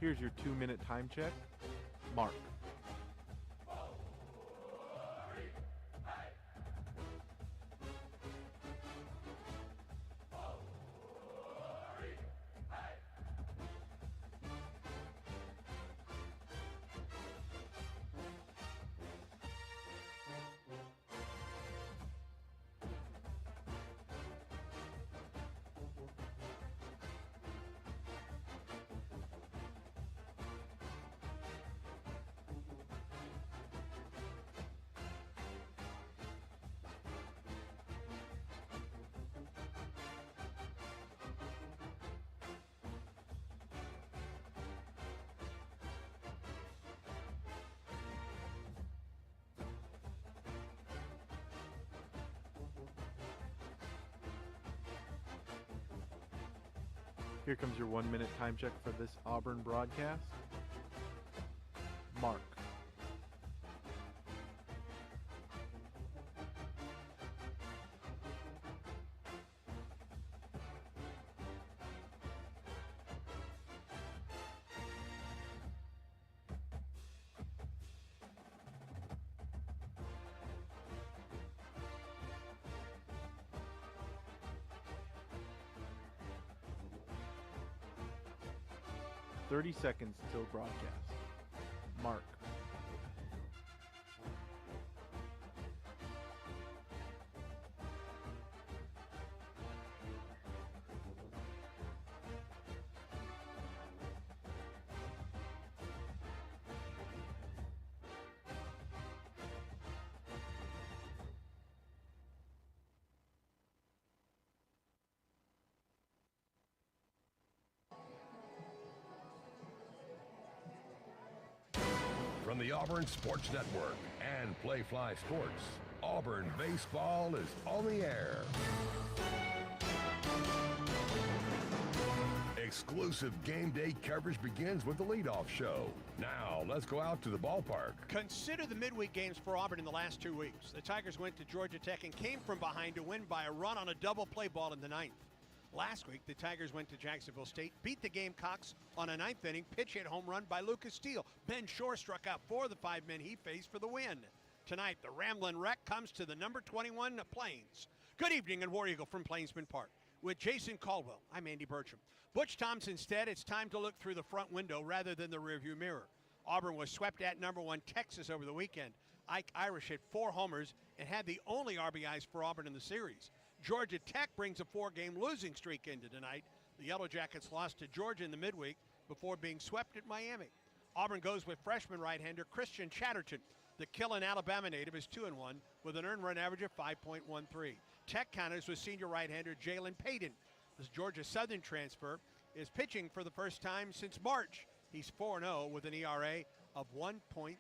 Here's your 2-minute time check. Mark. Here comes your 1-minute time check for this Auburn broadcast. Mark. 30 seconds till broadcast. Mark. From the Auburn Sports Network and Playfly Sports, Auburn baseball is on the air. Exclusive game day coverage begins with the leadoff show. Now, let's go out to the ballpark. Consider the midweek games for Auburn in the last 2 weeks. The Tigers went to Georgia Tech and came from behind to win by a run on a double play ball in the ninth. Last week, the Tigers went to Jacksonville State, beat the Gamecocks on a ninth inning pitch hit home run by Lucas Steele. Ben Shore struck out 4 of the 5 men he faced for the win. Tonight, the Ramblin' Wreck comes to the number 21 Plains. Good evening and War Eagle from Plainsman Park. With Jason Caldwell, I'm Andy Burcham. Butch Thompson said it's time to look through the front window rather than the rearview mirror. Auburn was swept at number 1 Texas over the weekend. Ike Irish hit 4 homers and had the only RBIs for Auburn in the series. Georgia Tech brings a 4-game losing streak into tonight. The Yellow Jackets lost to Georgia in the midweek before being swept at Miami. Auburn goes with freshman right-hander Christian Chatterton. The Killen Alabama native is 2-1 with an earned run average of 5.13. Tech counters with senior right-hander Jalen Payton. This Georgia Southern transfer is pitching for the first time since March. He's 4-0 with an ERA of 1.77.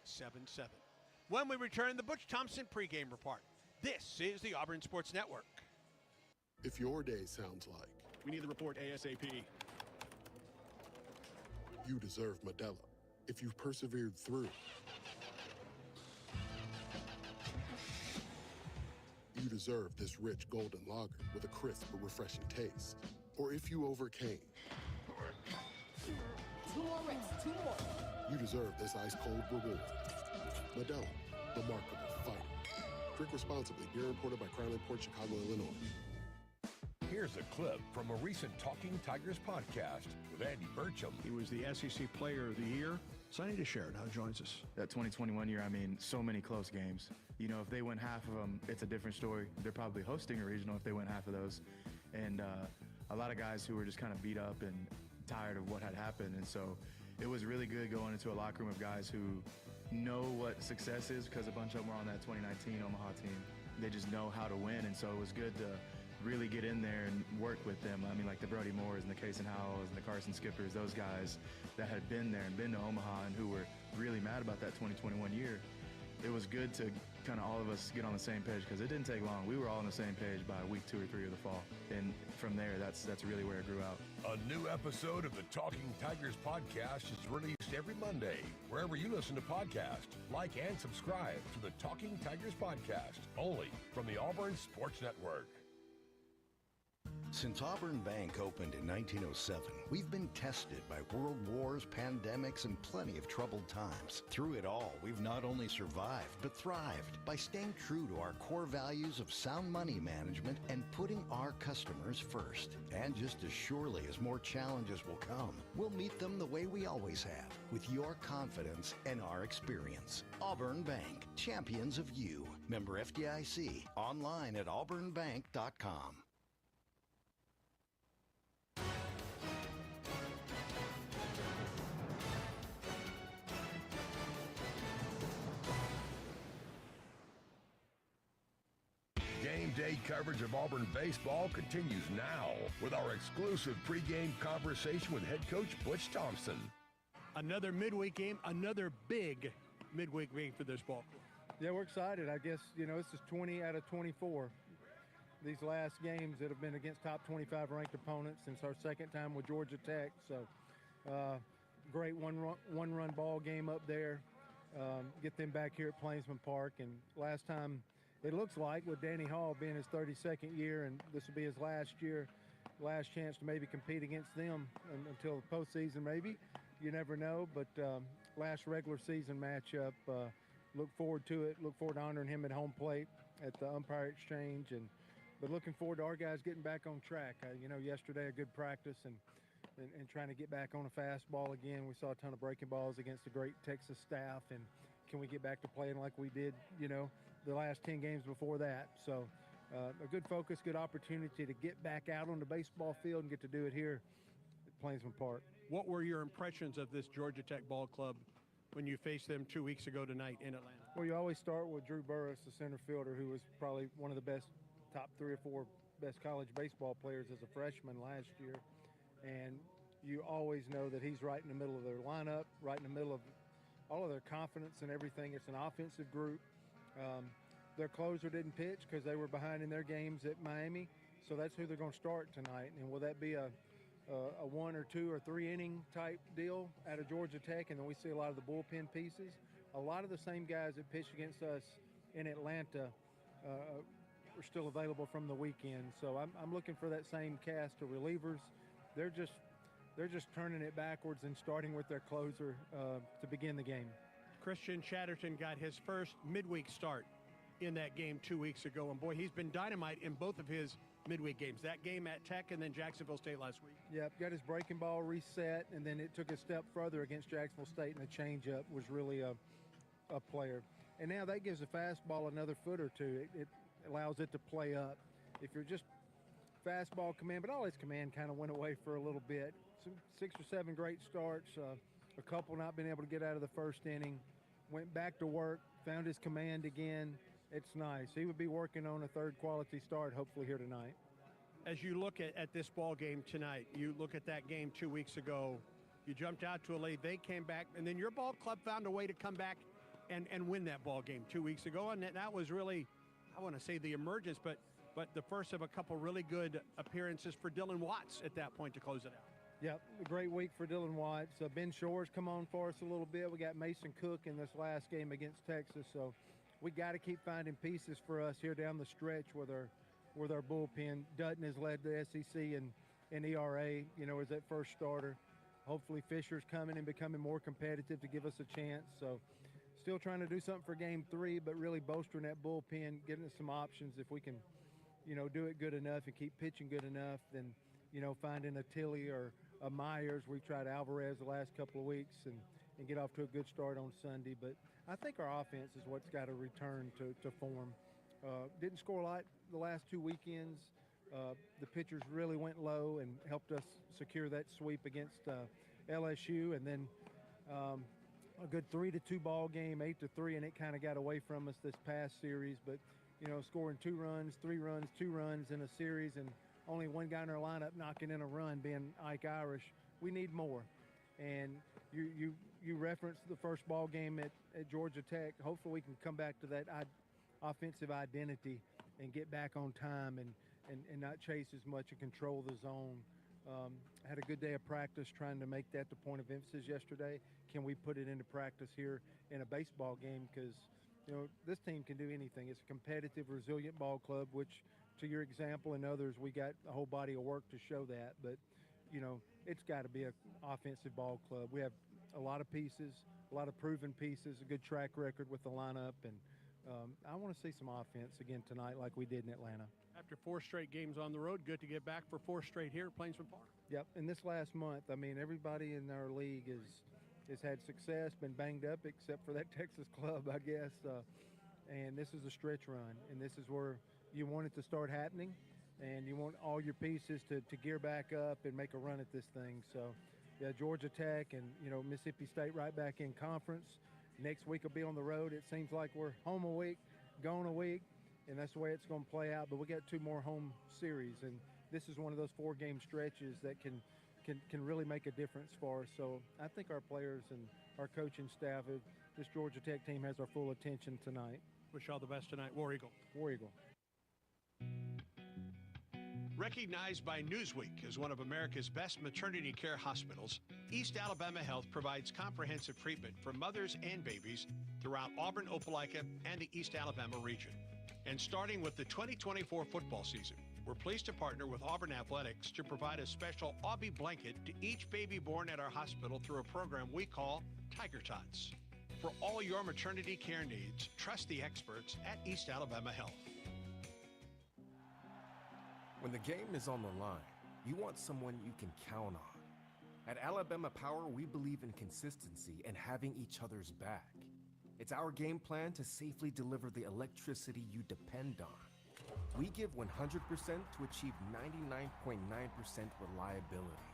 When we return, the Butch Thompson pregame report. This is the Auburn Sports Network. If your day sounds like we need the report ASAP. You deserve Modelo. If you've persevered through, you deserve this rich golden lager with a crisp but refreshing taste. Or if you overcame, 2 more rings, 2 more. You deserve this ice-cold reward. Modelo, the mark of a fighter. Drink responsibly. Beer imported by Crown Imports, Chicago, Illinois. Here's a clip from a recent Talking Tigers podcast with Andy Burcham. He was the SEC Player of the Year. Sonny DeShera now joins us. That 2021 year, I mean, so many close games. You know, if they win half of them, it's a different story. They're probably hosting a regional if they win half of those. And a lot of guys who were just kind of beat up and tired of what had happened. And so it was really good going into a locker room of guys who know what success is because a bunch of them were on that 2019 Omaha team. They just know how to win. And so it was good to really get in there and work with them. I mean, like the Brody Moores and the Kaysen Howells and the Carson Skippers, those guys that had been there and been to Omaha and who were really mad about that 2021 year. It was good to kind of all of us get on the same page because it didn't take long. We were all on the same page by week 2 or 3 of the fall. And from there, that's really where it grew out. A new episode of the Talking Tigers podcast is released every Monday, wherever you listen to podcasts. Like and subscribe to the Talking Tigers podcast, only from the Auburn Sports Network. Since Auburn Bank opened in 1907, we've been tested by world wars, pandemics, and plenty of troubled times. Through it all, we've not only survived, but thrived by staying true to our core values of sound money management and putting our customers first. And just as surely as more challenges will come, we'll meet them the way we always have, with your confidence and our experience. Auburn Bank, champions of you. Member FDIC, online at auburnbank.com. Game day coverage of Auburn baseball continues now with our exclusive pregame conversation with head coach Butch Thompson. Another midweek game, another big midweek game for this ball club. Yeah, we're excited. I guess, this is 20 out of 24. These last games that have been against top 25 ranked opponents since our second time with Georgia Tech. So, great one-run ball game up there. Get them back here at Plainsman Park. And last time, it looks like, with Danny Hall being his 32nd year, and this will be his last year, last chance to maybe compete against them until the postseason maybe. You never know, but last regular season matchup, look forward to it. Look forward to honoring him at home plate at the umpire exchange, but looking forward to our guys getting back on track. Yesterday a good practice and trying to get back on a fastball again. We saw a ton of breaking balls against the great Texas staff, and can we get back to playing like we did, the last 10 games before that. So a good focus, good opportunity to get back out on the baseball field and get to do it here at Plainsman Park. What were your impressions of this Georgia Tech ball club when you faced them 2 weeks ago tonight in Atlanta? Well, you always start with Drew Burris, the center fielder, who was probably one of the best, top 3 or 4 best college baseball players as a freshman last year. And you always know that he's right in the middle of their lineup, right in the middle of all of their confidence and everything. It's an offensive group. Their closer didn't pitch because they were behind in their games at Miami, so that's who they're going to start tonight. And will that be a 1 or 2 or 3 inning type deal out of Georgia Tech, and then we see a lot of the bullpen pieces? A lot of the same guys that pitched against us in Atlanta are still available from the weekend. So I'm looking for that same cast of relievers. They're just turning it backwards and starting with their closer to begin the game. Christian Chatterton got his first midweek start in that game 2 weeks ago, and boy, he's been dynamite in both of his midweek games. That game at Tech and then Jacksonville State last week. Yep, got his breaking ball reset, and then it took a step further against Jacksonville State, and the changeup was really a player. And now that gives the fastball another foot or two. It allows it to play up. If you're just fastball command, but all his command kind of went away for a little bit. 6 or 7 great starts, a couple not being able to get out of the first inning, went back to work, found his command again. It's nice. He would be working on a third quality start hopefully here tonight. As you look at this ball game tonight, you look at that game 2 weeks ago, you jumped out to a lead, they came back, and then your ball club found a way to come back and win that ball game 2 weeks ago, and that was really, I want to say the emergence, but the first of a couple really good appearances for Dylan Watts at that point to close it out. Yep, a great week for Dylan Watts. Ben Shores come on for us a little bit. We got Mason Cook in this last game against Texas, so we got to keep finding pieces for us here down the stretch with our bullpen. Dutton has led the SEC in ERA, as that first starter. Hopefully Fisher's coming and becoming more competitive to give us a chance. So still trying to do something for game 3, but really bolstering that bullpen, getting us some options. If we can, do it good enough and keep pitching good enough, then, finding a Tilley or a Myers. We tried Alvarez the last couple of weeks and get off to a good start on Sunday. But I think our offense is what's got to return to form. Didn't score a lot the last 2 weekends. The pitchers really went low and helped us secure that sweep against LSU. And then a good 3-2 ball game, 8-3, and it kind of got away from us this past series. But, scoring 2 runs, 3 runs, 2 runs in a series, and only one guy in our lineup knocking in a run being Ike Irish. We need more. And you referenced the first ball game at Georgia Tech. Hopefully we can come back to that offensive identity and get back on time and not chase as much and control the zone. Had a good day of practice trying to make that the point of emphasis yesterday. Can we put it into practice here in a baseball game? Because, this team can do anything. It's a competitive, resilient ball club, which to your example and others, we got a whole body of work to show that. But, you know, it's got to be an offensive ball club. We have a lot of pieces, a lot of proven pieces, a good track record with the lineup, and I want to see some offense again tonight like we did in Atlanta. After 4 straight games on the road, good to get back for 4 straight here at Plainsman Park. Yep, in this last month, I mean, everybody in our league has had success, been banged up except for that Texas club, I guess. And this is a stretch run, and this is where you want it to start happening, and you want all your pieces to gear back up and make a run at this thing. So, yeah, Georgia Tech and, you know, Mississippi State right back in conference. Next week will be on the road. It seems like we're home a week, gone a week, and that's the way it's going to play out. But we got 2 more home series, and this is one of those 4-game stretches that can really make a difference for us. So I think our players and our coaching staff, this Georgia Tech team has our full attention tonight. Wish all the best tonight. War Eagle. War Eagle. Recognized by Newsweek as one of America's best maternity care hospitals, East Alabama Health provides comprehensive treatment for mothers and babies throughout Auburn, Opelika, and the East Alabama region. And starting with the 2024 football season, we're pleased to partner with Auburn Athletics to provide a special Aubie blanket to each baby born at our hospital through a program we call Tiger Tots. For all your maternity care needs, trust the experts at East Alabama Health. When the game is on the line, you want someone you can count on. At Alabama Power, we believe in consistency and having each other's back. It's our game plan to safely deliver the electricity you depend on. We give 100% to achieve 99.9% reliability.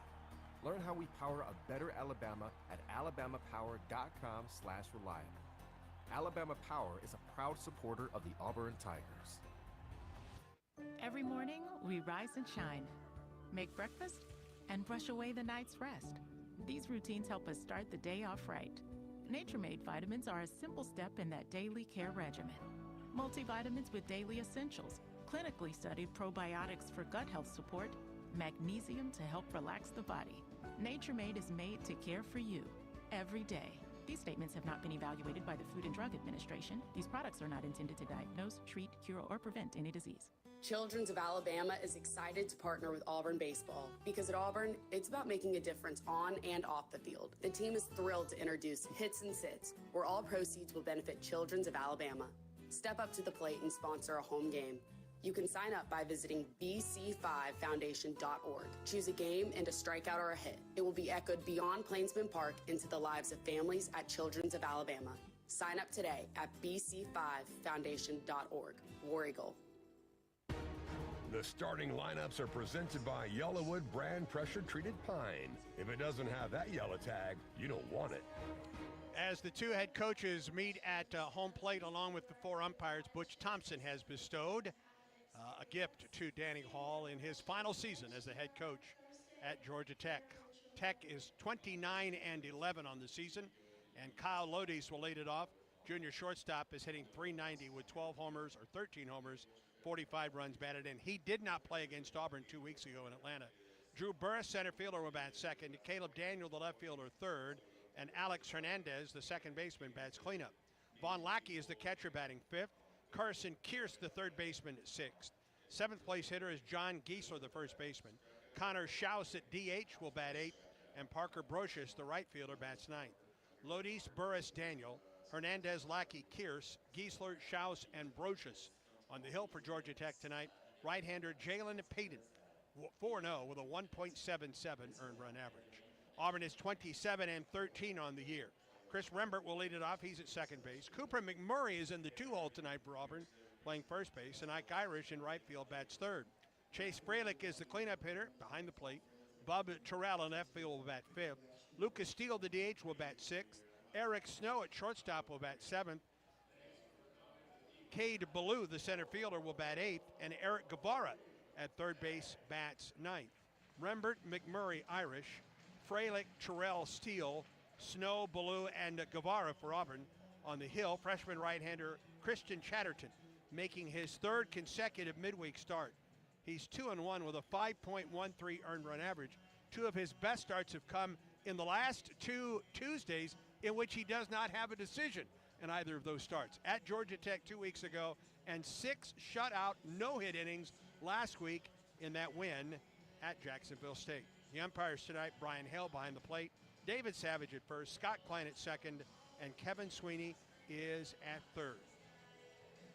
Learn how we power a better Alabama at alabamapower.com/reliable. Alabama Power is a proud supporter of the Auburn Tigers. Every morning, we rise and shine, make breakfast, and brush away the night's rest. These routines help us start the day off right. Nature-Made vitamins are a simple step in that daily care regimen. Multivitamins with daily essentials, clinically studied probiotics for gut health support, magnesium to help relax the body. Nature-Made is made to care for you every day. These statements have not been evaluated by the Food and Drug Administration. These products are not intended to diagnose, treat, cure, or prevent any disease. Children's of Alabama is excited to partner with Auburn Baseball because at Auburn, it's about making a difference on and off the field. The team is thrilled to introduce Hits and Sits, where all proceeds will benefit Children's of Alabama. Step up to the plate and sponsor a home game. You can sign up by visiting bc5foundation.org. Choose a game and a strikeout or a hit. It will be echoed beyond Plainsman Park into the lives of families at Children's of Alabama. Sign up today at bc5foundation.org. War Eagle. The starting lineups are presented by Yellowwood brand pressure-treated pine. If it doesn't have that yellow tag, you don't want it. As the 2 head coaches meet at home plate along with the 4 umpires, Butch Thompson has bestowed a gift to Danny Hall in his final season as the head coach at Georgia Tech. Tech is 29-11 on the season, and Kyle Lodies will lead it off. Junior shortstop is hitting .390 with 12 homers or 13 homers, 45 runs batted in. He did not play against Auburn 2 weeks ago in Atlanta. Drew Burris, center fielder, will bat second. Caleb Daniel, the left fielder, third. And Alex Hernandez, the second baseman, bats cleanup. Vaughn Lackey is the catcher, batting fifth. Carson Kearse, the third baseman, sixth. Seventh place hitter is John Giesler, the first baseman. Connor Schaus at DH will bat eighth. And Parker Brocious, the right fielder, bats ninth. Lodies, Burris, Daniel, Hernandez, Lackey, Kearse, Giesler, Schaus, and Brocious. On the hill for Georgia Tech tonight, right-hander Jalen Payton, 4-0 with a 1.77 earned run average. Auburn is 27-13 on the year. Chris Rembert will lead it off. He's at second base. Cooper McMurray is in the 2-hole tonight for Auburn, playing first base. And Ike Irish in right field bats third. Chase Fralick is the cleanup hitter behind the plate. Bub Terrell in left field will bat fifth. Lucas Steele, the DH, will bat sixth. Eric Snow at shortstop will bat seventh. Cade Ballou, the center fielder, will bat eighth. And Eric Guevara at third base bats ninth. Rembert, McMurray, Irish. Fralick, Terrell, Steele, Snow, Ballou, and Guevara for Auburn. On the hill, freshman right-hander Christian Chatterton making his third consecutive midweek start. He's 2-1 with a 5.13 earned run average. 2 of his best starts have come in the last 2 Tuesdays in which he does not have a decision in either of those starts. At Georgia Tech 2 weeks ago, and 6 shutout, no-hit innings last week in that win at Jacksonville State. The umpires tonight, Brian Hale behind the plate, David Savage at first, Scott Klein at second, and Kevin Sweeney is at third.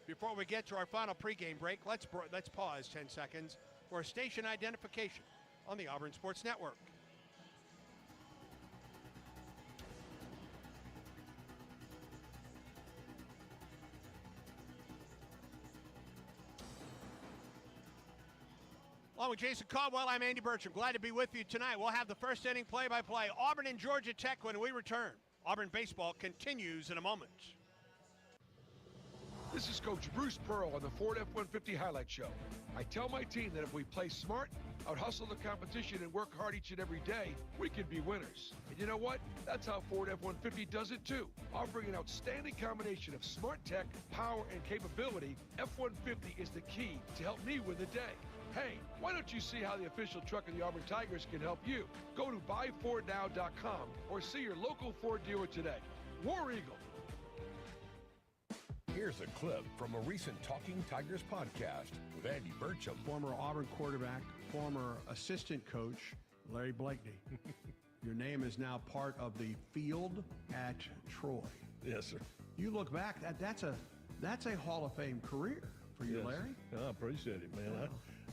Before we get to our final pregame break, let's pause 10 seconds for station identification on the Auburn Sports Network. Along with Jason Caldwell, I'm Andy Bertram. Glad to be with you tonight. We'll have the first inning play-by-play. Auburn and Georgia Tech when we return. Auburn baseball continues in a moment. This is Coach Bruce Pearl on the Ford F-150 Highlight Show. I tell my team that if we play smart, out-hustle the competition, and work hard each and every day, we can be winners. And you know what? That's how Ford F-150 does it too. Offering an outstanding combination of smart tech, power, and capability, F-150 is the key to help me win the day. Hey, why don't you see how the official truck of the Auburn Tigers can help you? Go to buyfordnow.com or see your local Ford dealer today. War Eagle. Here's a clip from a recent Talking Tigers podcast with Andy Bertram. Former Auburn quarterback, former assistant coach, Larry Blakeney. Your name is now part of the field at Troy. Yes, sir. You look back, that's a Hall of Fame career for you, yes, Larry. I appreciate it, man. Wow.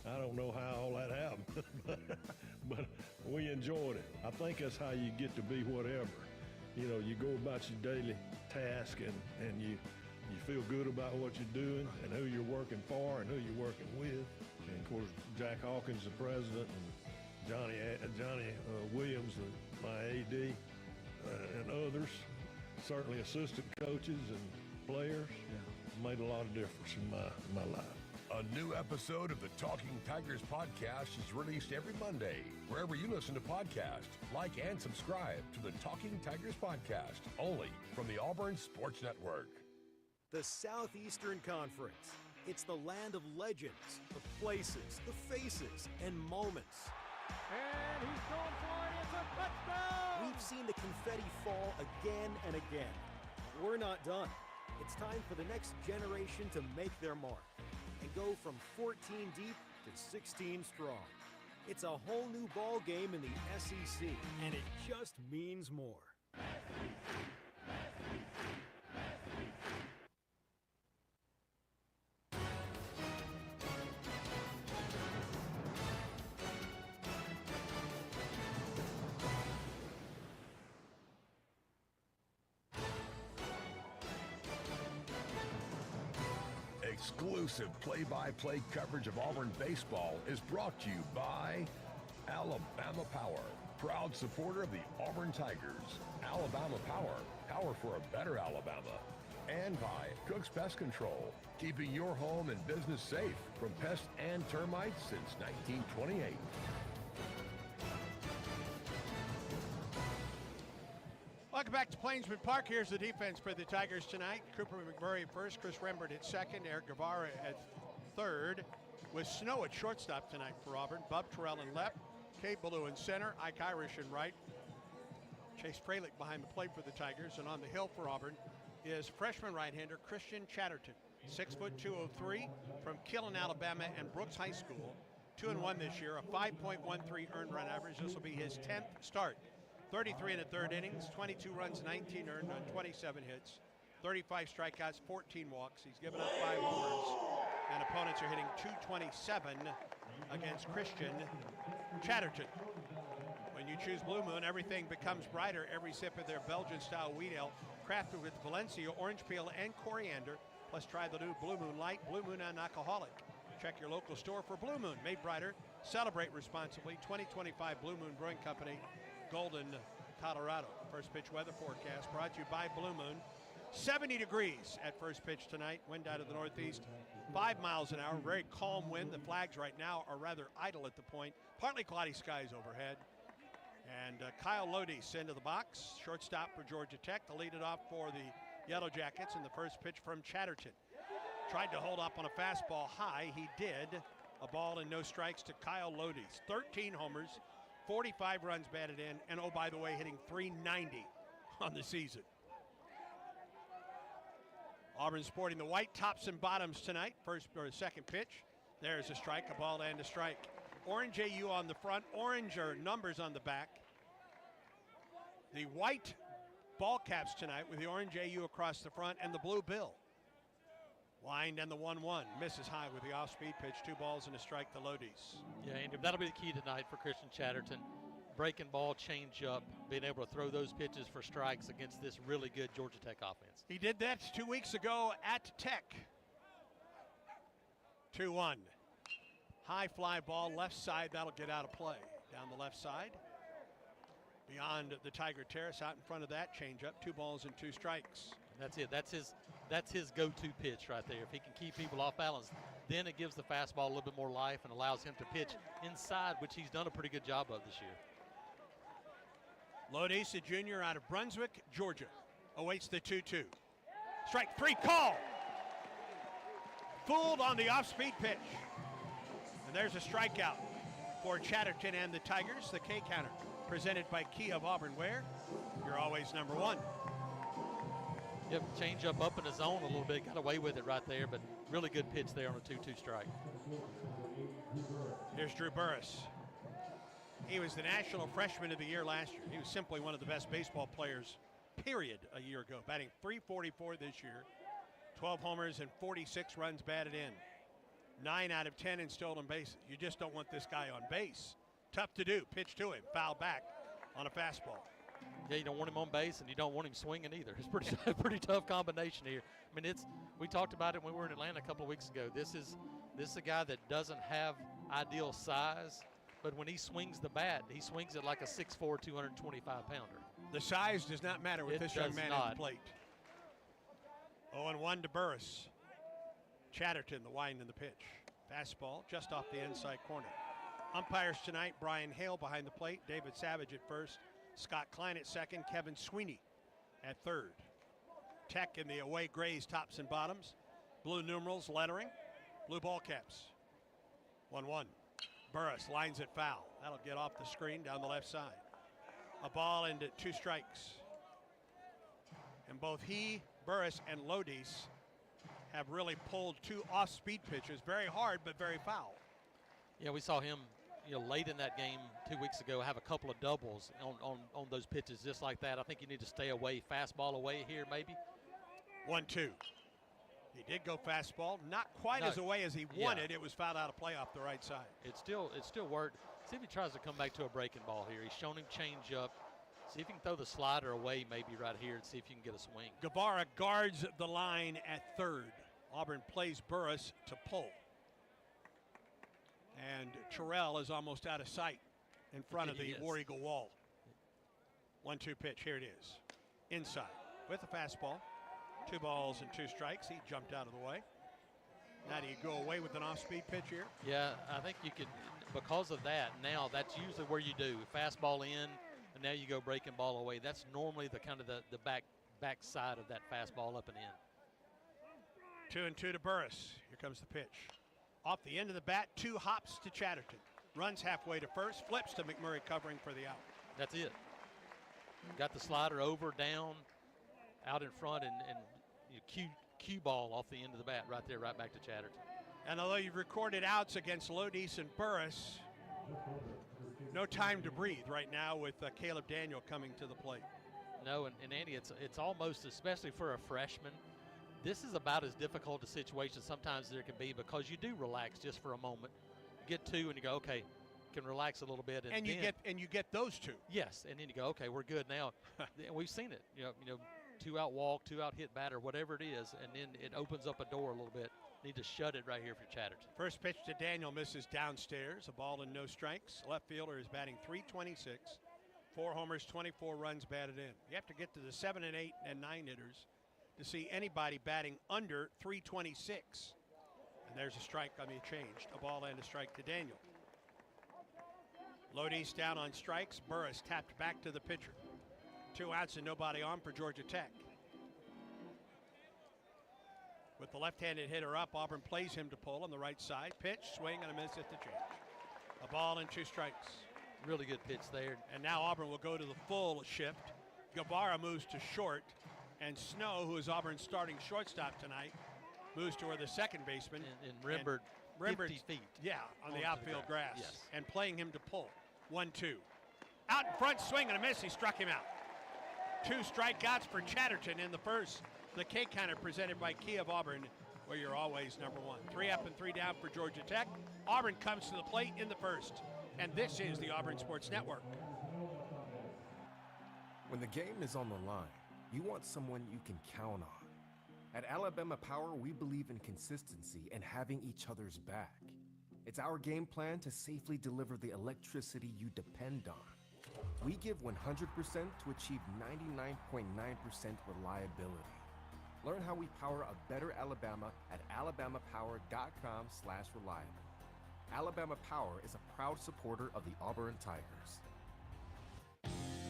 I don't know how all that happened, but we enjoyed it. I think that's how you get to be whatever. You know, you go about your daily task and you feel good about what you're doing and who you're working for and who you're working with. And of course, Jack Hawkins, the president, and Johnny Williams, my AD, and others, certainly assistant coaches and players, made a lot of difference in my life. A new episode of the Talking Tigers podcast is released every Monday, wherever you listen to podcasts. Like and subscribe to the Talking Tigers podcast, only from the Auburn Sports Network. The Southeastern Conference. It's the land of legends, the places, the faces, and moments. And he's going for it. It's a touchdown! We've seen the confetti fall again and again. We're not done. It's time for the next generation to make their mark and go from 14 deep to 16 strong. It's a whole new ball game in the SEC, and it just means more. Exclusive play-by-play coverage of Auburn baseball is brought to you by Alabama Power, proud supporter of the Auburn Tigers. Alabama Power, power for a better Alabama. And by Cook's Pest Control, keeping your home and business safe from pests and termites since 1928. Welcome back to Plainsman Park. Here's the defense for the Tigers tonight. Cooper McMurray at first, Chris Rembert at second, Eric Guevara at third. With Snow at shortstop tonight for Auburn. Bub Terrell in left, Cade Ballou in center, Ike Irish in right. Chase Fralick behind the plate for the Tigers. And on the hill for Auburn is freshman right-hander Christian Chatterton. 6'2", 203 from Killen, Alabama and Brooks High School. 2-1 this year, a 5.13 earned run average. This will be his 10th start. 33 in the third innings, 22 runs, 19 earned on 27 hits, 35 strikeouts, 14 walks. He's given up 5 homers, and opponents are hitting .227 against Christian Chatterton. When you choose Blue Moon, everything becomes brighter. Every sip of their Belgian-style wheat ale, crafted with Valencia, orange peel, and coriander. Plus, try the new Blue Moon Light, Blue Moon non-alcoholic. Check your local store for Blue Moon, made brighter. Celebrate responsibly. 2025 Blue Moon Brewing Company, Golden, Colorado. First pitch weather forecast brought to you by Blue Moon. 70 degrees at first pitch tonight. Wind out of the northeast, 5 miles an hour. Very calm wind. The flags right now are rather idle at the point. Partly cloudy skies overhead. And Kyle Lodis into the box. Shortstop for Georgia Tech to lead it off for the Yellow Jackets. And the first pitch from Chatterton. Tried to hold up on a fastball high. He did. A ball and no strikes to Kyle Lodis. 13 homers. 45 runs batted in, and oh, by the way, hitting .390 on the season. Auburn sporting the white tops and bottoms tonight. First or second pitch There's a strike, a ball and a strike. Orange AU on the front, orange are numbers on the back. The white ball caps tonight with the orange AU across the front and the blue bill. Wind and the 1-1. Misses high with the off-speed pitch. 2 balls and a strike to Lodi's. Yeah, and that'll be the key tonight for Christian Chatterton. Breaking ball, change up, being able to throw those pitches for strikes against this really good Georgia Tech offense. He did that 2 weeks ago at Tech. 2-1. High fly ball, left side. That'll get out of play. Down the left side. Beyond the Tiger Terrace, out in front of that, change up. 2 balls and 2 strikes. That's it. That's his go-to pitch right there. If he can keep people off balance, then it gives the fastball a little bit more life and allows him to pitch inside, which he's done a pretty good job of this year. Lodis, a junior out of Brunswick, Georgia, awaits the 2-2. Strike 3 call. Fooled on the off-speed pitch. And there's a strikeout for Chatterton and the Tigers. The K counter presented by Key of Auburn Ware. You're always number 1. Yep, change up in the zone a little bit, got away with it right there, but really good pitch there on a 2-2 strike. Here's Drew Burris. He was the National Freshman of the Year last year. He was simply one of the best baseball players, period, a year ago. Batting .344 this year, 12 homers and 46 runs batted in. 9 out of 10 in stolen bases. You just don't want this guy on base. Tough to do. Pitch to him, foul back on a fastball. Yeah, you don't want him on base, and you don't want him swinging either. It's pretty tough combination here. I mean, we talked about it when we were in Atlanta a couple of weeks ago. This is a guy that doesn't have ideal size, but when he swings the bat, he swings it like a 6'4", 225-pounder. The size does not matter with this young man at the plate. 0-1 to Burris. Chatterton, the wind and the pitch. Fastball just off the inside corner. Umpires tonight, Brian Hale behind the plate, David Savage at first, Scott Klein at second, Kevin Sweeney at third. Tech in the away grays, tops and bottoms. Blue numerals, lettering, blue ball caps. 1-1. Burris lines it foul. That'll get off the screen down the left side. A ball into 2 strikes. And both he, Burris, and Lodis have really pulled 2 off-speed pitches. Very hard, but very foul. Yeah, we saw him late in that game 2 weeks ago have a couple of doubles on those pitches just like that. I think you need to stay away, fastball away here maybe. 1-2. He did go fastball, not quite as away as he wanted. It was fouled out of play off the right side. It still worked. See if he tries to come back to a breaking ball here. He's shown him change up. See if he can throw the slider away maybe right here and see if you can get a swing. Guevara guards the line at third. Auburn plays Burris to pull. And Terrell is almost out of sight in front of the War Eagle wall. 1-2 pitch, here it is. Inside with a fastball. 2 balls and 2 strikes. He jumped out of the way. Now do you go away with an off-speed pitch here? Yeah, I think you could, because of that, now that's usually where you do. Fastball in, and now you go breaking ball away. That's normally the kind of the back side of that fastball up and in. 2-2 to Burris. Here comes the pitch. Off the end of the bat, 2 hops to Chatterton. Runs halfway to first, flips to McMurray covering for the out. That's it. Got the slider over, down, out in front, and cue ball off the end of the bat right there, right back to Chatterton. And although you've recorded outs against Lodis and Burris, no time to breathe right now with Caleb Daniel coming to the plate. No, and Andy, it's almost, especially for a freshman, this is about as difficult a situation sometimes there can be because you do relax just for a moment. You get 2 and you go, okay, can relax a little bit. And you get those 2. Yes, and then you go, okay, we're good now. We've seen it. You know, 2 out walk, 2 out hit batter, whatever it is, and then it opens up a door a little bit. Need to shut it right here for Chatterton. First pitch to Daniel misses downstairs. A ball and no strikes. Left fielder is batting .326. 4 homers, 24 runs batted in. You have to get to the 7 and 8 and 9 hitters to see anybody batting under .326. And there's a strike on the change. A ball and a strike to Daniel. Lodis down on strikes. Burris tapped back to the pitcher. 2 outs and nobody on for Georgia Tech. With the left-handed hitter up, Auburn plays him to pull on the right side. Pitch, swing, and a miss at the change. A ball and 2 strikes. Really good pitch there. And now Auburn will go to the full shift. Guevara moves to short. And Snow, who is Auburn's starting shortstop tonight, moves to where the second baseman. And remember, Rembert, 50 feet. Yeah, on the onto outfield grass. Yes. And playing him to pull. 1-2. Out in front, swing and a miss. He struck him out. 2 strikeouts for Chatterton in the first. The K counter presented by Key of Auburn, where you're always number 1. 3 up and 3 down for Georgia Tech. Auburn comes to the plate in the first. And this is the Auburn Sports Network. When the game is on the line, you want someone you can count on. At Alabama Power, we believe in consistency and having each other's back. It's our game plan to safely deliver the electricity you depend on. We give 100% to achieve 99.9% reliability. Learn how we power a better Alabama at alabamapower.com/reliable. Alabama Power is a proud supporter of the Auburn Tigers.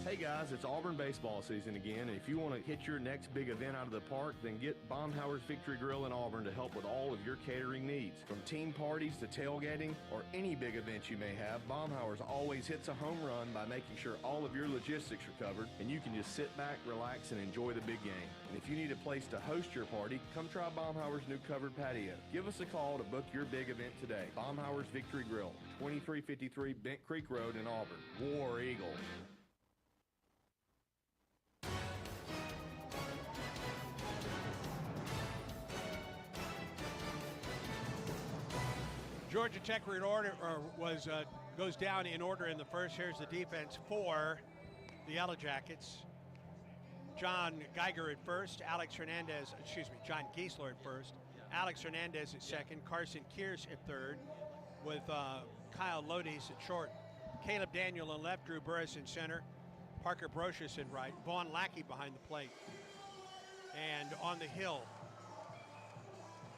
Hey guys, it's Auburn baseball season again, and if you want to hit your next big event out of the park, then get Baumhauer's Victory Grill in Auburn to help with all of your catering needs. From team parties to tailgating or any big event you may have, Baumhauer's always hits a home run by making sure all of your logistics are covered, and you can just sit back, relax, and enjoy the big game. And if you need a place to host your party, come try Baumhauer's new covered patio. Give us a call to book your big event today. Baumhauer's Victory Grill, 2353 Bent Creek Road in Auburn. War Eagle. Georgia Tech goes down in order in the first. Here's the defense for the Yellow Jackets. John Geiger at first, John Giesler at first, Alex Hernandez at second, Carson Kears at third, with Kyle Lodies at short, Caleb Daniel in left, Drew Burris in center, Parker Brocious in right, Vaughn Lackey behind the plate. And on the hill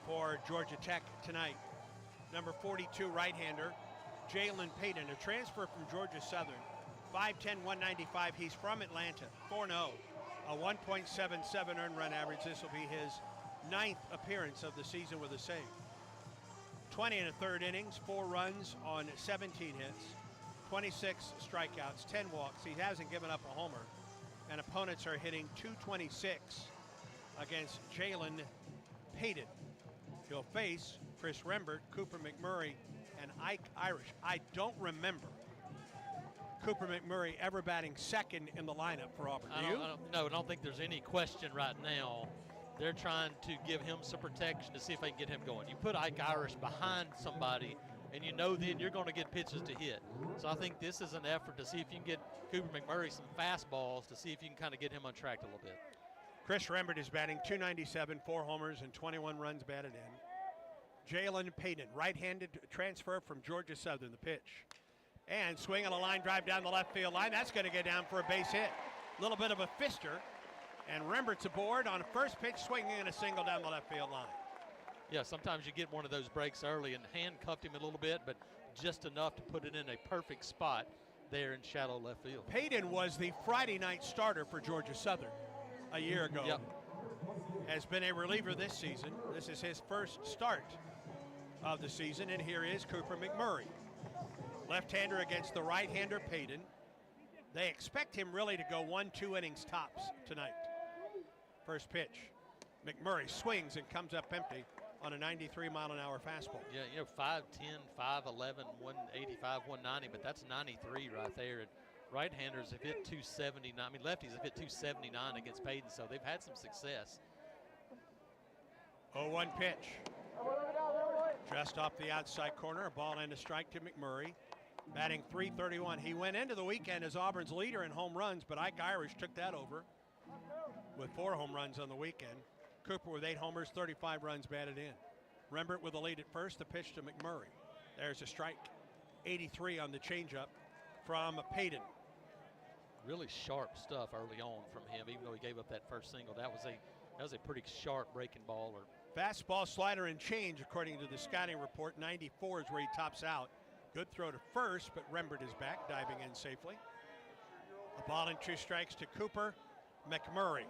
for Georgia Tech tonight, number 42 right-hander, Jalen Payton, a transfer from Georgia Southern, 5'10", 195. He's from Atlanta, 4-0, a 1.77 earned run average. This will be his 9th appearance of the season with a save. 20 and a third innings, 4 runs on 17 hits, 26 strikeouts, 10 walks. He hasn't given up a homer, and opponents are hitting .226 against Jalen Payton. He'll face Chris Rembert, Cooper McMurray, and Ike Irish. I don't remember Cooper McMurray ever batting second in the lineup for Auburn. Do you? I don't think there's any question right now. They're trying to give him some protection to see if they can get him going. You put Ike Irish behind somebody, and you know then you're going to get pitches to hit. So I think this is an effort to see if you can get Cooper McMurray some fastballs to see if you can kind of get him on track a little bit. Chris Rembert is batting .297, 4 homers, and 21 runs batted in. Jalen Payton, right-handed transfer from Georgia Southern, the pitch. And swing on a line drive down the left field line. That's going to get down for a base hit. A little bit of a fister. And Rembert's aboard on a first pitch, swinging in a single down the left field line. Yeah, sometimes you get one of those breaks early and handcuffed him a little bit, but just enough to put it in a perfect spot there in shallow left field. Payton was the Friday night starter for Georgia Southern a year ago. Yep. Has been a reliever this season. This is his first start of the season, and here is Cooper McMurray. Left-hander against the right-hander Payton. They expect him really to go 1-2 innings tops tonight. First pitch. McMurray swings and comes up empty on a 93-mile-an-hour fastball. Yeah, 5'10", 5'11", 185, 190, but that's 93 right there. And right-handers have hit 279. I mean, lefties have hit 279 against Payton, so they've had some success. 0-1 pitch. Just off the outside corner, a ball and a strike to McMurray. Batting .331. He went into the weekend as Auburn's leader in home runs, but Ike Irish took that over with 4 home runs on the weekend. Cooper with 8 homers, 35 runs batted in. Rembert with the lead at first, the pitch to McMurray. There's a strike. 83 on the changeup from Payton. Really sharp stuff early on from him, even though he gave up that first single. That was a pretty sharp breaking ball. Fastball, slider, and change, according to the scouting report. 94 is where he tops out. Good throw to first, but Rembert is back, diving in safely. A ball and 2 strikes to Cooper McMurray.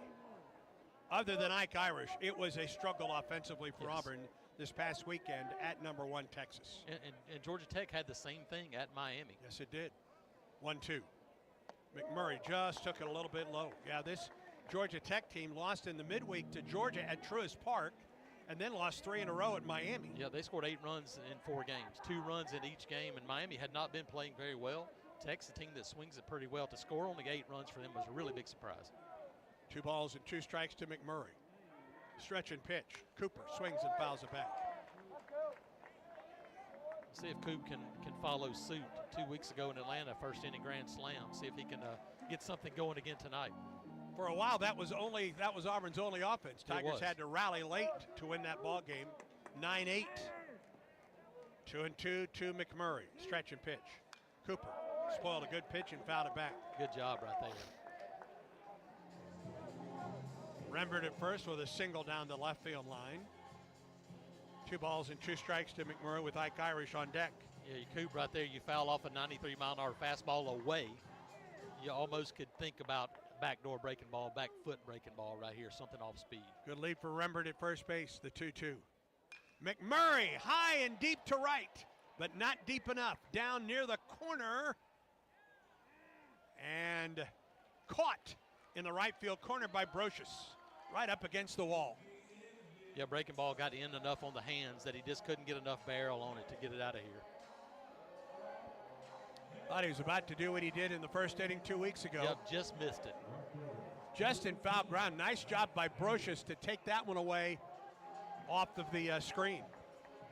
Other than Ike Irish, it was a struggle offensively for Auburn this past weekend at number 1 Texas. And Georgia Tech had the same thing at Miami. Yes, it did. 1-2. McMurray just took it a little bit low. Yeah, this Georgia Tech team lost in the midweek to Georgia at Truist Park and then lost 3 in a row at Miami. Yeah, they scored 8 runs in 4 games, 2 runs in each game, and Miami had not been playing very well. Texas, a team that swings it pretty well, to score only 8 runs for them was a really big surprise. 2 balls and 2 strikes to McMurray. Stretch and pitch. Cooper swings and fouls it back. See if Coop can follow suit. 2 weeks ago in Atlanta, first inning grand slam. See if he can get something going again tonight. For a while, that was Auburn's only offense. Tigers had to rally late to win that ball game. 9-8. 2-2 to McMurray. Stretch and pitch. Cooper spoiled a good pitch and fouled it back. Good job right there. Rembert at first with a single down the left field line. 2 balls and 2 strikes to McMurray with Ike Irish on deck. Yeah, you Coop right there. You foul off a 93-mile-an-hour fastball away. You almost could think about backdoor breaking ball, back foot breaking ball right here, something off speed. Good lead for Rembert at first base, the 2-2. McMurray high and deep to right, but not deep enough. Down near the corner. And caught in the right field corner by Brocious. Right up against the wall. Yeah, breaking ball got in enough on the hands that he just couldn't get enough barrel on it to get it out of here. Thought he was about to do what he did in the first inning 2 weeks ago. Yep, just missed it. Just in foul ground. Nice job by Brocious to take that one away off of the screen.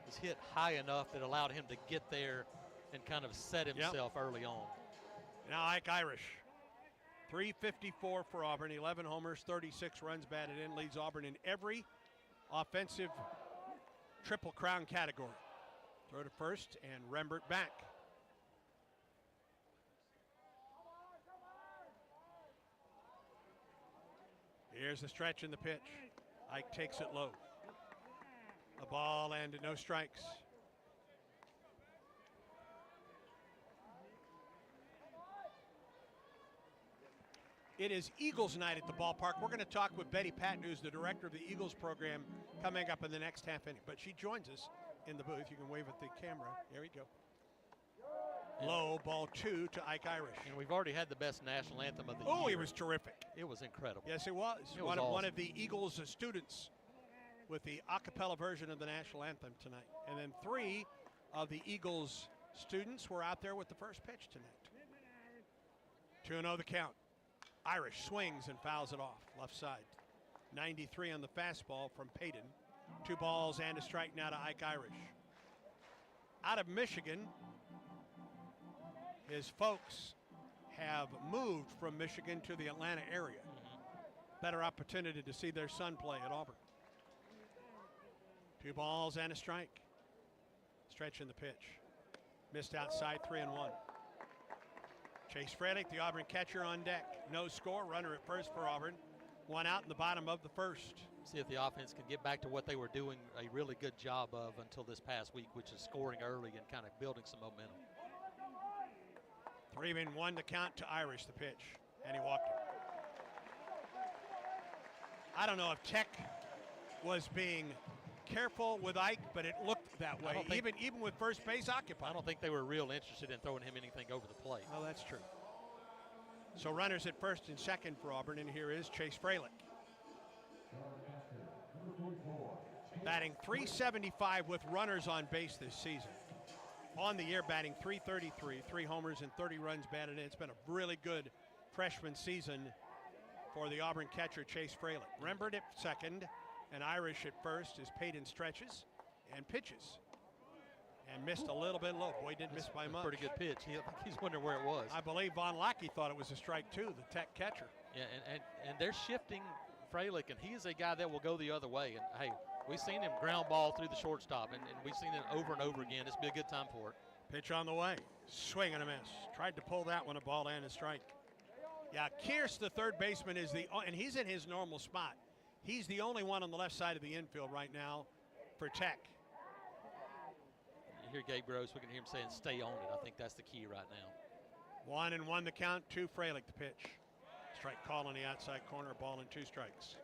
He's hit high enough that allowed him to get there and kind of set himself early on. Now Ike Irish. 354 for Auburn, 11 homers, 36 runs batted in, leads Auburn in every offensive Triple Crown category. Throw to first and Rembert back. Here's the stretch in the pitch. Ike takes it low. A ball and no strikes. It is Eagles night at the ballpark. We're going to talk with Betty Patton, who's the director of the Eagles program, coming up in the next half inning. But she joins us in the booth. You can wave at the camera. There we go. Low, ball 2 to Ike Irish. And we've already had the best national anthem of the year. Oh, it was terrific. It was incredible. Yes, it was. It was One of the Eagles students with the a cappella version of the national anthem tonight. And then 3 of the Eagles students were out there with the first pitch tonight. 2-0 the count. Irish swings and fouls it off, left side. 93 on the fastball from Payton. 2 balls and a strike now to Ike Irish. Out of Michigan, his folks have moved from Michigan to the Atlanta area. Better opportunity to see their son play at Auburn. 2 balls and a strike. Stretch in the pitch. Missed outside, 3-1. Chase Frelick, the Auburn catcher, on deck. No score, runner at first for Auburn. 1 out in the bottom of the first. See if the offense can get back to what they were doing a really good job of until this past week, which is scoring early and kind of building some momentum. 3-1 to count to Irish, the pitch, and he walked it. I don't know if Tech was being careful with Ike, but it looked that way, even with first base occupied. I don't think they were real interested in throwing him anything over the plate. Well, that's true. So runners at first and second for Auburn, and here is Chase Frelick. Batting .375 with runners on base this season. On the year, batting .333, 3 homers and 30 runs batted in. It's been a really good freshman season for the Auburn catcher, Chase Frelick. Rembert at second and Irish at first as Payton stretches and pitches. And missed a little bit low. Boy, didn't miss by much. Pretty good pitch. He's wondering where it was. I believe Von Lackey thought it was a strike too, the Tech catcher. Yeah, and they're shifting Frelick, and he is a guy that will go the other way. And hey, we've seen him ground ball through the shortstop, and we've seen it over and over again. This will be a good time for it. Pitch on the way. Swing and a miss. Tried to pull that one, a ball and a strike. Yeah, Kearse, the third baseman, and he's in his normal spot. He's the only one on the left side of the infield right now for Tech. You hear Gabe Gross, we can hear him saying stay on it. I think that's the key right now. 1-1 the count to Frelick, the pitch. Strike call on the outside corner, ball and 2 strikes.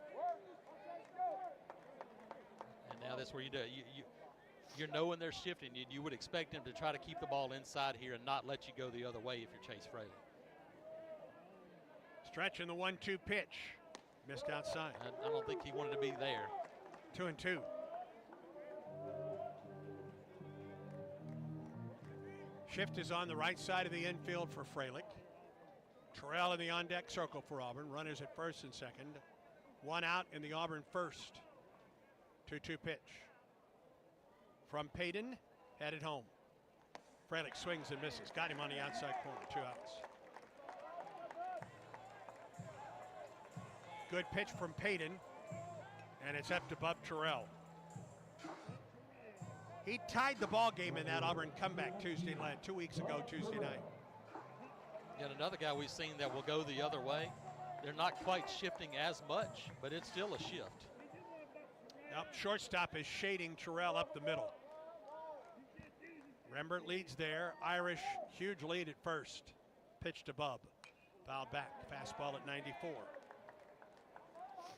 And now that's where you do it. You're knowing they're shifting. You would expect them to try to keep the ball inside here and not let you go the other way if you're Chase Frelick. Stretch in the 1-2 pitch. Missed outside. I don't think he wanted to be there. 2-2. Shift is on the right side of the infield for Freilich. Terrell in the on-deck circle for Auburn. Runners at first and second. One out in the Auburn first. 2-2 pitch. From Payton, headed home. Freilich swings and misses. Got him on the outside corner. 2 outs. Good pitch from Payton, and it's up to Bub Terrell. He tied the ball game in that Auburn comeback 2 weeks ago, Tuesday night. Yet another guy we've seen that will go the other way. They're not quite shifting as much, but it's still a shift. Yep, shortstop is shading Terrell up the middle. Rembert leads there. Irish, huge lead at first. Pitch to Bub. Fouled back. Fastball at 94. I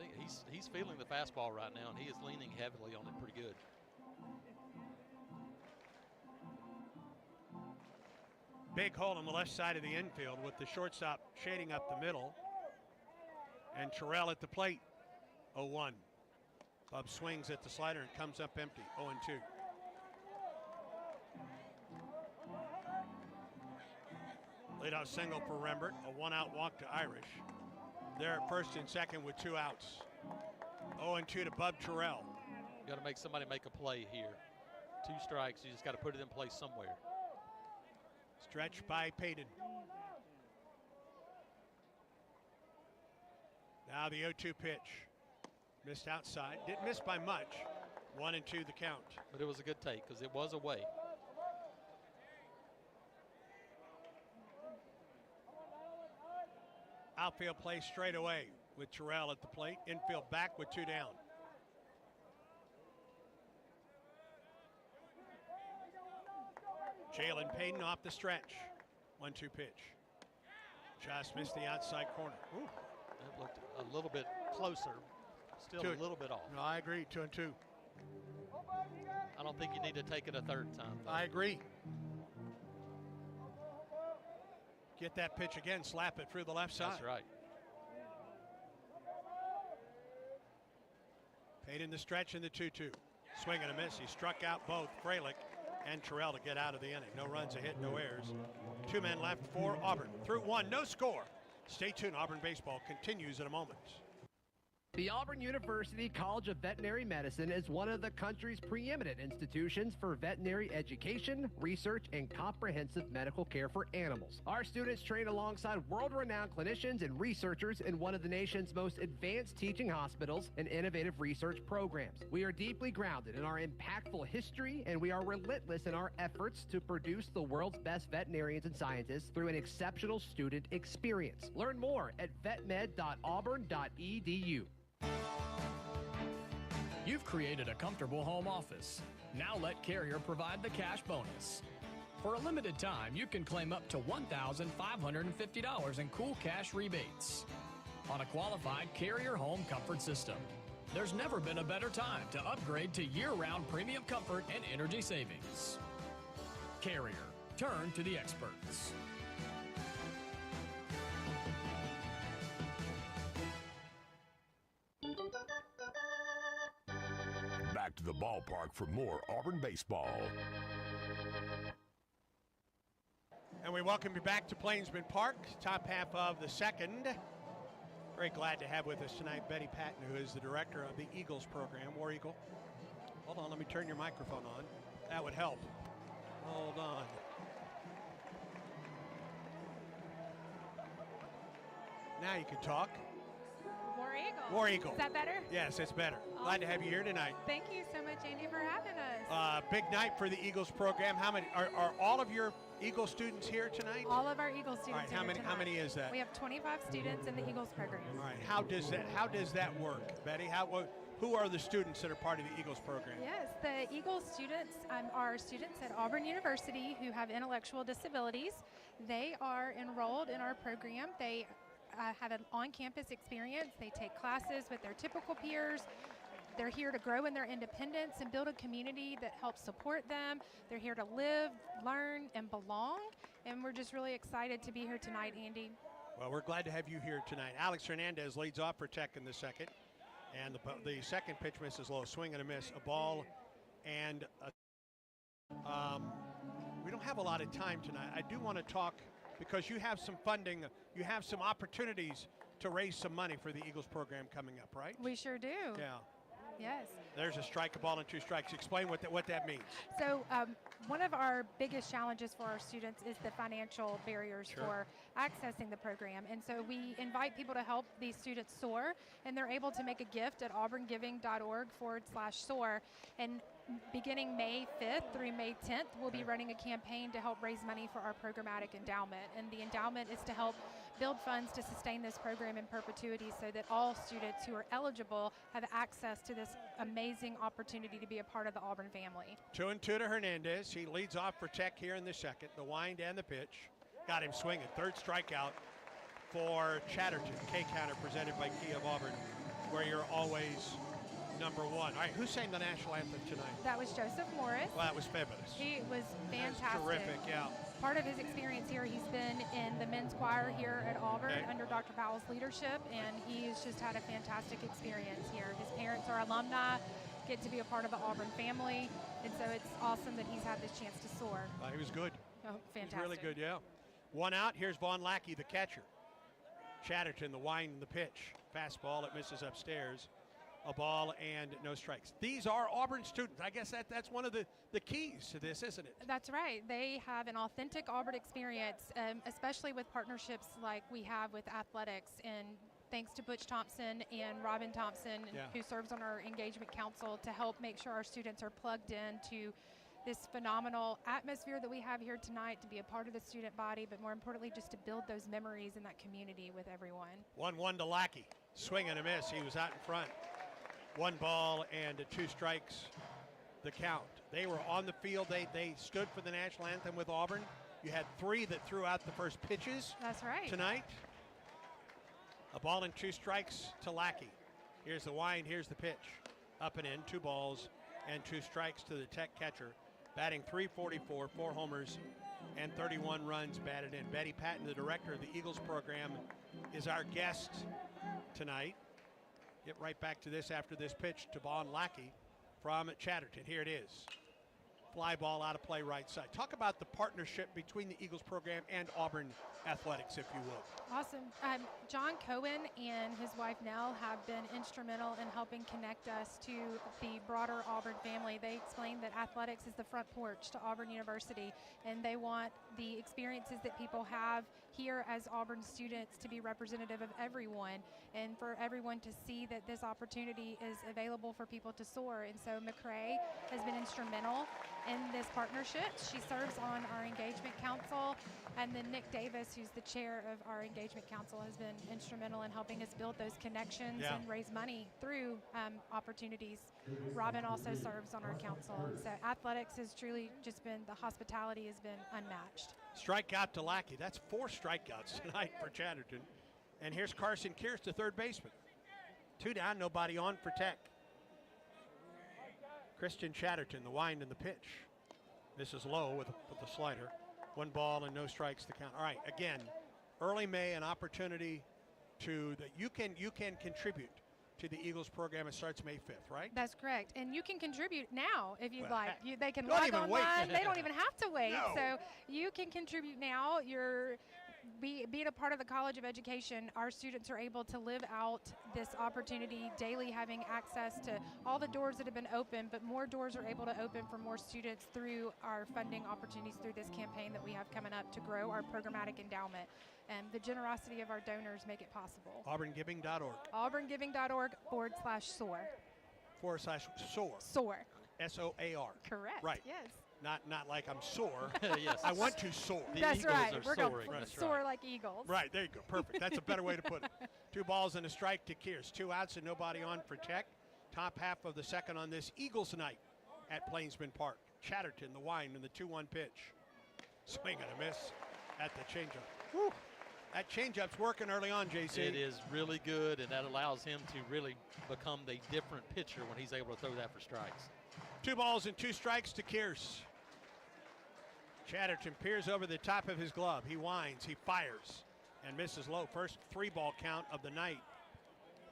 think he's feeling the fastball right now, and he is leaning heavily on it pretty good. Big hole on the left side of the infield with the shortstop shading up the middle. And Terrell at the plate. 0-1. Bub swings at the slider and comes up empty. 0-2. Leadoff single for Rembert. A 1-out walk to Irish. They're at first and second with 2 outs. 0-2 to Bub Terrell. You got to make somebody make a play here. 2 strikes. You just got to put it in place somewhere. Stretched by Payton. Now the 0-2 pitch. Missed outside. Didn't miss by much. 1-2 the count. But it was a good take because it was away. Outfield play straight away with Terrell at the plate. Infield back with 2 down. Jalen Payton off the stretch. 1-2 pitch. Just missed the outside corner. Ooh. That looked a little bit closer. Still a little bit off. No, I agree. 2-2. I don't think you need to take it a third time, though. I agree. Get that pitch again. Slap it through the left side. That's right. Payton the stretch in the 2-2. Swing and a miss. He struck out both Freilich and Terrell to get out of the inning. No runs, a hit, no errors. 2 men left for Auburn. Through 1, no score. Stay tuned. Auburn baseball continues in a moment. The Auburn University College of Veterinary Medicine is one of the country's preeminent institutions for veterinary education, research, and comprehensive medical care for animals. Our students train alongside world-renowned clinicians and researchers in one of the nation's most advanced teaching hospitals and innovative research programs. We are deeply grounded in our impactful history, and we are relentless in our efforts to produce the world's best veterinarians and scientists through an exceptional student experience. Learn more at vetmed.auburn.edu. You've created a comfortable home office. Now let Carrier provide the cash bonus. For a limited time, you can claim up to $1,550 in cool cash rebates on a qualified Carrier home comfort system. There's never been a better time to upgrade to year-round premium comfort and energy savings. Carrier, turn to the experts. Back to the ballpark for more Auburn baseball. And we welcome you back to Plainsman Park, top half of the second. Very glad to have with us tonight Betty Patton, who is the director of the Eagles program. War Eagle. Hold on, let me turn your microphone on. That would help. Hold on. Now you can talk. War Eagle. War Eagle. Is that better? Yes, it's better. Glad to have you here tonight. Thank you so much, Andy, for having us. Big night for the Eagles program. How many are all of your Eagle students here tonight? All of our Eagle students. All right, how many? tonight. How many is that? We have 25 students in the Eagles program. All right. How does that work, Betty? Who are the students that are part of the Eagles program? Yes, the Eagles students are students at Auburn University who have intellectual disabilities. They are enrolled in our program. They have an on-campus experience. They take classes with their typical peers. They're here to grow in their independence and build a community that helps support them. They're here to live, learn, and belong. And we're just really excited to be here tonight, Andy. Well, we're glad to have you here tonight. Alex Hernandez leads off for Tech in the second. And the second pitch misses low. Swing and a miss. A ball and we don't don't have a lot of time tonight. I do want to talk because you have some funding, you have some opportunities to raise some money for the Eagles program coming up, right? We sure do. Yeah. Yes. There's a strike, a ball, and 2 strikes. Explain what that means. So one of our biggest challenges for our students is the financial barriers for accessing the program. And so we invite people to help these students soar, and they're able to make a gift at auburngiving.org/soar. And beginning May 5th through May 10th, we'll be running a campaign to help raise money for our programmatic endowment. And the endowment is to help build funds to sustain this program in perpetuity so that all students who are eligible have access to this amazing opportunity to be a part of the Auburn family. 2-2 to Hernandez. He leads off for Tech here in the second. The wind and the pitch. Got him swinging. 3rd strikeout for Chatterton. K-counter presented by Key of Auburn, where you're always number 1. All right, who sang the national anthem tonight? That was Joseph Morris. Well, that was fabulous. He was fantastic. Terrific, yeah. Part of his experience here, he's been in the men's choir here at Auburn under Dr. Powell's leadership, and he's just had a fantastic experience here. His parents are alumni, get to be a part of the Auburn family, and so it's awesome that he's had this chance to soar. He was good. Oh, fantastic. He's really good, yeah. 1 out. Here's Vaughn Lackey, the catcher. Chatterton, the wind and the pitch. Fastball, it misses upstairs. A ball and no strikes. These are Auburn students. I guess that's one of the keys to this, isn't it? That's right. They have an authentic Auburn experience, especially with partnerships like we have with athletics. And thanks to Butch Thompson and Robin Thompson, who serves on our engagement council, to help make sure our students are plugged into this phenomenal atmosphere that we have here tonight, to be a part of the student body, but more importantly, just to build those memories in that community with everyone. 1-1 to Lackey. Swing and a miss. He was out in front. 1 ball and 2 strikes, the count. They were on the field. They stood for the national anthem with Auburn. You had 3 that threw out the first pitches. That's right. Tonight. A ball and 2 strikes to Lackey. Here's the wind. Here's the pitch. Up and in. 2 balls and 2 strikes to the Tech catcher. Batting .344, 4 homers, and 31 runs batted in. Betty Patton, the director of the Eagles program, is our guest tonight. Get right back to this after this pitch to Vaughn Lackey from Chatterton. Here it is. Fly ball out of play right side. Talk about the partnership between the Eagles program and Auburn athletics, if you will. Awesome. John Cohen and his wife Nell have been instrumental in helping connect us to the broader Auburn family. They explained that athletics is the front porch to Auburn University, and they want the experiences that people have here as Auburn students to be representative of everyone, and for everyone to see that this opportunity is available for people to soar. And so McCrae has been instrumental in this partnership. She serves on our engagement council, and then Nick Davis, who's the chair of our engagement council, has been instrumental in helping us build those connections and raise money through opportunities. Robin also serves on our council. So athletics has truly just been, the hospitality has been unmatched. Strikeout to Lackey. That's 4 strikeouts tonight for Chatterton. And here's Carson Kearse, the third baseman. 2 down, nobody on for Tech. Christian Chatterton, the wind and the pitch. This is low with the slider. 1 ball and no strikes to count. All right, again, early May, an opportunity to that you can contribute to the Eagles program. It starts May 5th, right? That's correct. And you can contribute now if you'd like. They can don't log even online. wait. They don't even have to wait. No. So you can contribute now. Being a part of the College of Education, our students are able to live out this opportunity daily, having access to all the doors that have been open, but more doors are able to open for more students through our funding opportunities through this campaign that we have coming up to grow our programmatic endowment. And the generosity of our donors make it possible. AuburnGiving.org. AuburnGiving.org/soar. /SOAR. Soar. SOAR. Correct. Right. Yes. Not like I'm sore. Yes. I want to soar. That's right. We're going soaring. to soar like eagles. Right, there you go. Perfect. That's a better way to put it. 2 balls and a strike to Kearse. 2 outs and nobody on for Tech. Top half of the second on this Eagles night at Plainsman Park. Chatterton, the wind, and the 2-1 pitch. Swing and a miss at the changeup. Whew. That changeup's working early on, JC. It is really good, and that allows him to really become the different pitcher when he's able to throw that for strikes. 2 balls and 2 strikes to Kearse. Chatterton peers over the top of his glove. He winds, he fires, and misses low. First 3-ball count of the night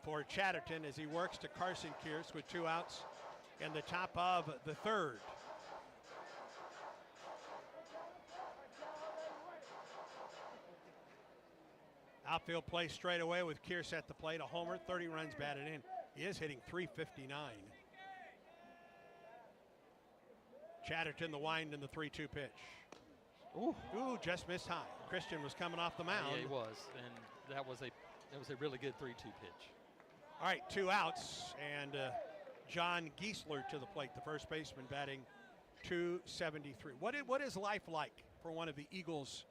for Chatterton as he works to Carson Kearse with 2 outs in the top of the third. Outfield play straight away with Kearse at the plate. A homer, 30 runs batted in. He is hitting .359. Chatterton the wind in the 3-2 pitch. Ooh, just missed high. Christian was coming off the mound. Yeah, he was, and that was a really good 3-2 pitch. All right, 2 outs, and John Giesler to the plate, the first baseman, batting .273. What is life like for one of the Eagles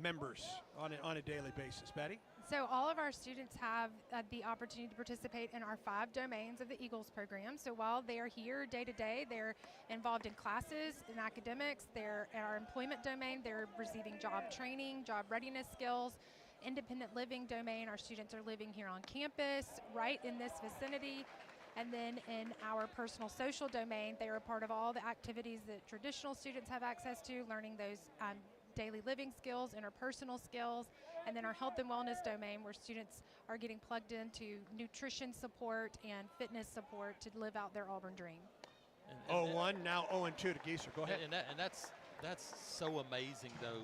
members on a daily basis, Betty? So all of our students have the opportunity to participate in our 5 domains of the Eagles program. So while they are here day to day, they're involved in classes, in academics, they're in our employment domain, they're receiving job training, job readiness skills, independent living domain. Our students are living here on campus, right in this vicinity. And then in our personal social domain, they are a part of all the activities that traditional students have access to, learning those daily living skills, interpersonal skills, and then our health and wellness domain, where students are getting plugged into nutrition support and fitness support to live out their Auburn dream. 0-1, now 0-2 to Gieser. Go ahead. And that's so amazing, though,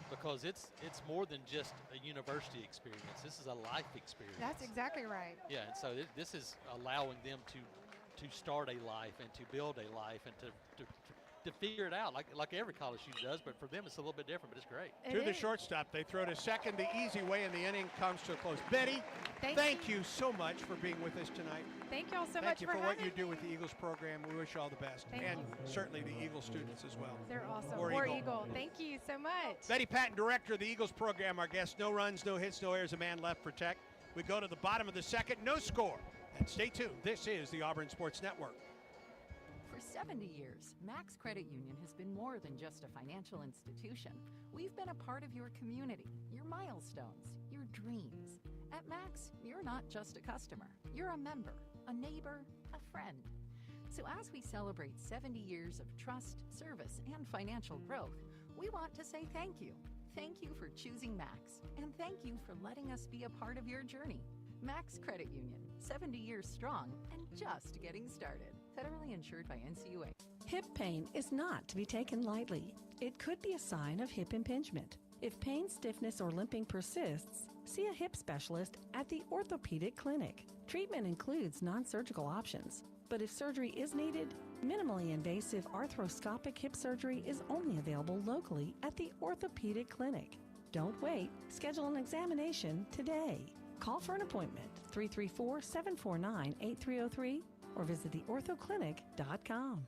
because it's more than just a university experience. This is a life experience. That's exactly right. Yeah, and so this is allowing them to start a life and to build a life and to figure it out like every college student does, but for them it's a little bit different, but it's great. To the shortstop, they throw to second the easy way, and the inning comes to a close. Betty, thank you so much for being with us tonight. Thank you all so much Thank you for what having you do with the Eagles program. We wish you all the best, and certainly the Eagles students as well. They're awesome. War War Eagle. Eagle. Thank you so much. Betty Patton, director of the Eagles program, our guest. No runs, no hits, no errors, a man left for Tech. We go to the bottom of the second, no score. And stay tuned. This is the Auburn Sports Network. For 70 years, Max Credit Union has been more than just a financial institution. We've been a part of your community, your milestones, your dreams. At Max, you're not just a customer. You're a member, a neighbor, a friend. So as we celebrate 70 years of trust, service, and financial growth, we want to say thank you. Thank you for choosing Max, and thank you for letting us be a part of your journey. Max Credit Union, 70 years strong and just getting started. Federally insured by NCUA. Hip pain is not to be taken lightly. It could be a sign of hip impingement. If pain, stiffness, or limping persists, see a hip specialist at the orthopedic clinic. Treatment includes non-surgical options, but if surgery is needed, minimally invasive arthroscopic hip surgery is only available locally at the orthopedic clinic. Don't wait. Schedule an examination today. Call for an appointment, 334-749-8303, or visit theorthoclinic.com.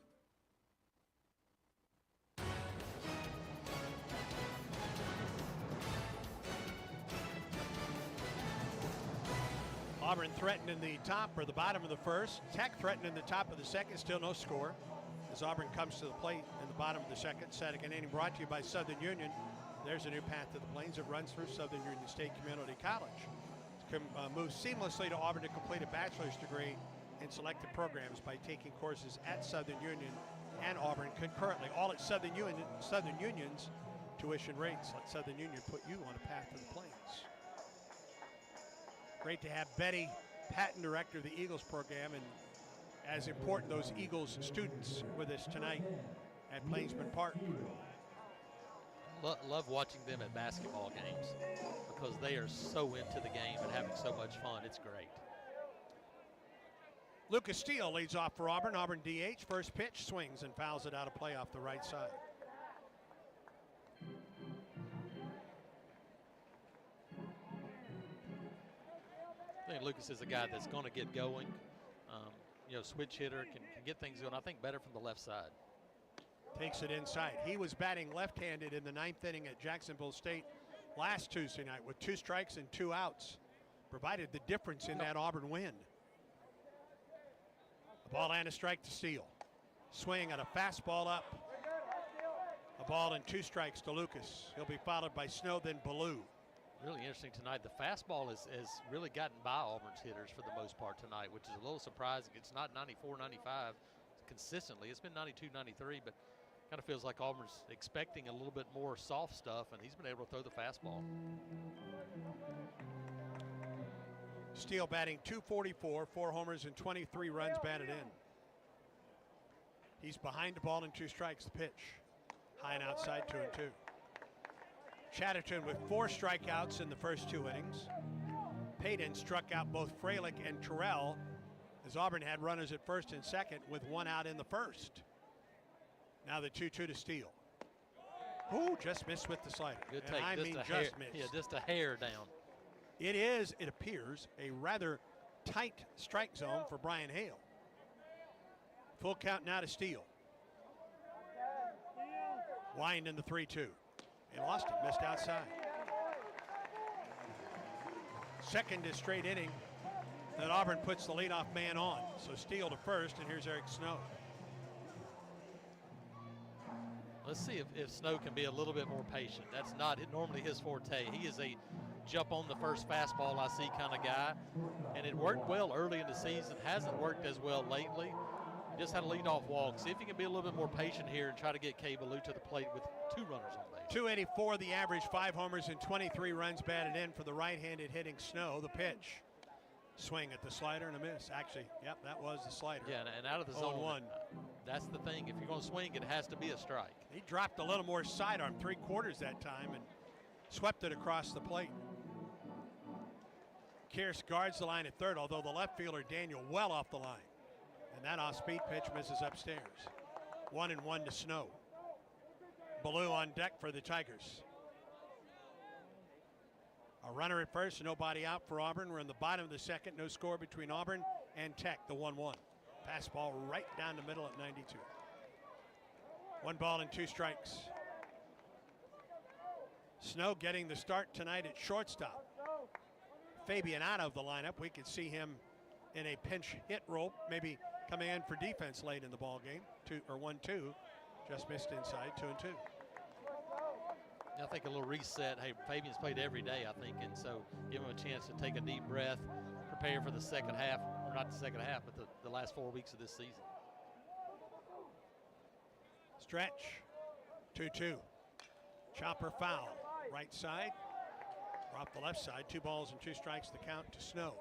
Auburn threatened in the top or the bottom of the first. Tech threatened in the top of the second. Still no score as Auburn comes to the plate in the bottom of the second. Second inning brought to you by Southern Union. There's a new path to the Plains that runs through Southern Union State Community College. Move seamlessly to Auburn to complete a bachelor's degree in selected programs by taking courses at Southern Union and Auburn concurrently. All at Southern Union's tuition rates. Let Southern Union put you on a path to the Plains. Great to have Betty Patton, director of the Eagles program, and as important, those Eagles students with us tonight at Plainsman Park. Love watching them at basketball games because they are so into the game and having so much fun. It's great. Lucas Steele leads off for Auburn. Auburn DH, first pitch, swings and fouls it out of play off the right side. I think Lucas is a guy that's going to get going. Switch hitter, can get things going, I think, better from the left side. Takes it inside. He was batting left-handed in the ninth inning at Jacksonville State last Tuesday night with 2 strikes and 2 outs. Provided the difference in that Auburn win. A ball and a strike to Steele. Swing at a fastball up. A ball and 2 strikes to Lucas. He'll be followed by Snow, then Ballou. Really interesting tonight. The fastball has really gotten by Auburn's hitters for the most part tonight, which is a little surprising. It's not 94, 95 consistently. It's been 92, 93, but kind of feels like Auburn's expecting a little bit more soft stuff, and he's been able to throw the fastball. Steele batting .244, 4 homers and 23 runs batted in. He's behind the ball and 2 strikes. The pitch. High and outside, 2-2. Chatterton with 4 strikeouts in the first 2 innings. Payton struck out both Fralick and Terrell as Auburn had runners at first and second with 1 out in the first. Now the 2-2 to Steele. Ooh, just missed with the slider. Good And take. I Just mean a just hair, missed. Yeah, just a hair down. It is, it appears, a rather tight strike zone for Brian Hale. Full count now to Steele. Wind in the 3-2. They lost it, missed outside. Second is straight inning that Auburn puts the leadoff man on. So Steele to first, and here's Eric Snow. Let's see if Snow can be a little bit more patient. That's not normally his forte. He is a jump on the first fastball I see kind of guy. And it worked well early in the season. Hasn't worked as well lately. Just had a leadoff walk. See if he can be a little bit more patient here and try to get K. Ballou to the plate with 2 runners on base. 284 the average, 5 homers and 23 runs batted in for the right-handed hitting Snow. The pitch. Swing at the slider and a miss. Actually, yep, that was the slider. Yeah, and out of the zone. 0-1. That's the thing. If you're going to swing, it has to be a strike. He dropped a little more sidearm, 3/4 that time, and swept it across the plate. Kearse guards the line at third, although the left fielder Daniel well off the line. And that off-speed pitch misses upstairs. 1-1 to Snow. Ballou on deck for the Tigers. A runner at first, nobody out for Auburn. We're in the bottom of the second. No score between Auburn and Tech, the 1-1. Pass ball right down the middle at 92. 1 ball and 2 strikes. Snow getting the start tonight at shortstop. Fabian out of the lineup. We could see him in a pinch hit role, maybe coming in for defense late in the ball game. 1-2. Just missed inside, 2-2. I think a little reset. Hey, Fabian's played every day, I think, and so give him a chance to take a deep breath, prepare for the second half, or not the second half, but the last 4 weeks of this season. Stretch, 2-2. Chopper foul, right side, or off the left side. 2 balls and 2 strikes, the count to Snow.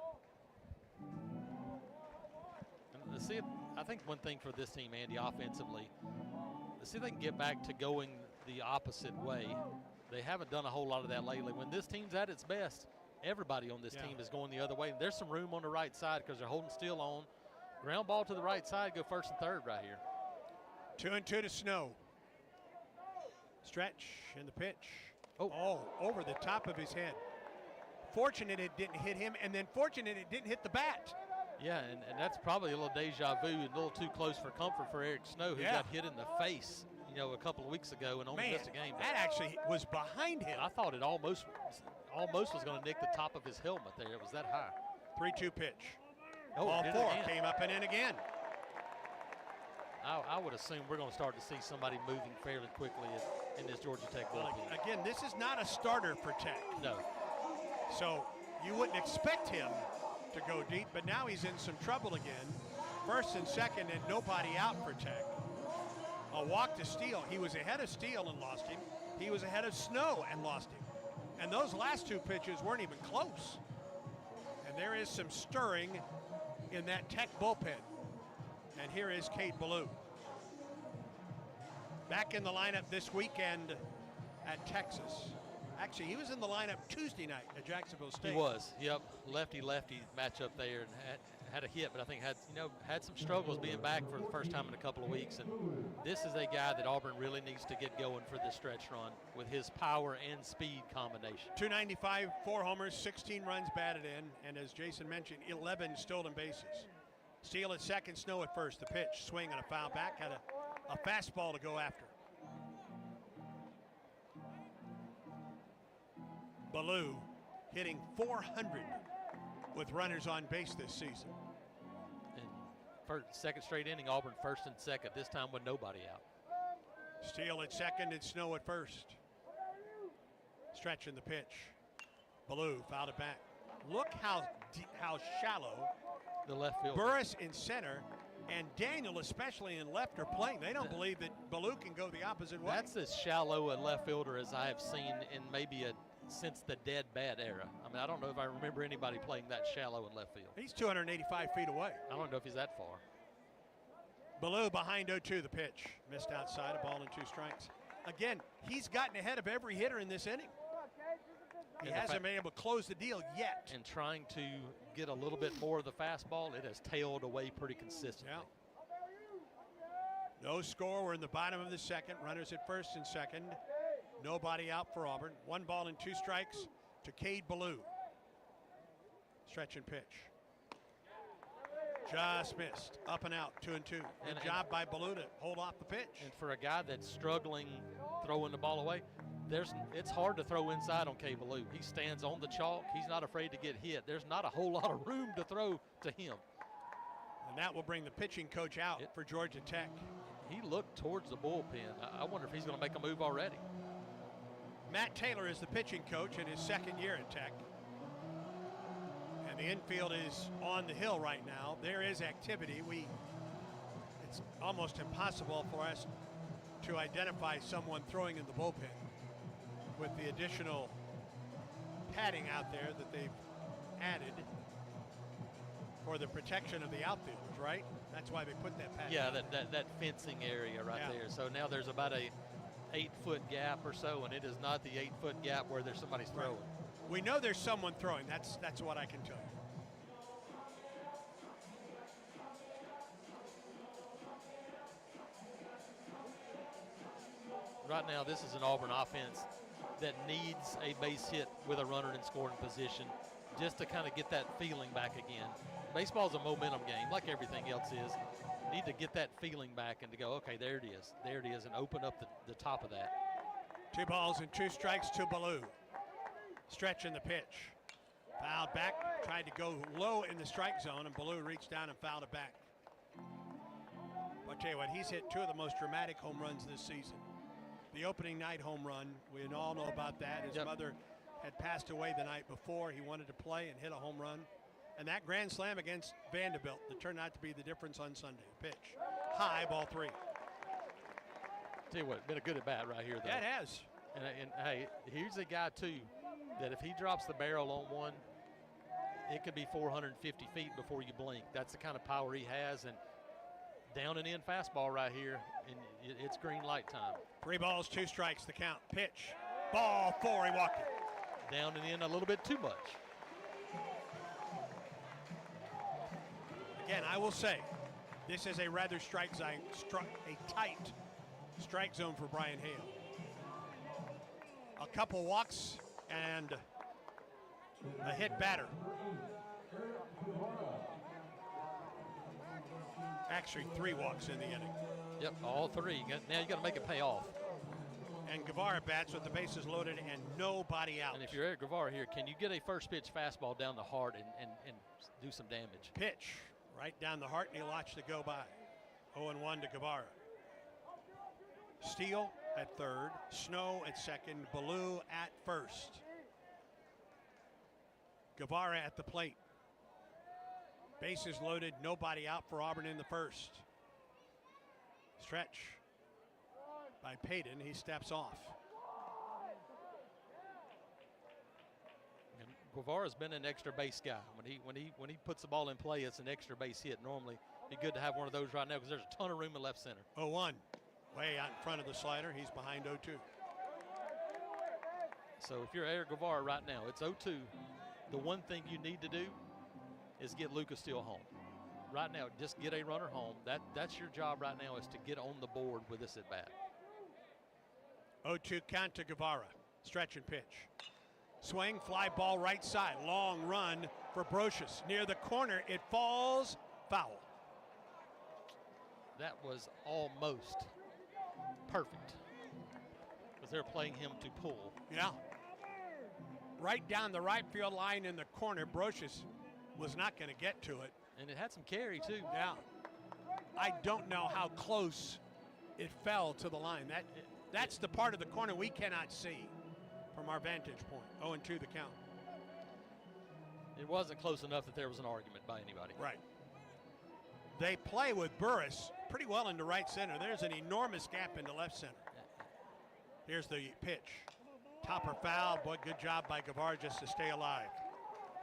And see, I think one thing for this team, Andy, offensively, let's see if they can get back to going the opposite way. They haven't done a whole lot of that lately. When this team's at its best, everybody on this team is going the other way. There's some room on the right side because they're holding Steele on. Ground ball to the right side, go first and third right here. 2-2 to Snow. Stretch in the pitch. Oh, over the top of his head. Fortunate it didn't hit him, and then fortunate it didn't hit the bat. Yeah, and that's probably a little deja vu and a little too close for comfort for Eric Snow, who got hit in the face, a couple of weeks ago and only missed a game. That actually was behind him. I thought it almost was going to nick the top of his helmet there. It was that high. 3-2 pitch. Ball 4 came up and in again. I would assume we're going to start to see somebody moving fairly quickly in this Georgia Tech bullpen. Again, this is not a starter for Tech. No. So you wouldn't expect him to go deep, but now he's in some trouble again. First and second and nobody out for Tech. A walk to Steele. He was ahead of Steele and lost him. He was ahead of Snow and lost him. And those last 2 pitches weren't even close. And there is some stirring in that Tech bullpen. And here is Cade Ballou. Back in the lineup this weekend at Texas. Actually, he was in the lineup Tuesday night at Jacksonville State. He was, yep. Lefty-lefty matchup there, and had a hit, but I think had some struggles being back for the first time in a couple of weeks. And this is a guy that Auburn really needs to get going for this stretch run with his power and speed combination. 295, 4 homers, 16 runs batted in, and as Jason mentioned, 11 stolen bases. Steele at second, Snow at first. The pitch, swing and a foul back, had a fastball to go after. Ballou hitting .400 with runners on base this season. And second straight inning, Auburn first and second, this time with nobody out. Steele at second and Snow at first. Stretching the pitch. Ballou fouled it back. Look how shallow the left field. Burris in center and Daniel, especially in left, are playing. They don't believe that Ballou can go the opposite way. That's as shallow a left fielder as I have seen in maybe since the dead bad era. I mean, I don't know if I remember anybody playing that shallow in left field. He's 285 feet away. I don't know if he's that far. Ballou behind 0-2, the pitch. Missed outside, a ball and 2 strikes. Again, he's gotten ahead of every hitter in this inning. He hasn't been able to close the deal yet. And trying to get a little bit more of the fastball, it has tailed away pretty consistently. Yeah. No score. We're in the bottom of the second. Runners at first and second. Nobody out for Auburn. 1 ball and 2 strikes to Cade Ballou. Stretch and pitch. Just missed. Up and out. 2-2. Good job by Ballou to hold off the pitch. And for a guy that's struggling throwing the ball away, it's hard to throw inside on Cade Ballou. He stands on the chalk. He's not afraid to get hit. There's not a whole lot of room to throw to him. And that will bring the pitching coach out for Georgia Tech. He looked towards the bullpen. I wonder if he's going to make a move already. Matt Taylor is the pitching coach in his second year at Tech. And the infield is on the hill right now. There is activity. It's almost impossible for us to identify someone throwing in the bullpen with the additional padding out there that they've added for the protection of the outfielders, right? That's why they put that padding. Yeah, that fencing area right there. So now there's about a 8-foot gap or so, and it is not the 8-foot gap where there's somebody's throwing. We know there's someone throwing. That's what I can tell you. Right now, this is an Auburn offense that needs a base hit with a runner in scoring position just to kind of get that feeling back again. Baseball's a momentum game, like everything else is. Need to get that feeling back and to go, okay, there it is, and open up the top of that. 2 balls and 2 strikes to Ballou. Stretch in the pitch. Fouled back, tried to go low in the strike zone, and Ballou reached down and fouled it back. I'll tell you what, he's hit 2 of the most dramatic home runs this season. The opening night home run, we all know about that. His mother had passed away the night before. He wanted to play and hit a home run. And that grand slam against Vanderbilt that turned out to be the difference on Sunday. Pitch. High, ball 3. Tell you what, been a good at bat right here, though. Yeah, it has. And hey, here's a guy, too, that if he drops the barrel on one, it could be 450 feet before you blink. That's the kind of power he has. And down and in fastball right here, and it's green light time. 3 balls, 2 strikes, the count. Pitch. Ball 4, he walked it. Down and in a little bit too much. Again, I will say, this is a rather tight strike zone for Brian Hale. A couple walks and a hit batter. Actually, 3 walks in the inning. Yep, all 3. Now you got to make it pay off. And Guevara bats with the bases loaded and nobody out. And if you're Eric Guevara here, can you get a first pitch fastball down the heart and do some damage? Pitch right down the heart, and he watched it go by. 0-1 to Guevara. Steele at third, Snow at second, Ballou at first. Guevara at the plate. Bases loaded, nobody out for Auburn in the first. Stretch by Payton, he steps off. And Guevara's been an extra base guy. When he puts the ball in play, it's an extra base hit. Normally, it'd be good to have one of those right now because there's a ton of room in left center. 0-1, way out in front of the slider. He's behind 0-2. So if you're Eric Guevara right now, it's 0-2. The one thing you need to do is get Lucas Steele home. Right now, just get a runner home. That's your job right now, is to get on the board with this at bat. 0-2 count to Guevara. Stretch and pitch. Swing, fly ball right side. Long run for Brocious. Near the corner, it falls. Foul. That was almost perfect because they're playing him to pull. Yeah. Right down the right field line in the corner. Brocious was not going to get to it. And it had some carry, too. Yeah. I don't know how close it fell to the line. That's the part of the corner we cannot see from our vantage point. 0-2 the count. It wasn't close enough that there was an argument by anybody. Right. They play with Burris pretty well into right center. There's an enormous gap into left center. Here's the pitch. Topper foul. Boy, good job by Guevara just to stay alive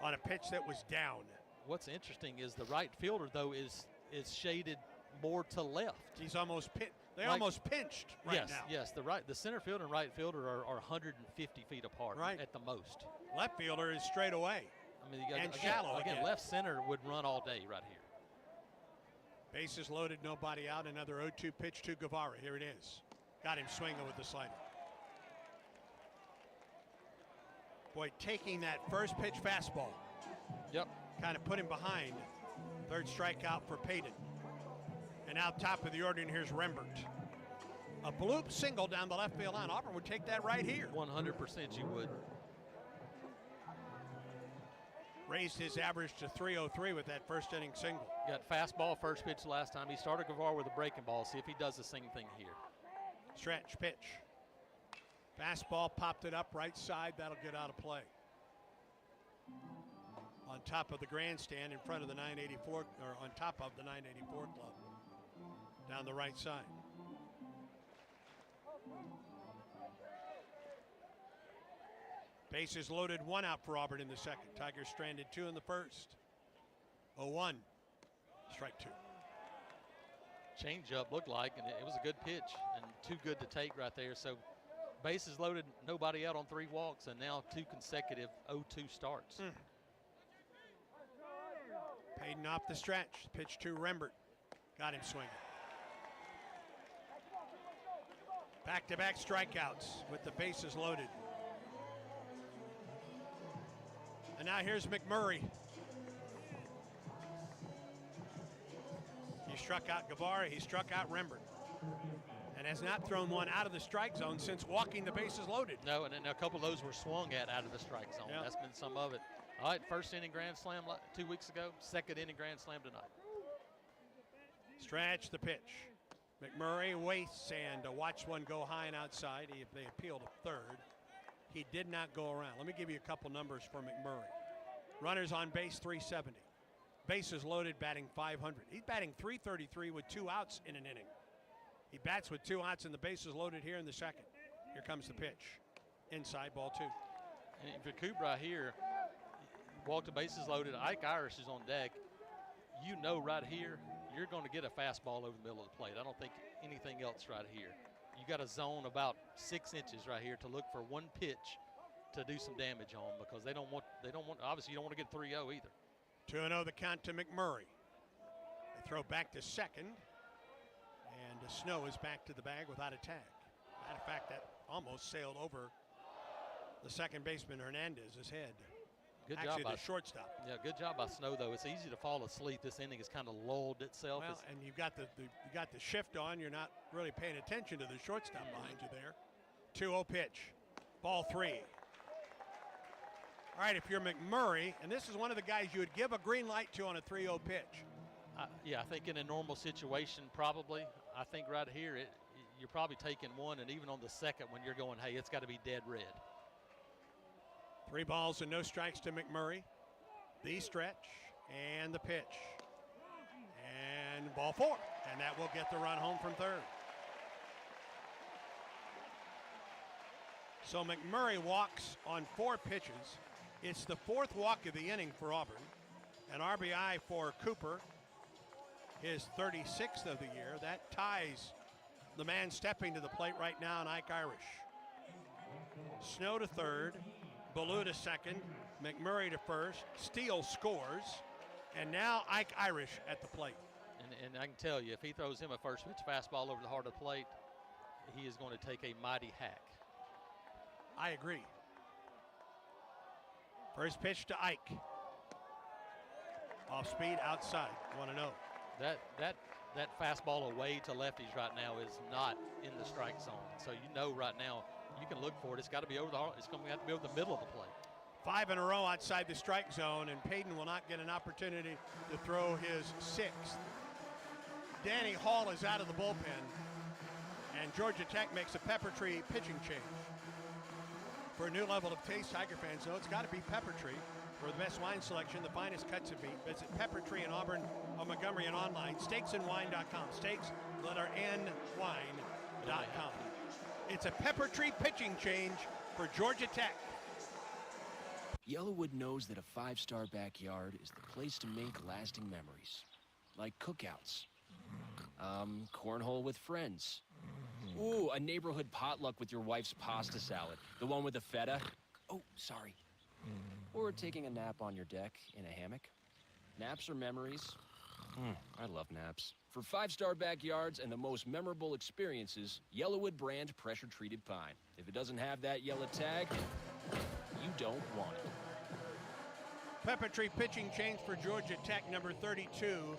on a pitch that was down. What's interesting is the right fielder, though, is shaded more to left. He's almost They almost pinched right now. Yes, the center fielder and right fielder are 150 feet apart at the most. Left fielder is straight away. I mean, you got, and shallow again. Left center would run all day right here. Bases loaded, nobody out. Another 0-2 pitch to Guevara. Here it is. Got him swinging with the slider. Boy, taking that first pitch fastball. Yep. Kind of put him behind. Third strikeout for Payton. And out top of the order, and here's Rembert. A bloop single down the left field line. Auburn would take that right here. 100% you would. Raised his average to 303 with that first inning single. Got fastball first pitch last time. He started Guevara with a breaking ball. See if he does the same thing here. Stretch pitch. Fastball popped it up right side. That'll get out of play. On top of the grandstand in front of the 984, or on top of the 984 club. Down the right side. Bases loaded, 1 out for Auburn in the second. Tigers stranded 2 in the first. 0-1. Strike 2. Changeup looked like, and it was a good pitch and too good to take right there. So bases loaded, nobody out on 3 walks, and now 2 consecutive 0-2 starts. Payton off the stretch. Pitch to Rembert. Got him swinging. Back-to-back strikeouts with the bases loaded. And now here's McMurray. He struck out Guevara. He struck out Rembert. And has not thrown one out of the strike zone since walking the bases loaded. No, and a couple of those were swung at out of the strike zone. Yeah. That's been some of it. All right, first inning grand slam 2 weeks ago. Second inning grand slam tonight. Stretch the pitch. McMurray wastes and watch one go high and outside. They appeal to third. He did not go around. Let me give you a couple numbers for McMurray. Runners on base, 370. Bases loaded, batting 500. He's batting 333 with 2 outs in an inning. He bats with 2 outs and the bases loaded here in the second. Here comes the pitch. Inside, ball 2. And for Coop right here, walked the bases loaded. Ike Irish is on deck. You know right here, you're going to get a fastball over the middle of the plate. I don't think anything else right here. You got a zone about 6 inches right here to look for one pitch to do some damage on, because they don't want, obviously you don't want to get 3-0 either. 2-0 the count to McMurray. They throw back to second, and Snow is back to the bag without a tag. Matter of fact, that almost sailed over the second baseman Hernandez's head. Good Actually, job by the shortstop. Yeah, good job by Snow, though. It's easy to fall asleep. This inning has kind of lulled itself. Well, and you've got the shift on. You're not really paying attention to the shortstop behind you there. 2-0 pitch. Ball 3. All right, if you're McMurray, and this is one of the guys you would give a green light to on a 3-0 pitch. Yeah, I think in a normal situation, probably. I think right here, you're probably taking one, and even on the second when you're going, hey, it's got to be dead red. 3 balls and no strikes to McMurray. The stretch and the pitch. And ball 4. And that will get the run home from third. So McMurray walks on 4 pitches. It's the 4th walk of the inning for Auburn. An RBI for Cooper, his 36th of the year. That ties the man stepping to the plate right now, and Ike Irish. Snow to third. Ballou to second, McMurray to first, Steele scores, and now Ike Irish at the plate. And I can tell you, if he throws him a first pitch fastball over the heart of the plate, he is going to take a mighty hack. I agree. First pitch to Ike. Off speed, outside, 1-0. That fastball away to lefties right now is not in the strike zone. So you know right now, you can look for it. It's got to be over the heart. It's going to have to be over the middle of the plate. 5 in a row outside the strike zone, and Payton will not get an opportunity to throw his 6th. Danny Hall is out of the bullpen, and Georgia Tech makes a Pepper Tree pitching change. For a new level of taste, Tiger fans know it's got to be Pepper Tree. For the best wine selection, the finest cuts of beef, visit Pepper Tree in Auburn, on Montgomery, and online, steaksandwine.com. Steaks, letter N, wine.com. It's a Pepper Tree pitching change for Georgia Tech. Yellowwood knows that a 5-star backyard is the place to make lasting memories. Like cookouts, cornhole with friends, Ooh, a neighborhood potluck with your wife's pasta salad. The one with the feta. Oh, sorry. Or taking a nap on your deck in a hammock. Naps are memories. I love naps. For 5-star backyards and the most memorable experiences, Yellowwood brand pressure-treated pine. If it doesn't have that yellow tag, you don't want it. Pepper Tree pitching change for Georgia Tech, number 32.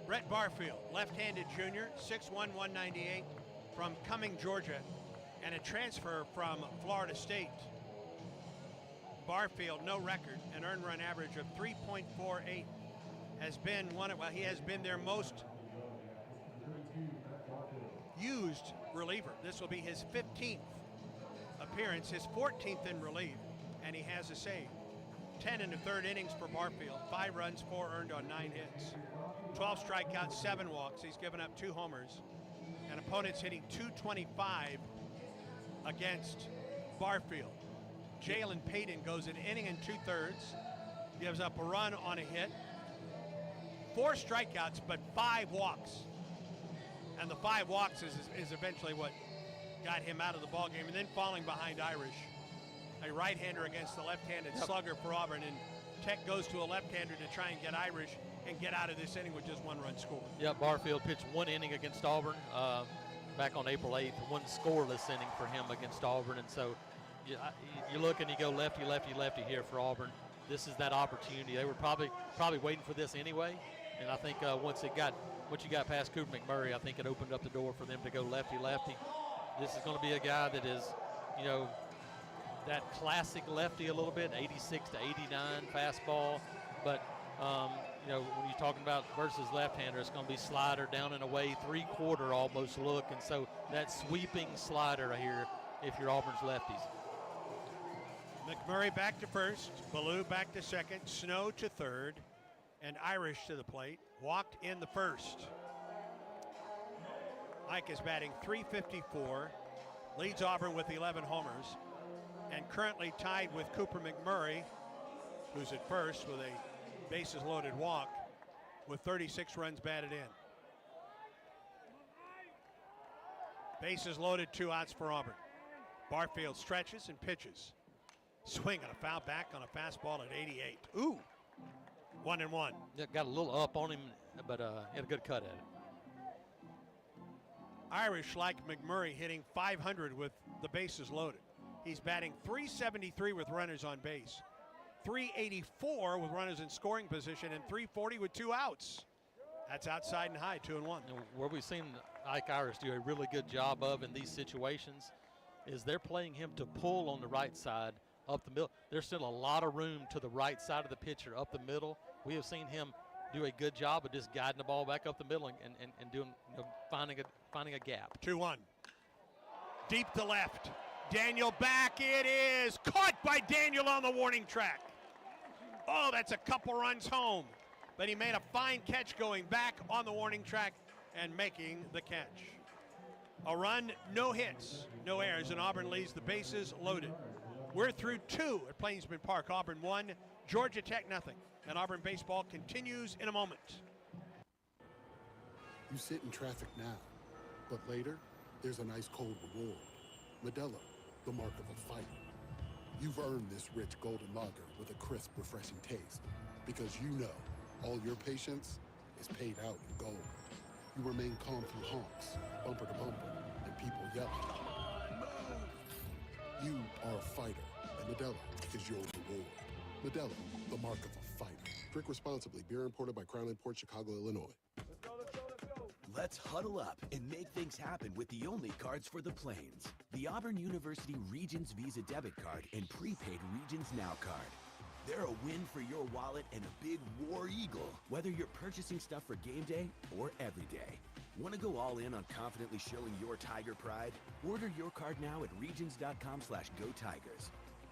Brett Barfield, left-handed junior, 6'1", 198, from Cumming, Georgia, and a transfer from Florida State. Barfield, no record, an earned run average of 3.48. Has been he has been their most used reliever. This will be his 15th appearance, his 14th in relief, and he has a save. 10 in the third innings for Barfield, 5 runs, 4 earned on 9 hits. 12 strikeouts, 7 walks. He's given up 2 homers, and opponents hitting .225 against Barfield. Jalen Payton goes an inning and 2/3, gives up a run on a hit, 4 strikeouts, but 5 walks. And the 5 walks is eventually what got him out of the ballgame. And then falling behind Irish, a right-hander against the left-handed slugger for Auburn. And Tech goes to a left-hander to try and get Irish and get out of this inning with just 1 run scored. Yeah, Barfield pitched 1 inning against Auburn back on April 8th. 1 scoreless inning for him against Auburn. And so you look and you go lefty, lefty, lefty here for Auburn. This is that opportunity. They were probably waiting for this anyway. And I think once you got past Cooper McMurray, I think it opened up the door for them to go lefty-lefty. This is going to be a guy that is, that classic lefty a little bit, 86 to 89 fastball. But, when you're talking about versus left-hander, it's going to be slider down and away, 3/4 almost look. And so that sweeping slider right here if you're Auburn's lefties. McMurray back to first, Ballou back to second, Snow to third, and Irish to the plate. Walked in the first. Ike is batting .354, leads Auburn with 11 homers, and currently tied with Cooper McMurray, who's at first with a bases loaded walk, with 36 runs batted in. Bases loaded, 2 outs for Auburn. Barfield stretches and pitches. Swing on a foul back on a fastball at 88. Ooh, 1-1. Yeah, got a little up on him, but he had a good cut at it. Irish, like McMurray, hitting .500 with the bases loaded. He's batting .373 with runners on base, .384 with runners in scoring position, and .340 with 2 outs. That's outside and high, 2-1. Where we've seen Ike Irish do a really good job of in these situations is they're playing him to pull on the right side up the middle. There's still a lot of room to the right side of the pitcher up the middle. We have seen him do a good job of just guiding the ball back up the middle and doing, finding a gap. 2-1. Deep to left. Daniel back. It is caught by Daniel on the warning track. Oh, that's a couple runs home. But he made a fine catch going back on the warning track and making the catch. A run, no hits, no errors, and Auburn leaves the bases loaded. We're through 2 at Plainsman Park. Auburn 1, Georgia Tech nothing. And Auburn baseball continues in a moment. You sit in traffic now, but later, there's an ice cold reward. Modelo, the mark of a fighter. You've earned this rich golden lager with a crisp, refreshing taste. Because you know all your patience is paid out in gold. You remain calm through honks, bumper to bumper, and people yelling. You are a fighter, and Modelo is your reward. Modelo, the mark of a fighter. Drink responsibly. Beer imported by Crown Imports, Chicago, Illinois. Let's huddle up and make things happen with the only cards for the Plains. The Auburn University Regions Visa Debit Card and Prepaid Regions Now Card. They're a win for your wallet and a big war eagle, whether you're purchasing stuff for game day or every day. Want to go all in on confidently showing your Tiger pride? Order your card now at regions.com/GoTigers.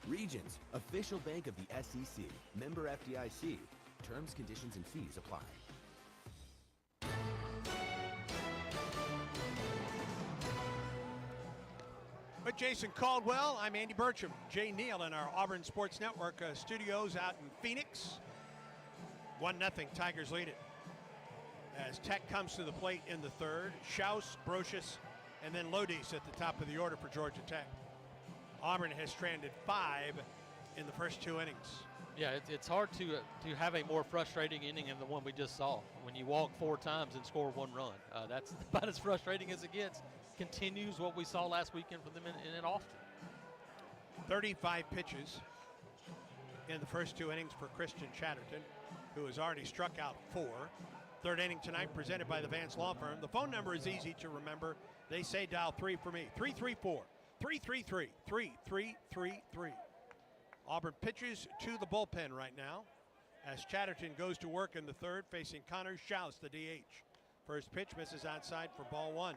Regions, official bank of the SEC. Member FDIC. Terms, conditions, and fees apply. With Jason Caldwell, I'm Andy Burcham. Jay Neal in our Auburn Sports Network studios out in Phoenix. 1-0, Tigers lead it. As Tech comes to the plate in the third, Schaus, Brocious, and then Lodi's at the top of the order for Georgia Tech. Auburn has stranded 5 in the first 2 innings. Yeah, it's hard to have a more frustrating inning than the one we just saw. When you walk 4 times and score 1 run, that's about as frustrating as it gets. Continues what we saw last weekend from them in Austin. 35 pitches in the first 2 innings for Christian Chatterton, who has already struck out 4. Third inning tonight presented by the Vance Law Firm. The phone number is easy to remember. They say dial 3 for me, 334-333-3333. Auburn pitches to the bullpen right now as Chatterton goes to work in the third, facing Connor Schaus, the DH. First pitch misses outside for ball 1.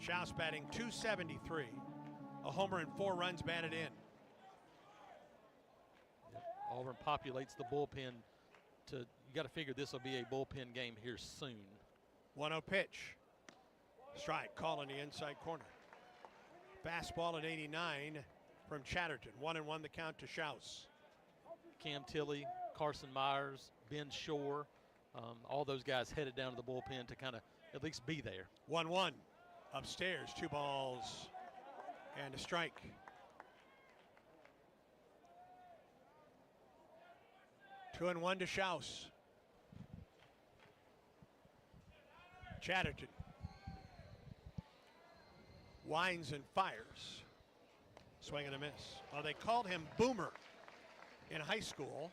Schaus batting .273, a homer and 4 runs batted in. Auburn populates the bullpen. You got to figure this will be a bullpen game here soon. 1-0 pitch. Strike call in the inside corner. Fastball at 89 from Chatterton. 1-1 the count to Schaus. Cam Tilley, Carson Myers, Ben Shore, all those guys headed down to the bullpen to kind of at least be there. 1-1 upstairs. 2 balls and a strike. Two and 1 to Schaus. Chatterton winds and fires. Swing and a miss. Well, they called him Boomer in high school.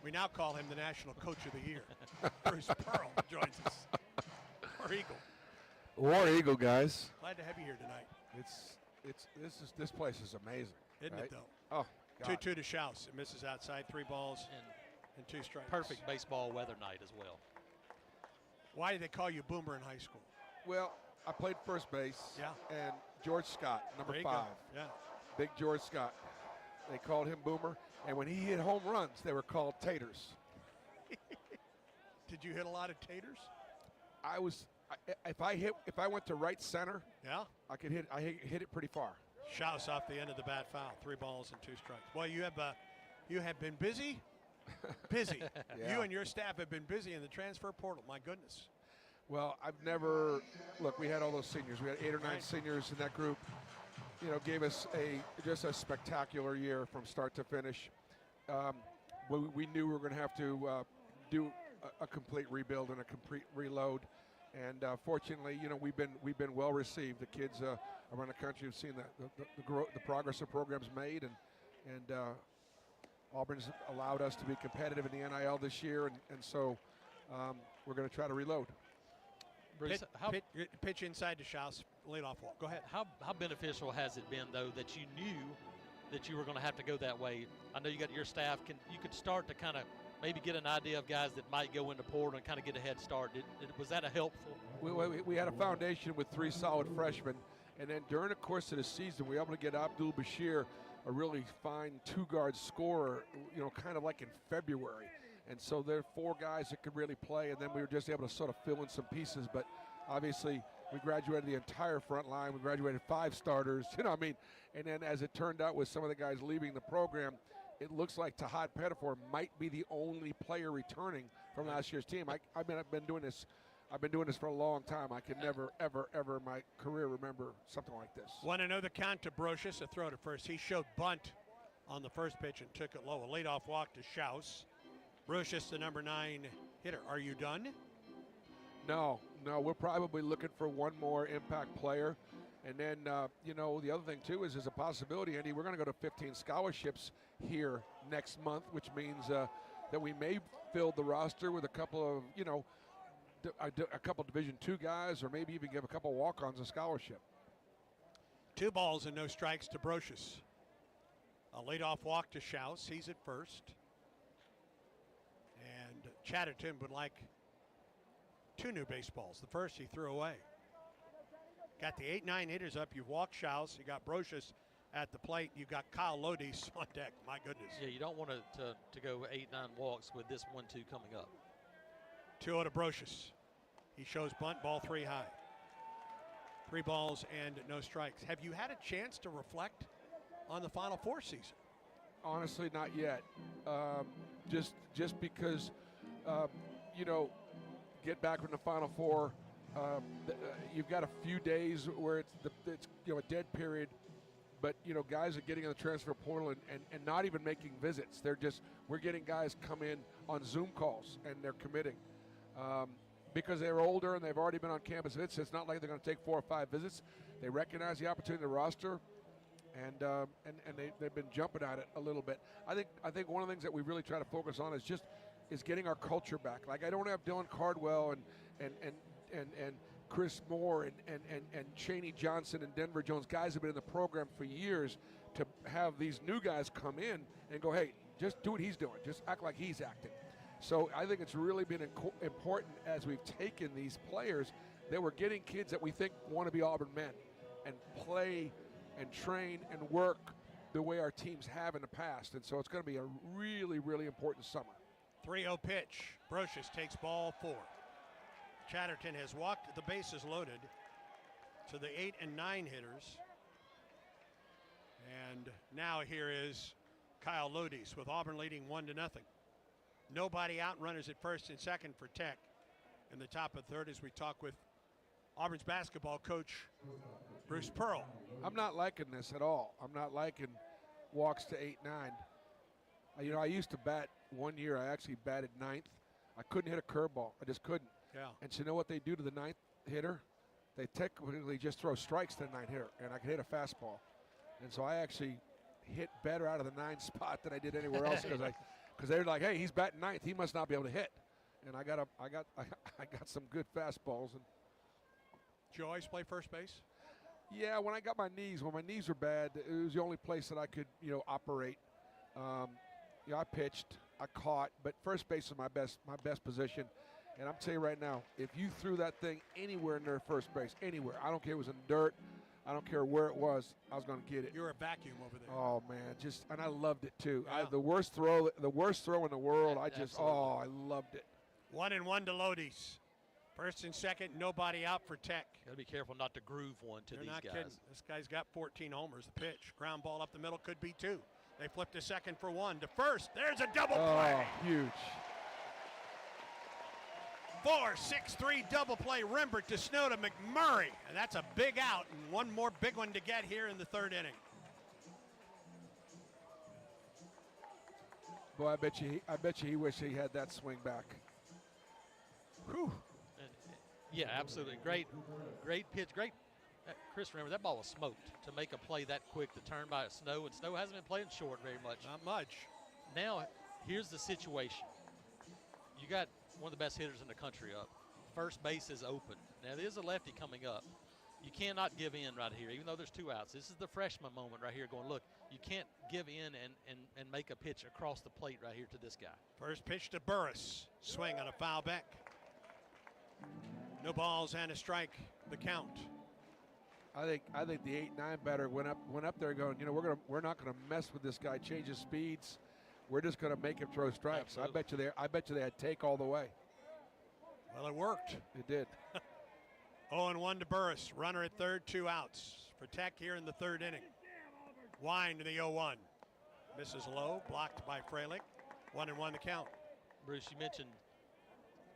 We now call him the National Coach of the Year. Bruce Pearl joins us. War Eagle. War Eagle, guys. Glad to have you here tonight. This place is amazing. Isn't right? it though? Oh, God. 2-2 to Schaus. It misses outside. 3 balls and 2 strikes. Perfect baseball weather night as well. Why did they call you Boomer in high school? Well, I played first base. Yeah. And George Scott, number 5. Yeah. Big George Scott. They called him Boomer. And when he hit home runs, they were called taters. Did you hit a lot of taters? If I went to right center, yeah, I hit it pretty far. Schaus off the end of the bat foul. 3 balls and 2 strikes. Boy, you have been busy. Busy. Yeah. You and your staff have been busy in the transfer portal. My goodness. Well, we had all those seniors. We had 8 or 9 seniors in that group. Gave us just a spectacular year from start to finish. We knew we were going to have to do a complete rebuild and a complete reload. And fortunately, we've been well received. The kids around the country have seen the progress the program's made, and Auburn's allowed us to be competitive in the NIL this year, and so we're going to try to reload. Bruce, pitch inside to Schaus, leadoff walk. Go ahead. How beneficial has it been, though, that you knew that you were going to have to go that way? I know you got your staff. You could start to kind of maybe get an idea of guys that might go into portal and kind of get a head start. Was that a helpful? We had a foundation with 3 solid freshmen, and then during the course of the season, we were able to get Abdul Bashir, a really fine 2-guard scorer, kind of like in February. And so there are 4 guys that could really play, and then we were just able to sort of fill in some pieces. But obviously, we graduated the entire front line. We graduated 5 starters, And then as it turned out with some of the guys leaving the program, it looks like Tahad Pettifor might be the only player returning from last year's team. I've been doing this for a long time. I can never, ever, ever in my career remember something like this. 1-0 the count to Brocious, a throw to first. He showed bunt on the first pitch and took it low. A leadoff walk to Schaus. Brocious, the number 9 hitter. Are you done? No, we're probably looking for one more impact player. And then, the other thing, too, is there's a possibility, Andy, we're going to go to 15 scholarships here next month, which means that we may fill the roster with a couple of, a couple Division II guys, or maybe even give a couple walk-ons a scholarship. 2 balls and no strikes to Brocious. A leadoff walk to Schaus. He's at first. And Chatterton would like 2 new baseballs. The first he threw away. Got the 8-9 hitters up. You've walked Schaus. You got Brocious at the plate. You've got Kyle Lodi's on deck. My goodness. Yeah, you don't want to go 8-9 walks with this 1-2 coming up. 2-0 to Brocious. He shows bunt, ball 3 high. 3 balls and no strikes. Have you had a chance to reflect on the Final Four season? Honestly, not yet. Just because, get back from the Final Four, You've got a few days where it's a dead period, but guys are getting in the transfer portal and not even making visits. We're getting guys come in on Zoom calls and they're committing because they're older and they've already been on campus visits. It's not like they're going to take 4 or 5 visits. They recognize the opportunity in the roster, and they've been jumping at it a little bit. I think one of the things that we really try to focus on is getting our culture back. Like, I don't have Dylan Cardwell and Chris Moore and Chaney Johnson and Denver Jones, guys have been in the program for years, to have these new guys come in and go, hey, just do what he's doing. Just act like he's acting. So I think it's really been important as we've taken these players that we're getting kids that we think want to be Auburn men and play and train and work the way our teams have in the past. And so it's going to be a really, really important summer. 3-0 pitch. Brocious takes ball 4. Chatterton has walked the bases loaded to the 8 and 9 hitters. And now here is Kyle Lodies with Auburn leading 1-0. Nobody out, runners at first and second for Tech. In the top of third as we talk with Auburn's basketball coach, Bruce Pearl. I'm not liking this at all. I'm not liking walks to 8-9. I used to bat one year. I actually batted 9th. I couldn't hit a curveball. I just couldn't. Yeah. And so you know what they do to the 9th hitter? They technically just throw strikes to the 9th hitter, and I could hit a fastball. And so I actually hit better out of the 9 spot than I did anywhere else because they're like, hey, he's batting 9th. He must not be able to hit. And I got some good fastballs. And did you always play first base? Yeah, when my knees were bad, it was the only place that I could operate. I pitched, I caught, but first base is my best position. And I'm telling you right now, if you threw that thing anywhere near first base, anywhere, I don't care if it was in dirt, I don't care where it was, I was going to get it. You're a vacuum over there. Oh man, and I loved it too. Yeah. The worst throw in the world. I loved it. 1-1 to Lodies. First and second, nobody out for Tech. Got to be careful not to groove one to They're these not guys. kidding. This guy's got 14 homers. The pitch, ground ball up the middle, could be 2. They flipped to second for 1. To first, there's a double play. Oh, huge. 4-6-3 double play. Rembert to Snow to McMurray. And that's a big out, and one more big one to get here in the 3rd inning. Boy, I bet you he wished he had that swing back. Whew. Yeah, absolutely. Great pitch. Great. Chris, remember, that ball was smoked to make a play that quick to turn by Snow, and Snow hasn't been playing short very much. Not much. Now, here's the situation. You got one of the best hitters in the country up. First base is open. Now, there's a lefty coming up. You cannot give in right here, even though there's 2 outs. This is the freshman moment right here going, look, you can't give in and make a pitch across the plate right here to this guy. First pitch to Burris. Swing on a foul back. No balls and a strike. The count. I think the 8-9 batter went up there going, we're not gonna mess with this guy, change his speeds. We're just gonna make him throw strikes. Absolutely. I bet you they had take all the way. Well, it worked. It did. 0-1 to Burris. Runner at third, 2 outs for Tech here in the 3rd inning. Wine to the 0-1. Misses low, blocked by Freilich. 1-1 the count. Bruce, you mentioned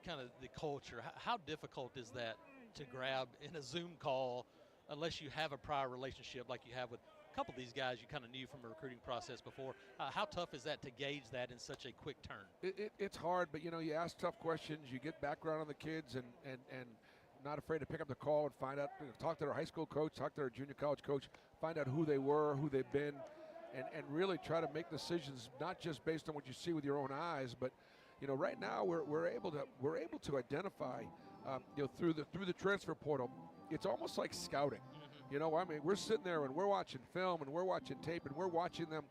kind of the culture. How difficult is that to grab in a Zoom call unless you have a prior relationship like you have with a couple of these guys you kind of knew from a recruiting process before? How tough is that to gauge that in such a quick turn? It's hard, but you ask tough questions, you get background on the kids, and not afraid to pick up the call and find out, talk to their high school coach, talk to their junior college coach, find out who they were, who they've been, and really try to make decisions not just based on what you see with your own eyes, but right now we're able to identify through the transfer portal. It's almost like scouting. Mm-hmm. We're sitting there and we're watching film and we're watching tape and we're watching them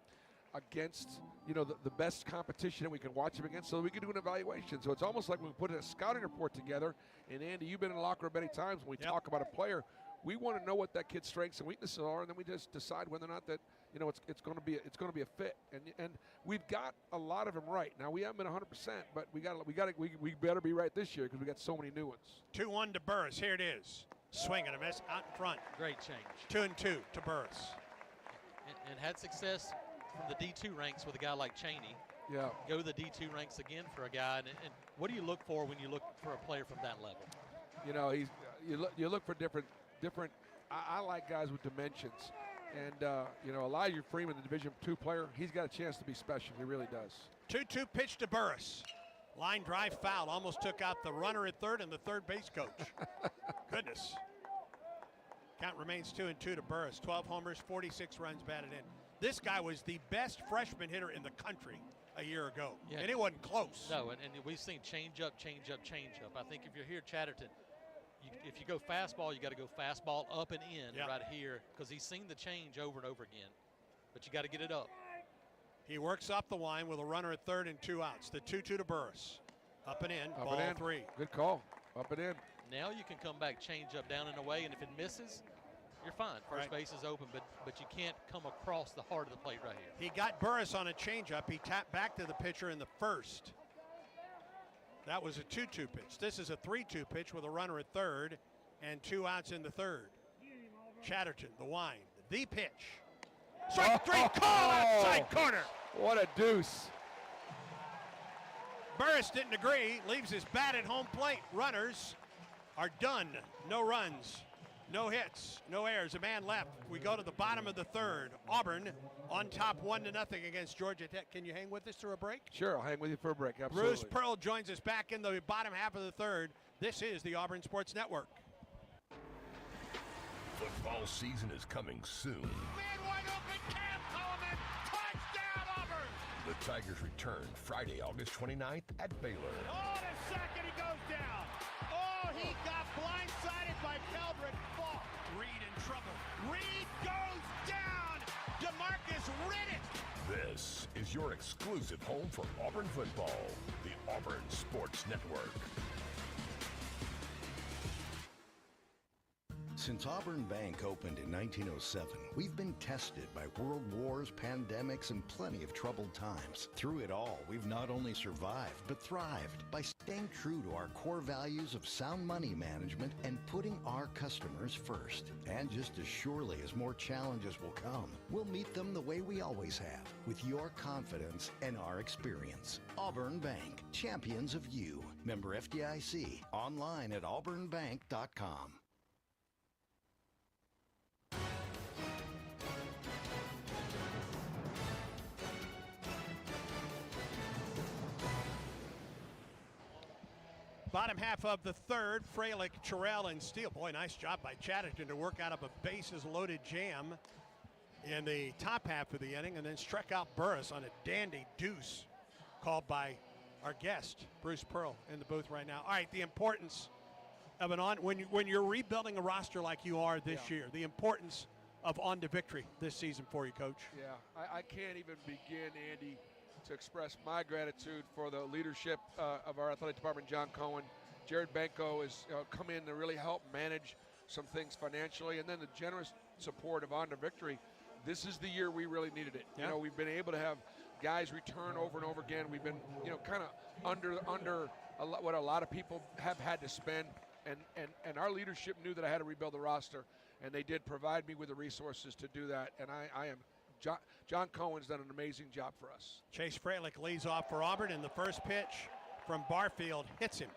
against the best competition that we can watch them against, so that we can do an evaluation. So it's almost like we put a scouting report together. And Andy, you've been in the locker room many times when we talk about a player. We want to know what that kid's strengths and weaknesses are, and then we just decide whether or not that it's going to be a fit. And we've got a lot of them right now. We haven't been 100%, but we better be right this year because we got so many new ones. 2-1 to Burris. Here it is. Swing and a miss out in front. Great change. 2-2 to Burris. And had success from the D2 ranks with a guy like Chaney. Yeah. Go to the D2 ranks again for a guy. And what do you look for when you look for a player from that level? you look for different. I like guys with dimensions, and Elijah Freeman, the Division II player, he's got a chance to be special. He really does. 2-2 pitch to Burris. Line drive foul. Almost took out the runner at third and the third base coach. Goodness. Count remains 2-2 to Burris. 12 homers, 46 runs batted in. This guy was the best freshman hitter in the country a year ago, and it wasn't close. No, and we've seen change up. I think if you're here, Chatterton, if you go fastball, you got to go fastball up and in right here, because he's seen the change over and over again. But you got to get it up. He works up the line with a runner at third and 2 outs. The 2-2 to Burris. Up and in, ball 3. Good call. Up and in. Now you can come back, change up, down and away, and if it misses, you're fine. First base is open, but you can't come across the heart of the plate right here. He got Burris on a changeup. He tapped back to the pitcher in the first. That was a 2-2 pitch. This is a 3-2 pitch with a runner at third and 2 outs in the third. Chatterton, the wind, the pitch. Strike 3, call outside corner. What a deuce. Burris didn't agree, leaves his bat at home plate. Runners are done. No runs, no hits, no errors. A man left. We go to the bottom of the third. Auburn on top 1-0 against Georgia Tech. Can you hang with us through a break? Sure, I'll hang with you for a break. Absolutely. Bruce Pearl joins us back in the bottom half of the third. This is the Auburn Sports Network. Football season is coming soon. Man wide open, Cam Coleman, touchdown Auburn! The Tigers return Friday, August 29th at Baylor. Oh, the second he goes down. Oh, he got blindsided by Keldrick Falk. Reed in trouble. Reed goes down. DeMarcus Riddick. This is your exclusive home for Auburn football, the Auburn Sports Network. Since Auburn Bank opened in 1907, we've been tested by world wars, pandemics, and plenty of troubled times. Through it all, we've not only survived, but thrived by staying true to our core values of sound money management and putting our customers first. And just as surely as more challenges will come, we'll meet them the way we always have, with your confidence and our experience. Auburn Bank, champions of you. Member FDIC, online at auburnbank.com. Bottom half of the third, Freilich, Terrell, and Steele. Boy, nice job by Chatterton to work out of a bases-loaded jam in the top half of the inning, and then struck out Burris on a dandy deuce called by our guest, Bruce Pearl, in the booth right now. All right, the importance of when you're rebuilding a roster like you are this year, the importance of on to victory this season for you, Coach. Yeah, I can't even begin, Andy, to express my gratitude for the leadership of our athletic department. John Cohen, Jared Benko has come in to really help manage some things financially, and then the generous support of On to Victory. This is the year we really needed it. Yeah. You know, we've been able to have guys return over and over again. We've been, kind of under what a lot of people have had to spend, and our leadership knew that I had to rebuild the roster, and they did provide me with the resources to do that, and I am. John Cohen's done an amazing job for us. Chase Freilich leads off for Auburn, and the first pitch from Barfield hits him.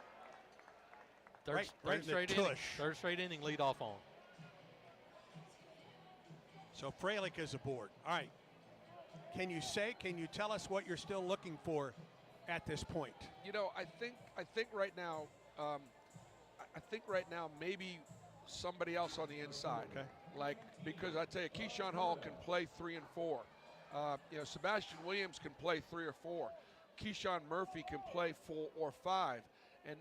Right in the tush. Third straight inning lead off on. So Freilich is aboard. All right. Can you tell us what you're still looking for at this point? You know, I think right now, maybe somebody else on the inside. Okay. Like, because I tell you, Keyshawn Hall can play 3 and 4. Sebastian Williams can play 3 or 4. Keyshawn Murphy can play 4 or 5. And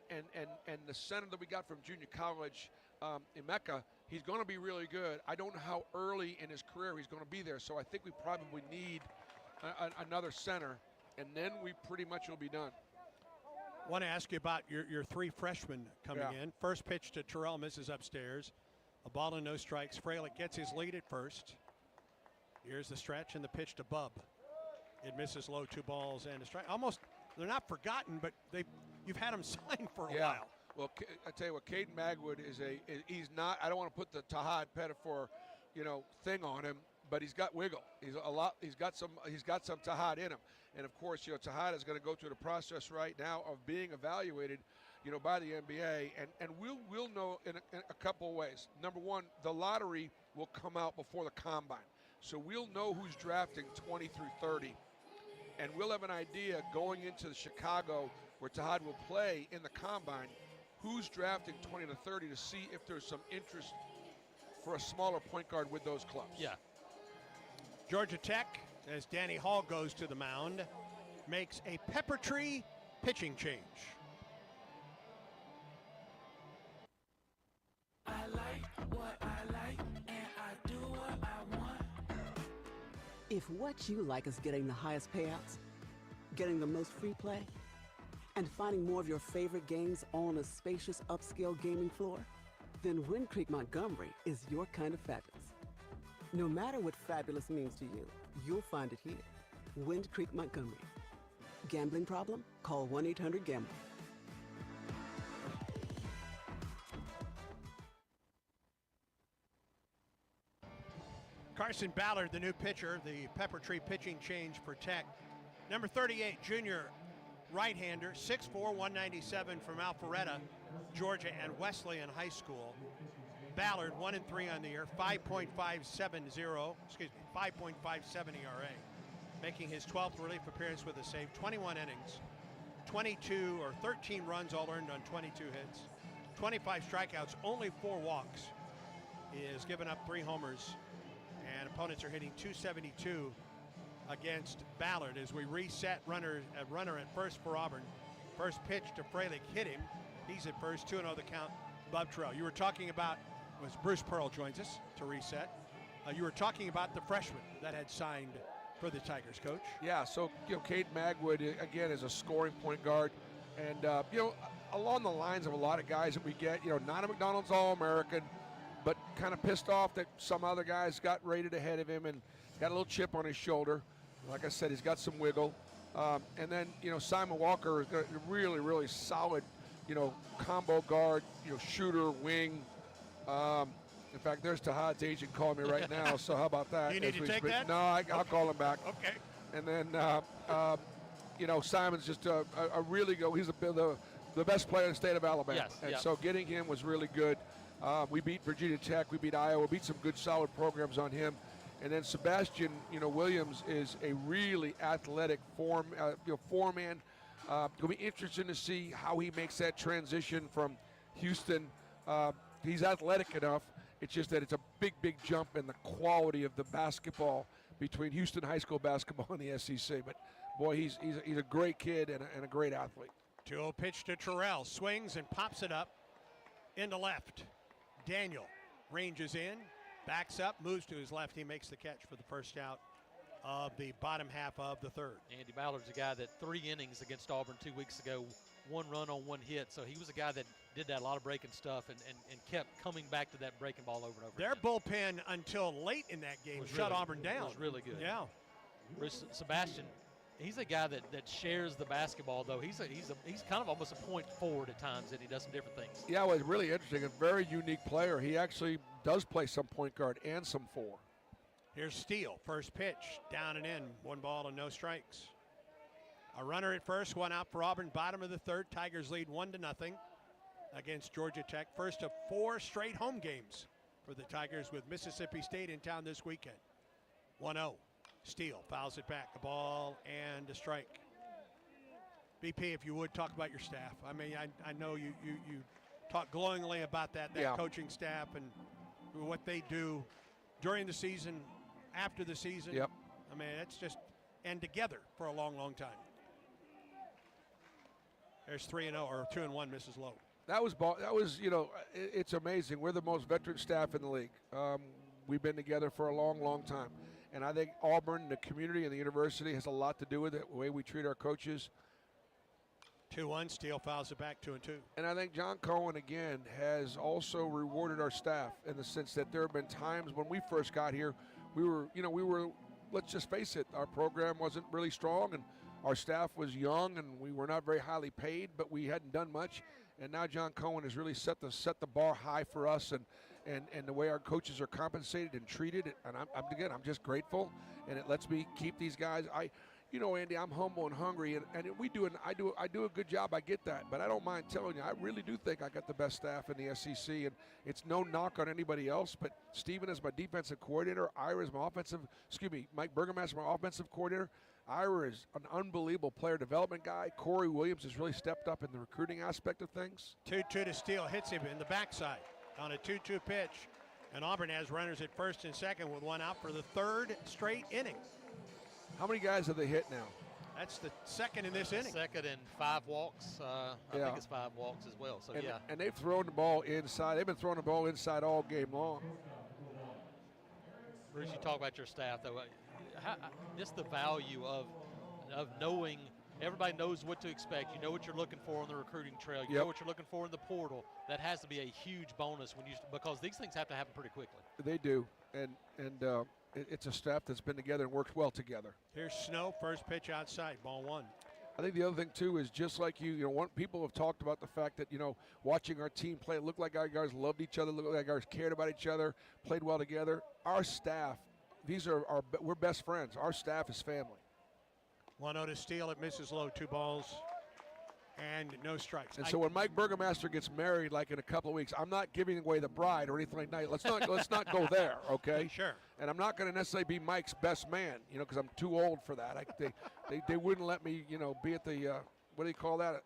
the center that we got from junior college, Emeka, he's going to be really good. I don't know how early in his career he's going to be there, so I think we probably need another center, and then we pretty much will be done. I want to ask you about your 3 freshmen coming in. First pitch to Terrell, misses upstairs. A ball and no strikes. Freilich gets his lead at first. Here's the stretch and the pitch to Bub. It misses low, 2 balls and a strike. Almost, they're not forgotten, but you've had them signed for a while. Well, I tell you what, Caden Magwood he's not. I don't want to put the Tahad Pettifor, thing on him, but he's got wiggle. He's got some Tahad in him, and of course, Tahad is going to go through the process right now of being evaluated, by the NBA, and we'll know in a couple of ways. Number one, the lottery will come out before the combine, so we'll know who's drafting 20 through 30, and we'll have an idea going into Chicago, where Tahad will play in the combine, who's drafting 20 to 30 to see if there's some interest for a smaller point guard with those clubs. Yeah. Georgia Tech, as Danny Hall goes to the mound, makes a pepper tree pitching change. I like what I like, and I do what I want. If what you like is getting the highest payouts, getting the most free play, and finding more of your favorite games all on a spacious upscale gaming floor, then Wind Creek Montgomery is your kind of fabulous. No matter what fabulous means to you, you'll find it here. Wind Creek Montgomery. Gambling problem? Call 1-800-GAMBLER. Carson Ballard, the new pitcher, the pepper tree pitching change for Tech. Number 38, junior right-hander, 6'4", 197 from Alpharetta, Georgia and Wesleyan High School. Ballard, 1-3 on the year, 5.57 ERA, making his 12th relief appearance with a save, 21 innings, 22 or 13 runs all earned on 22 hits, 25 strikeouts, only 4 walks. He has given up 3 homers, and opponents are hitting .272 against Ballard as we reset runner at first for Auburn. First pitch to Freilich hit him. He's at first, 2-0 the count. Bob Terrell. You were talking about, was Bruce Pearl joins us to reset. You were talking about the freshman that had signed for the Tigers, Coach. Yeah, so, Cade Magwood, again, is a scoring point guard. And, along the lines of a lot of guys that we get, not a McDonald's All-American, but kind of pissed off that some other guys got rated ahead of him and got a little chip on his shoulder. Like I said, he's got some wiggle. And then, Simon Walker is a really, really solid, combo guard, shooter, wing. In fact, there's Tahad's agent calling me right now, so how about that? You need to take that? No, I'll call him back. Okay. And then, Simon's just a really good, he's the best player in the state of Alabama. Yes, and so getting him was really good. We beat Virginia Tech, we beat Iowa, beat some good solid programs on him. And then Sebastian, Williams is a really athletic four-man. It'll be interesting to see how he makes that transition from Houston. He's athletic enough. It's just that it's a big, big jump in the quality of the basketball between Houston high school basketball and the SEC. But boy, he's a great kid and a great athlete. 2-0 pitch to Terrell, swings and pops it up into left. Daniel ranges in, backs up, moves to his left. He makes the catch for the first out of the bottom half of the third. Andy Ballard's a guy that 3 innings against Auburn 2 weeks ago, 1 run on 1 hit. So he was a guy that did that, a lot of breaking stuff and kept coming back to that breaking ball over and over Their again. bullpen until late in that game Was shut really, Auburn down. Was really good. Yeah. Sebastian, he's a guy that shares the basketball, though. He's kind of almost a point forward at times, and he does some different things. Yeah, it was really interesting. A very unique player. He actually does play some point guard and some 4. Here's Steele, first pitch, down and in, 1 ball and no strikes. A runner at first, 1 out for Auburn, bottom of the third. Tigers lead 1-0 against Georgia Tech. First of 4 straight home games for the Tigers with Mississippi State in town this weekend. 1-0. Steele fouls it back, a ball and a strike. BP, if you would, talk about your staff. I mean, I know you talk glowingly about that coaching staff and what they do during the season, after the season. Yep. I mean, it's just, and together for a long, long time. There's 3-0 or 2-1, Mrs. Lowe. That was, it's amazing. We're the most veteran staff in the league. We've been together for a long, long time. And I think Auburn, the community, and the university has a lot to do with it, the way we treat our coaches. 2-1, Steele fouls it back, 2-2. And I think John Cohen, again, has also rewarded our staff in the sense that there have been times when we first got here, we were, let's just face it, our program wasn't really strong, and our staff was young, and we were not very highly paid, but we hadn't done much. And now John Cohen has really set the bar high for us, and the way our coaches are compensated and treated. And I'm just grateful, and it lets me keep these guys. You know, Andy, I'm humble and hungry, and I do a good job. I get that, but I don't mind telling you, I really do think I got the best staff in the SEC, and it's no knock on anybody else. But Steven is my defensive coordinator. Mike Burgermaster, my offensive coordinator. Ira is an unbelievable player development guy. Corey Williams has really stepped up in the recruiting aspect of things. 2-2 to Steele, hits him in the backside on a 2-2 pitch, and Auburn has runners at first and second with one out for the third straight inning. How many guys have they hit now? That's the second in this inning. Second and 5 walks. I think it's 5 walks as well. So, And they've thrown the ball inside. They've been throwing the ball inside all game long. Bruce, you talk about your staff, though. Just the value of knowing everybody knows what to expect. You know what you're looking for on the recruiting trail. You know what you're looking for in the portal. That has to be a huge bonus because these things have to happen pretty quickly. They do, and it's a staff that's been together and worked well together. Here's Snow, first pitch outside, ball 1. I think the other thing too is just like people have talked about the fact that watching our team play, it looked like our guys loved each other, looked like our guys cared about each other, played well together. Our staff, we're best friends. Our staff is family. 1-0 to Steele, it misses low, 2 balls and no strikes. And so when Mike Burgermaster gets married, like in a couple of weeks, I'm not giving away the bride or anything like that. Let's not go there, okay? Sure. And I'm not going to necessarily be Mike's best man, because I'm too old for that. They wouldn't let me, be at the what do you call that?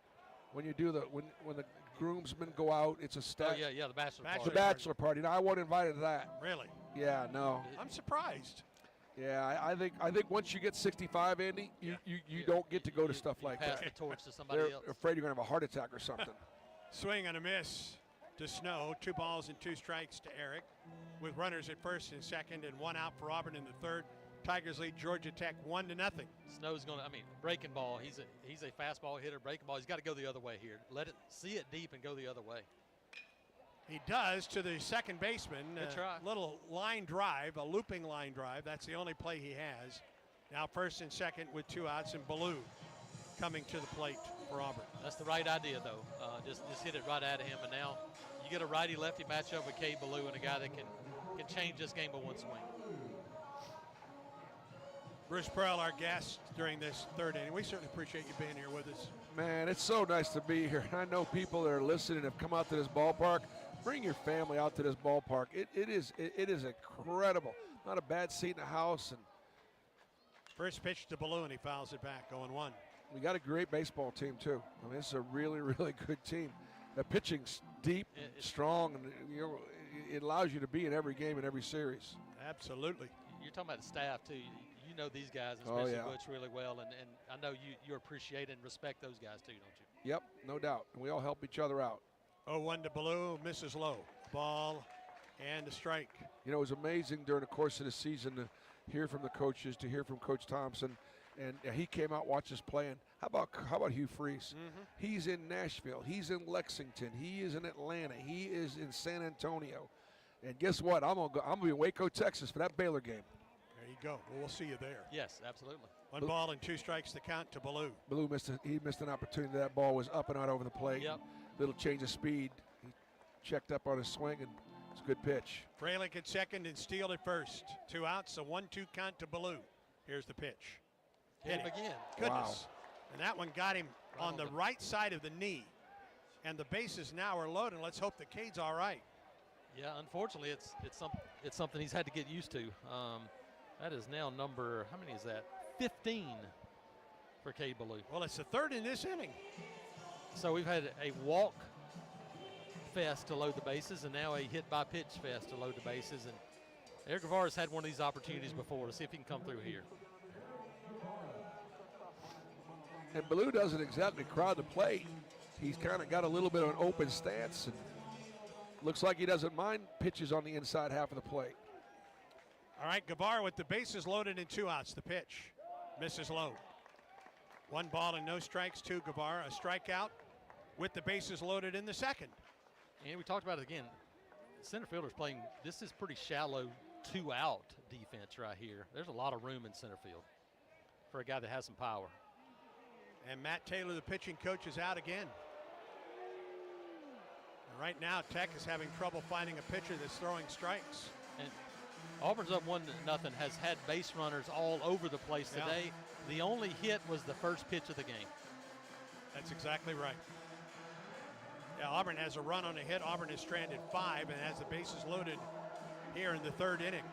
When you do when the groomsmen go out, it's a staff. Oh yeah, the bachelor party. The bachelor party. Now I wasn't invited to that. Really? Yeah, no. I'm surprised. Yeah, I think once you get 65, Andy, you don't get to go to stuff like pass that. the torch to somebody They're else. afraid you're going to have a heart attack or something. Swing and a miss to Snow. 2 balls and 2 strikes to Eric, with runners at first and second, and 1 out for Auburn in the third. Tigers lead Georgia Tech 1-0. Snow's going to, breaking ball. He's a fastball hitter. Breaking ball. He's got to go the other way here. See it deep and go the other way. He does to the second baseman. Good try. Little line drive, a looping line drive. That's the only play he has. Now first and second with 2 outs, and Ballou coming to the plate for Auburn. That's the right idea, though. Just hit it right at him, and now you get a righty-lefty matchup with Cade Ballou and a guy that can change this game with one swing. Bruce Pearl, our guest during this third inning. We certainly appreciate you being here with us. Man, it's so nice to be here. I know people that are listening have come out to this ballpark. Bring your family out to this ballpark. It is incredible. Not a bad seat in the house. And first pitch to Ballou, and he fouls it back, 0-1. We got a great baseball team too. This is a really, really good team. The pitching's deep, strong, and it allows you to be in every game in every series. Absolutely. You're talking about the staff too. You know these guys, especially Butch, really well, and I know you appreciate and respect those guys too, don't you? Yep, no doubt. And we all help each other out. 0-1 to Ballou, misses low. Ball and a strike. It was amazing during the course of the season to hear from the coaches, to hear from Coach Thompson, and he came out, watched us playing. How about Hugh Freeze? Mm-hmm. He's in Nashville. He's in Lexington. He is in Atlanta. He is in San Antonio. And guess what? I'm gonna be in Waco, Texas for that Baylor game. There you go. Well, we'll see you there. Yes, absolutely. 1 ball and 2 strikes to count to Ballou. Ballou missed an opportunity. That ball was up and out over the plate. Yep. Little change of speed. He checked up on his swing, and it's a good pitch. Fralick at second and Steele at first. 2 outs, a 1-2 count to Ballou. Here's the pitch. Hit him again. Goodness. Wow. And that one got him on the right side of the knee. And the bases now are loaded. Let's hope the Cade's all right. Yeah, unfortunately, it's something he's had to get used to. That is now number, how many is that? 15 for Cade Ballou. Well, it's the third in this inning. So we've had a walk fest to load the bases, and now a hit by pitch fest to load the bases. And Eric Guevara's had one of these opportunities before. To see if he can come through here. And Ballou doesn't exactly crowd the plate. He's kind of got a little bit of an open stance, and looks like he doesn't mind pitches on the inside half of the plate. All right, Guevara with the bases loaded and 2 outs. The pitch misses low. 1 ball and no strikes to Guevara. A strikeout with the bases loaded in the second. And we talked about it again. Center fielder's playing, this is pretty shallow 2-out defense right here. There's a lot of room in center field for a guy that has some power. And Matt Taylor, the pitching coach, is out again. And right now, Tech is having trouble finding a pitcher that's throwing strikes. And Auburn's up 1-0, has had base runners all over the place today. The only hit was the first pitch of the game. That's exactly right. Yeah, Auburn has a run on a hit. Auburn has stranded 5 and has the bases loaded here in the 3rd inning.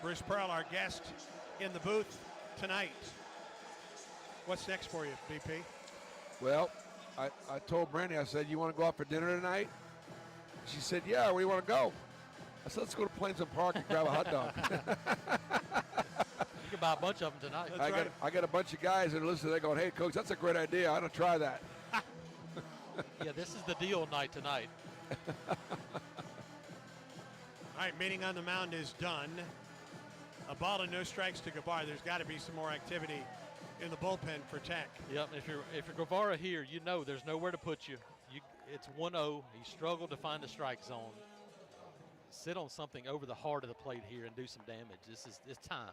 Bruce Pearl, our guest in the booth tonight. What's next for you, BP? Well, I told Brandy, I said, you want to go out for dinner tonight? She said, yeah, where do you want to go? I said, let's go to Plains and Park and grab a hot dog. You can buy a bunch of them tonight. I got a bunch of guys that are listening. They're going, hey, Coach, that's a great idea. I ought to try that. Yeah, this is the deal night tonight. All right, meeting on the mound is done. A ball and no strikes to Guevara. There's got to be some more activity in the bullpen for Tech. Yep, if you're Guevara here, you know there's nowhere to put you. It's 1-0. He struggled to find a strike zone. Sit on something over the heart of the plate here and do some damage. It's time.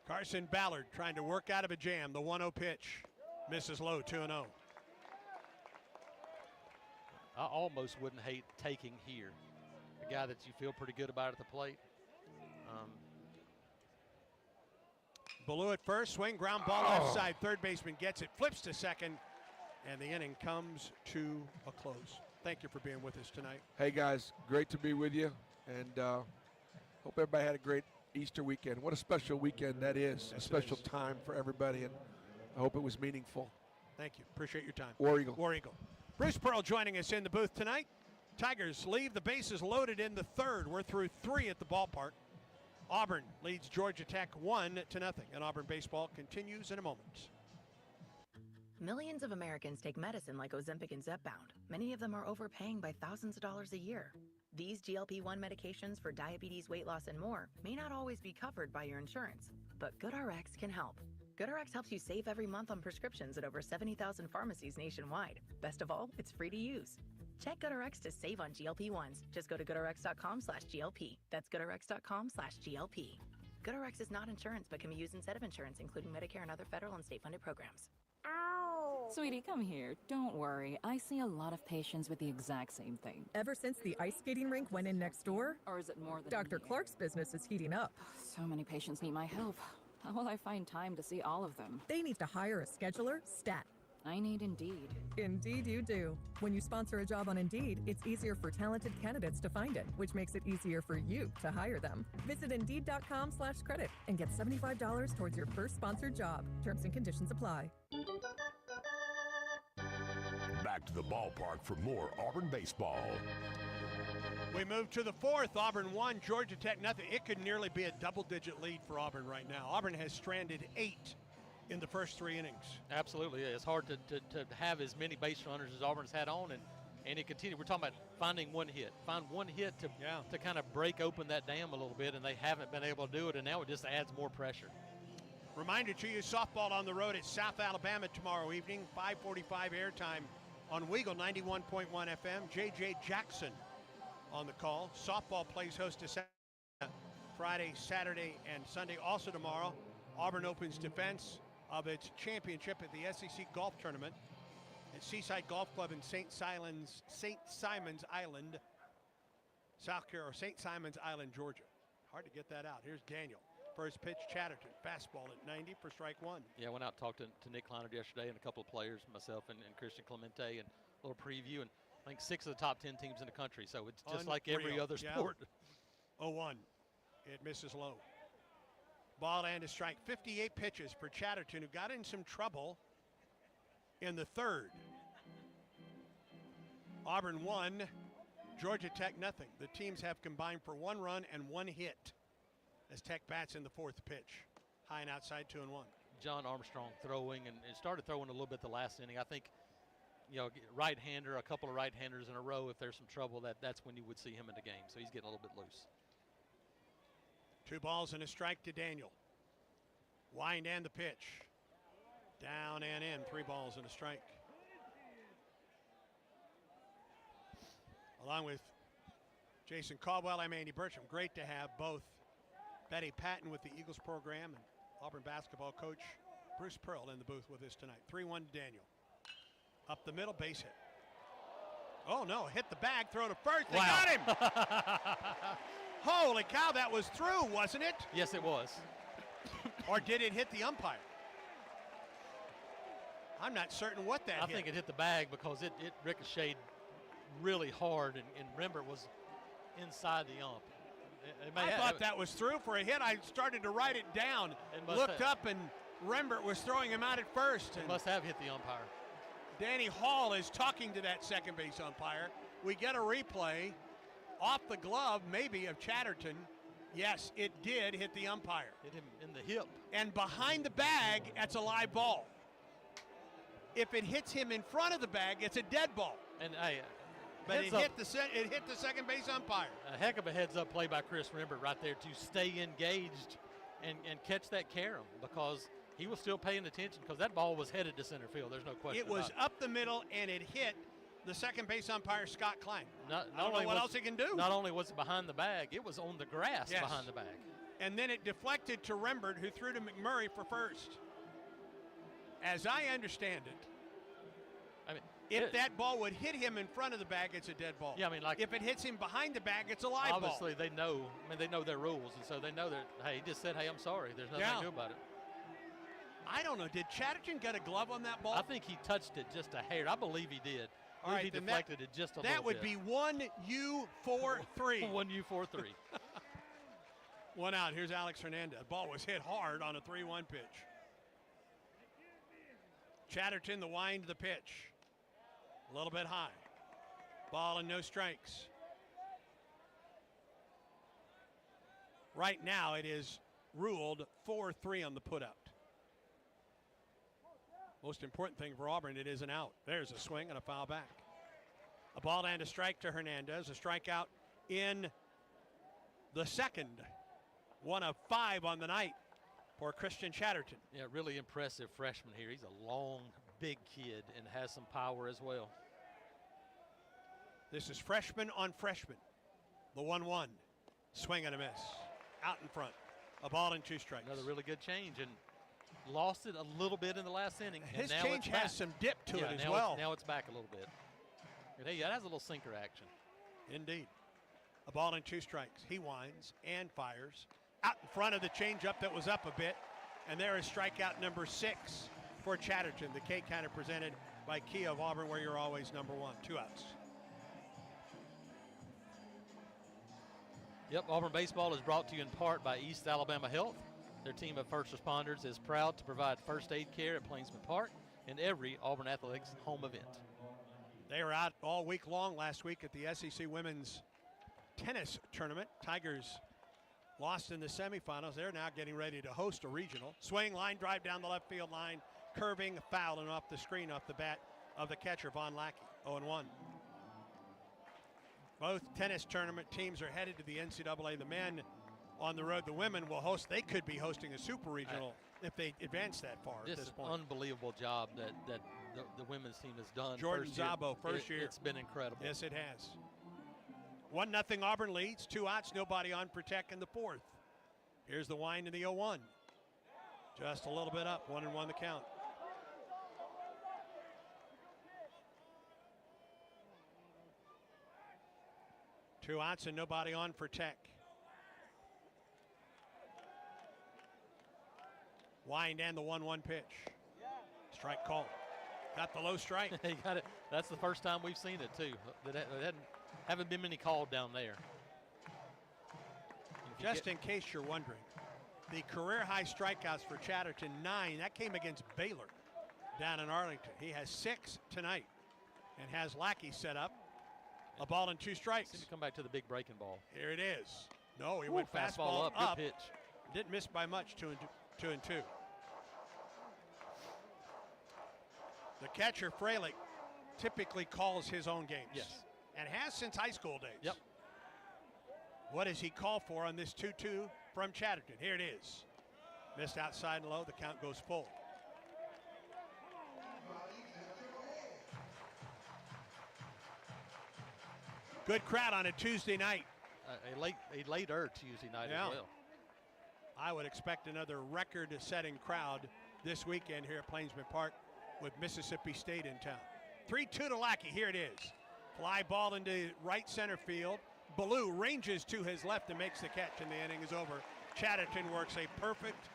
Carson Ballard trying to work out of a jam. The 1-0 pitch misses low, 2-0. I almost wouldn't hate taking here a guy that you feel pretty good about at the plate. Ballou at first, swing, ground ball left side. Third baseman gets it, flips to second, and the inning comes to a close. Thank you for being with us tonight. Hey, guys, great to be with you, and hope everybody had a great Easter weekend. What a special weekend that is, a special time for everybody, and I hope it was meaningful. Thank you. Appreciate your time. War Eagle. War Eagle. Bruce Pearl joining us in the booth tonight. Tigers leave the bases loaded in the 3rd. We're through 3 at the ballpark. Auburn leads Georgia Tech 1-0, and Auburn baseball continues in a moment. Millions of Americans take medicine like Ozempic and Zepbound. Many of them are overpaying by thousands of dollars a year. These GLP-1 medications for diabetes, weight loss, and more may not always be covered by your insurance, but GoodRx can help. GoodRx helps you save every month on prescriptions at over 70,000 pharmacies nationwide. Best of all, it's free to use. Check GoodRx to save on GLP-1s. Just go to GoodRx.com/GLP. That's GoodRx.com/GLP. GoodRx is not insurance, but can be used instead of insurance, including Medicare and other federal and state-funded programs. Sweetie, come here. Don't worry. I see a lot of patients with the exact same thing. Ever since the ice skating rink went in next door? Or is it more than Dr. Clark's business is heating up. So many patients need my help. How will I find time to see all of them? They need to hire a scheduler, stat. I need Indeed. Indeed you do. When you sponsor a job on Indeed, it's easier for talented candidates to find it, which makes it easier for you to hire them. Visit Indeed.com/credit and get $75 towards your first sponsored job. Terms and conditions apply. Back to the ballpark for more Auburn baseball. We move to the 4th. Auburn 1, Georgia Tech nothing. It could nearly be a double-digit lead for Auburn right now. Auburn has stranded 8 in the first 3 innings. Absolutely. It's hard to have as many base runners as Auburn's had on, and it continued. We're talking about finding one hit. Find one hit to kind of break open that dam a little bit, and they haven't been able to do it, and now it just adds more pressure. Reminder to you, softball on the road at South Alabama tomorrow evening, 5:45 airtime on Weagle 91.1 FM. J.J. Jackson on the call. Softball plays host to Friday, Saturday, and Sunday. Also tomorrow, Auburn opens defense of its championship at the SEC Golf Tournament at Seaside Golf Club in St. Simons Island, St. Simons Island, Georgia. Hard to get that out. Here's Daniel. First pitch, Chatterton. Fastball at 90 for strike 1. Yeah, I went out and talked to Nick Kleinert yesterday and a couple of players, myself and Christian Clemente, and a little preview. And I think 6 of the top 10 teams in the country. So it's just like every other sport. 0-1. It misses low. Ball and a strike. 58 pitches for Chatterton, who got in some trouble in the 3rd. Auburn 1, Georgia Tech nothing. The teams have combined for 1 run and 1 hit as Tech bats in the 4th pitch. High and outside, 2-1. John Armstrong throwing, and started throwing a little bit the last inning. I think, right-hander, a couple of right-handers in a row, if there's some trouble, that's when you would see him in the game. So he's getting a little bit loose. 2 balls and a strike to Daniel. Wind and the pitch. Down and in. 3 balls and a strike. Along with Jason Caldwell, I'm Andy Burcham. Great to have both Betty Patton with the Eagles program and Auburn basketball coach Bruce Pearl in the booth with us tonight. 3-1 to Daniel. Up the middle, base hit. Oh no, hit the bag, throw to first. They got him! Holy cow, that was through, wasn't it? Yes, it was. Or did it hit the umpire? I'm not certain what that I hit. think it hit the bag because it ricocheted really hard, and Rembert was inside the ump. I thought that was through for a hit. I started to write it down, looked up, and Rembert was throwing him out at first. It must have hit the umpire. Danny Hall is talking to that second base umpire. We get a replay off the glove, maybe, of Chatterton. Yes, it did hit the umpire. Hit him in the hip. And behind the bag, that's a live ball. If it hits him in front of the bag, it's a dead ball. And but it hit the second base umpire. A heck of a heads-up play by Chris Rembert right there to stay engaged and catch that carom, because he was still paying attention, because that ball was headed to center field. There's no question. It was up the middle, and it hit the second base umpire, Scott Klein. I don't know what else he can do. Not only was it behind the bag, it was on the grass behind the bag. And then it deflected to Rembert, who threw to McMurray for first. As I understand it, if that ball would hit him in front of the bag, it's a dead ball. Yeah, I mean, like, if it hits him behind the bag, it's a live ball. Obviously, they know. I mean, they know their rules, and so they know that. Hey, he just said, "Hey, I'm sorry. There's nothing to do about it." I don't know. Did Chatterton get a glove on that ball? I think he touched it just a hair. I believe he did. All right, he deflected it just a little bit. That would be 1-U-4-3. 1-U-4-3. One out. Here's Alex Hernandez. The ball was hit hard on a 3-1 pitch. Chatterton, the wind to the pitch. A little bit high. Ball and no strikes. Right now it is ruled 4-3 on the putout. Most important thing for Auburn, it is an out. There's a swing and a foul back. A ball and a strike to Hernandez. A strikeout in the second. 1 of 5 on the night for Christian Chatterton. Yeah, really impressive freshman here. He's a long, big kid and has some power as well. This is freshman on freshman. The 1-1. Swing and a miss. Out in front. A ball and 2 strikes. Another really good change, and lost it a little bit in the last inning. His and now change has some dip to it as well. Now it's back a little bit. But hey, that has a little sinker action. Indeed. A ball and 2 strikes. He winds and fires. Out in front of the changeup that was up a bit. And there is strikeout number 6 for Chatterton. The K-Counter presented by Kia of Auburn, where you're always number 1. 2 outs. Yep, Auburn Baseball is brought to you in part by East Alabama Health. Their team of first responders is proud to provide first aid care at Plainsman Park in every Auburn Athletics home event. They were out all week long last week at the SEC Women's Tennis Tournament. Tigers lost in the semifinals. They're now getting ready to host a regional. Swing, line drive down the left field line, curving, foul, and off the screen off the bat of the catcher, Von Lackey. 0-1. Both tennis tournament teams are headed to the NCAA. The men on the road. The women will host. They could be hosting a super regional if they advance that far at this point. Unbelievable job that the women's team has done. Jordan Szabo, first year. It's been incredible. Yes, it has. 1-0 Auburn leads. 2 outs, nobody on for Tech in the 4th. Here's the wind in the 0-1. Just a little bit up. 1-1 the count. Two outs and nobody on for Tech. Wind and the 1-1 pitch. Strike call. Got the low strike. He got it. That's the first time we've seen it too. There haven't been many called down there. Just in case you're wondering, the career high strikeouts for Chatterton, 9. That came against Baylor down in Arlington. He has 6 tonight and has Lackey set up. A ball and 2 strikes. Seemed to come back to the big breaking ball. Here it is. No, he went fastball up. Good pitch. Didn't miss by much. 2-2. The catcher, Freilich, typically calls his own games. Yes. And has since high school days. Yep. What does he call for on this 2-2 from Chatterton? Here it is. Missed outside and low. The count goes full. Good crowd on a Tuesday night. A later Tuesday night as well. I would expect another record-setting crowd this weekend here at Plainsman Park with Mississippi State in town. 3-2 to Lackey. Here it is. Fly ball into right center field. Ballou ranges to his left and makes the catch, and the inning is over. Chatterton works a perfect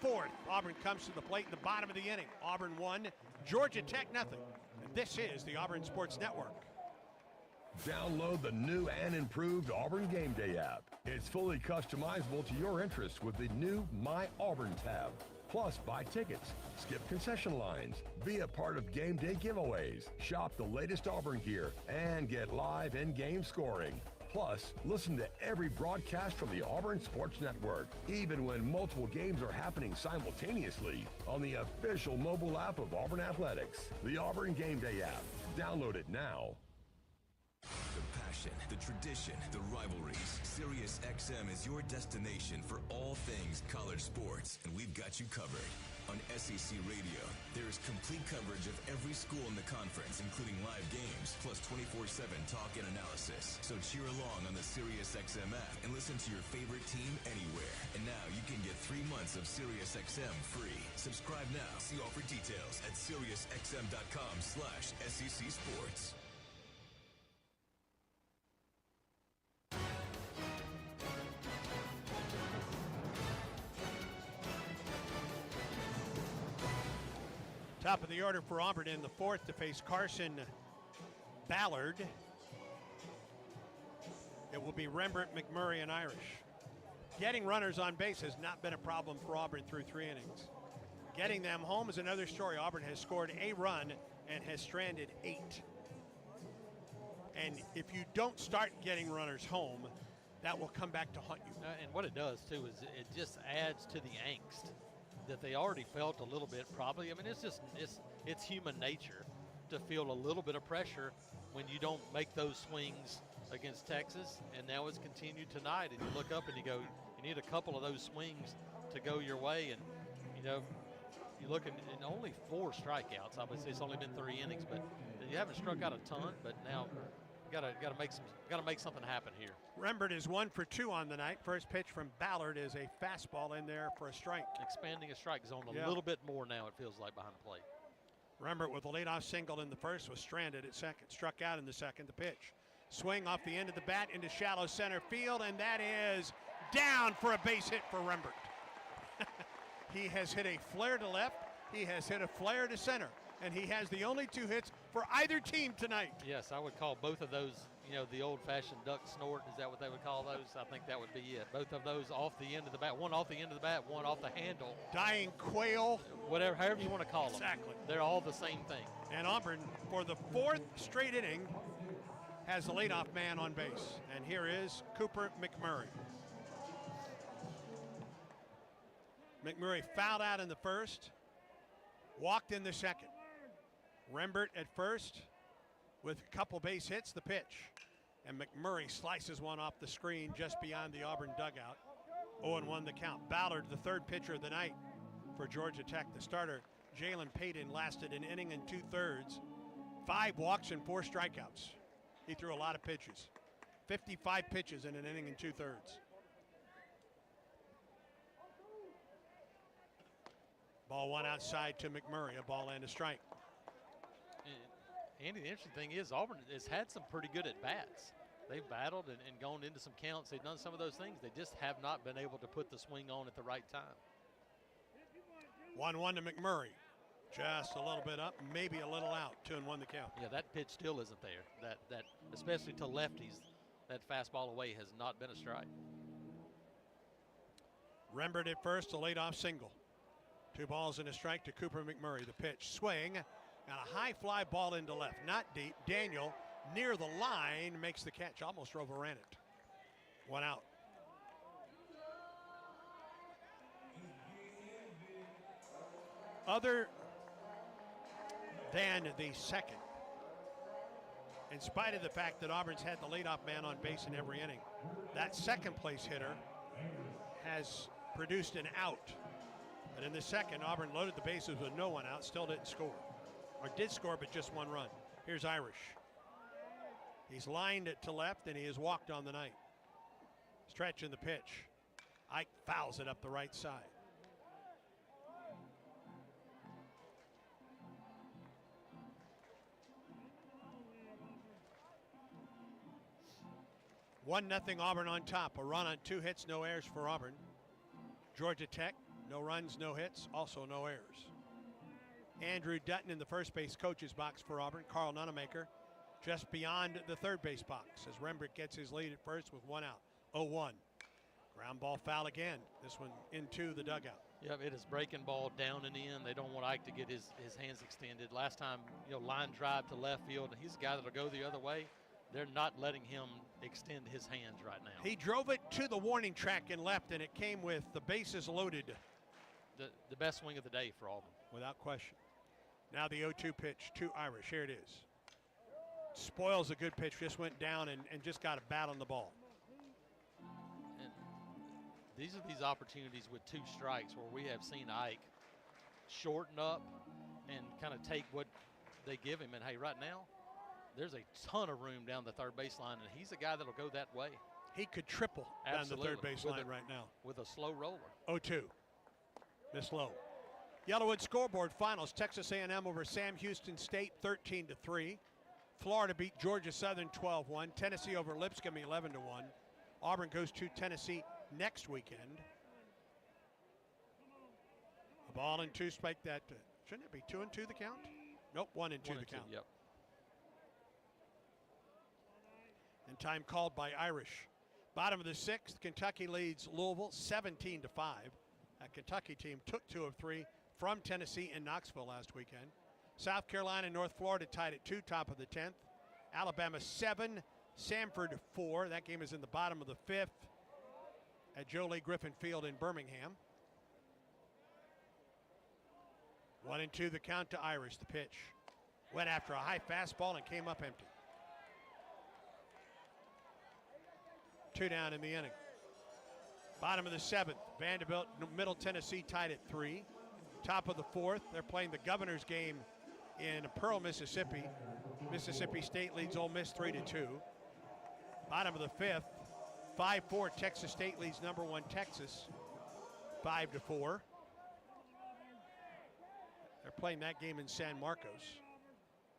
fourth. Auburn comes to the plate in the bottom of the inning. Auburn 1, Georgia Tech nothing. And this is the Auburn Sports Network. Download the new and improved Auburn Game Day app. It's fully customizable to your interests with the new My Auburn tab. Plus, buy tickets, skip concession lines, be a part of game day giveaways, shop the latest Auburn gear, and get live in-game scoring. Plus, listen to every broadcast from the Auburn Sports Network, even when multiple games are happening simultaneously on the official mobile app of Auburn Athletics, the Auburn Game Day app. Download it now. The passion, the tradition, the rivalries. Sirius XM is your destination for all things college sports, and we've got you covered. On SEC Radio, there is complete coverage of every school in the conference, including live games, plus 24/7 talk and analysis. So cheer along on the Sirius XM app and listen to your favorite team anywhere. And now you can get 3 months of Sirius XM free. Subscribe now. See offer details at SiriusXM.com/SEC Sports. Top of the order for Auburn in the fourth to face Carson Ballard. It will be Rembert, McMurray, and Irish. Getting runners on base has not been a problem for Auburn through 3 innings. Getting them home is another story. Auburn has scored a run and has stranded 8. And if you don't start getting runners home, that will come back to haunt you. And what it does, too, is it just adds to the angst that they already felt a little bit probably. I mean, it's human nature to feel a little bit of pressure when you don't make those swings against Texas, and now it's continued tonight, and you look up and you go, you need a couple of those swings to go your way, and, you know, you look at only 4 strikeouts. Obviously, it's only been 3 innings, but you haven't struck out a ton, but now gotta make something happen here. Rembert is 1 for 2 on the night. First pitch from Ballard is a fastball in there for a strike. Expanding a strike zone a little bit more now, it feels like, behind the plate. Rembert with a leadoff single in the first was stranded at second. Struck out in the second. The pitch. Swing off the end of the bat into shallow center field, and that is down for a base hit for Rembert. He has hit a flare to left. He has hit a flare to center. And he has the only 2 hits for either team tonight. Yes, I would call both of those, you know, the old-fashioned duck snort. Is that what they would call those? I think that would be it. Both of those off the end of the bat. One off the end of the bat, one off the handle. Dying quail. Whatever, however you want to call them. Exactly. They're all the same thing. And Auburn, for the 4th straight inning, has the leadoff man on base. And here is Cooper McMurray. McMurray fouled out in the first, walked in the second. Rembert at first with a couple base hits. The pitch, and McMurray slices one off the screen just beyond the Auburn dugout. 0-1 the count. Ballard, the 3rd pitcher of the night for Georgia Tech. The starter, Jalen Payton, lasted an inning and 2/3, 5 walks and 4 strikeouts. He threw a lot of pitches, 55 pitches in an inning and 2/3. Ball 1 outside to McMurray, a ball and a strike. Andy, the interesting thing is Auburn has had some pretty good at-bats. They've battled and gone into some counts. They've done some of those things. They just have not been able to put the swing on at the right time. 1-1 to McMurray. Just a little bit up, maybe a little out. 2-1 the count. Yeah, that pitch still isn't there. That especially to lefties, that fastball away has not been a strike. Rembert at first, a leadoff single. 2 balls and a strike to Cooper McMurray. The pitch, swing, and a high fly ball into left. Not deep. Daniel near the line makes the catch. Almost overran it. 1 out. Other than the second, in spite of the fact that Auburn's had the leadoff man on base in every inning, that second place hitter has produced an out. But in the second, Auburn loaded the bases with no one out, still didn't score. Or did score, but just 1 run. Here's Irish. He's lined it to left, and he has walked on the night. Stretch in the pitch. Ike fouls it up the right side. One 0 Auburn on top. A run on 2 hits, no errors for Auburn. Georgia Tech No runs, no hits, also no errors. Andrew Dutton in the first base coach's box for Auburn. Carl Nunemaker just beyond the third base box as Rembert gets his lead at first with one out. 0-1. Ground ball foul again. This one into the dugout. Yep, it is breaking ball down and in. They don't want Ike to get his hands extended. Last time, line drive to left field, and he's a guy that'll go the other way. They're not letting him extend his hands right now. He drove it to the warning track and left, and it came with the bases loaded. The best swing of the day for Auburn. Without question. Now the 0-2 pitch to Irish. Here it is. Spoils a good pitch. Just went down and just got a bat on the ball. And these are these opportunities with 2 strikes where we have seen Ike shorten up and kind of take what they give him. And, hey, right now, there's a ton of room down the third baseline, and he's a guy that'll go that way. He could triple Absolutely. down the third baseline right now. With a slow roller. 0-2. Miss low. Yellowwood scoreboard finals. Texas A&M over Sam Houston State 13-3. Florida beat Georgia Southern 12-1. Tennessee over Lipscomb 11-1. Auburn goes to Tennessee next weekend. A ball and 2 strike that. Shouldn't it be 2-2 the count? Nope, 1-2 the count. Yep. And time called by Irish. Bottom of the 6th, Kentucky leads Louisville 17-5. That Kentucky team took 2 of 3 from Tennessee and Knoxville last weekend. South Carolina and North Florida tied at 2, top of the 10th. Alabama 7, Samford 4. That game is in the bottom of the 5th at Joe Lee Griffin Field in Birmingham. 1-2 the count to Irish. The pitch went after a high fastball and came up empty. 2 down in the inning. Bottom of the 7th, Vanderbilt, Middle Tennessee tied at 3. Top of the 4th, they're playing the Governor's game in Pearl, Mississippi. Mississippi State leads Ole Miss 3-2. Bottom of the 5th, 5-4, Texas State leads number 1 Texas 5-4. They're playing that game in San Marcos.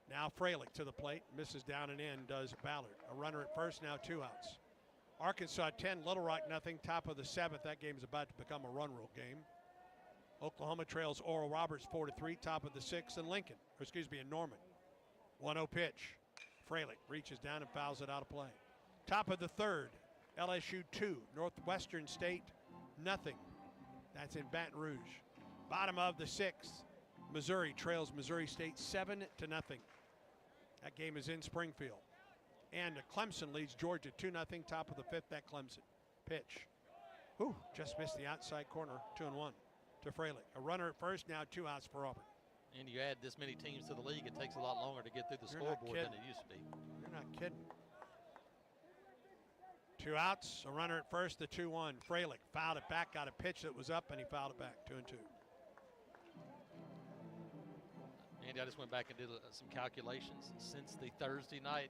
Now Freilich to the plate, misses down and in, does Ballard. A runner at first, now 2 outs. Arkansas 10, Little Rock nothing. Top of the 7th. That game is about to become a run rule game. Oklahoma trails Oral Roberts 4-3. Top of the 6th, and Lincoln, or excuse me, in Norman. 1-0 pitch. Freilich reaches down and fouls it out of play. Top of the 3rd, LSU 2, Northwestern State nothing. That's in Baton Rouge. Bottom of the 6th, Missouri trails Missouri State 7-0. That game is in Springfield. And Clemson leads Georgia 2-0. Top of the 5th, that Clemson pitch. Ooh, just missed the outside corner. 2-1 to Freilich. A runner at first, now 2 outs for Auburn. And you add this many teams to the league, it takes a lot longer to get through the scoreboard than it used to be. You're not kidding. 2 outs, a runner at first, the 2-1. Freilich fouled it back, got a pitch that was up, and he fouled it back. 2-2. Andy, I just went back and did some calculations. Since the Thursday night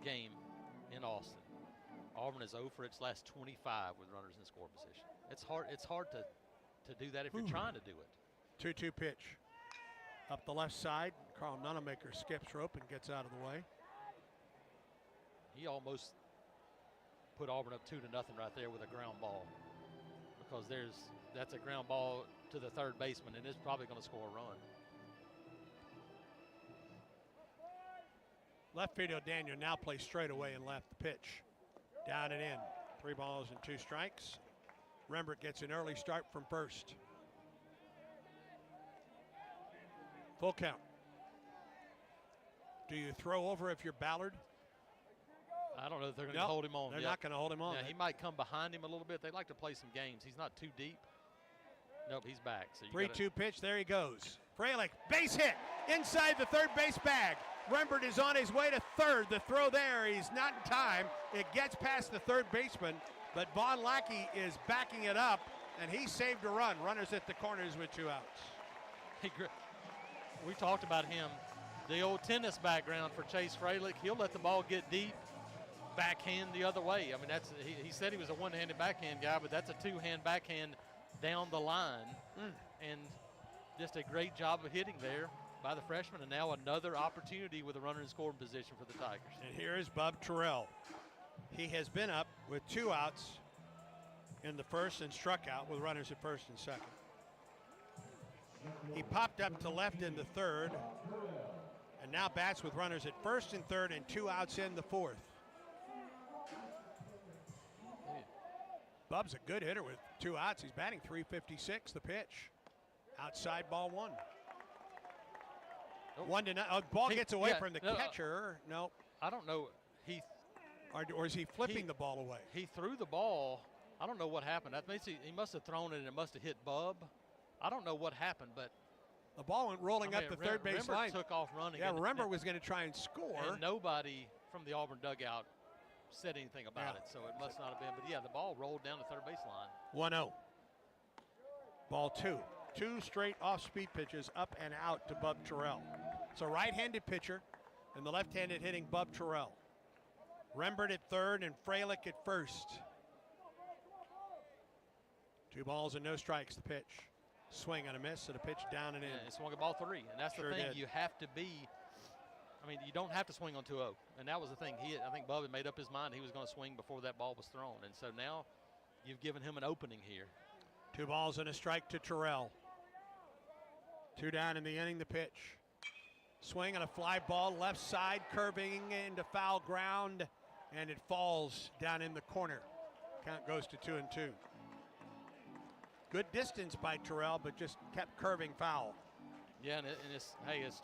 game in Austin, Auburn is 0 for its last 25 with runners in score position. It's hard to do that if you're trying to do it. 2-2 pitch. Up the left side, Carl Nunemaker skips rope and gets out of the way. He almost put Auburn up 2-0 right there with a ground ball, because that's a ground ball to the third baseman, and it's probably going to score a run. Left fielder Daniel now plays straight away and left. The pitch down and in. 3 balls and 2 strikes. Rembert gets an early start from first. Full count. Do you throw over if you're Ballard? I don't know if they're going to hold him on. They're not going to hold him on. Yeah, he might come behind him a little bit. They like to play some games. He's not too deep. Nope, he's back. So 3-2 pitch. There he goes. Freilich, base hit inside the third base bag. Rembert is on his way to third. The throw there, he's not in time. It gets past the third baseman, but Vaughn Lackey is backing it up, and he saved a run. Runners at the corners with 2 outs. We talked about him, the old tennis background for Chase Freilich. He'll let the ball get deep, backhand the other way. I mean, he said he was a one-handed backhand guy, but that's a 2-hand backhand down the line. And just a great job of hitting there by the freshman, and now another opportunity with a runner in scoring position for the Tigers. And here is Bub Terrell. He has been up with 2 outs in the first and struck out with runners at first and second. He popped up to left in the third, and now bats with runners at first and third and 2 outs in the fourth. Bub's a good hitter with 2 outs. He's batting .356. The pitch, outside, ball 1. 1-0. Ball gets away from the catcher. No, I don't know. Or is he flipping the ball away? He threw the ball. I don't know what happened. That means he must have thrown it and it must have hit Bub. I don't know what happened, but the ball went rolling up the third base line. Took off running. Yeah, Rember was going to try and score. And nobody from the Auburn dugout said anything about it, so it must not have been. But yeah, the ball rolled down the third base line. 1-0. Ball 2. 2 straight off-speed pitches up and out to Bub Terrell. It's a right-handed pitcher and the left-handed hitting Bub Terrell. Rembert at third and Freilich at first. 2 balls and no strikes. The pitch. Swing and a miss and a pitch down and in. Yeah, it swung at ball 3, and that's the thing. Did. You have to be. I mean, you don't have to swing on 2-0, and that was the thing. I think Bub had made up his mind he was going to swing before that ball was thrown, and so now you've given him an opening here. 2 balls and a strike to Terrell. 2 down in the inning. The pitch. Swing and a fly ball left side, curving into foul ground, and it falls down in the corner. Count goes to 2-2. Good distance by Terrell, but just kept curving foul. Yeah, and it's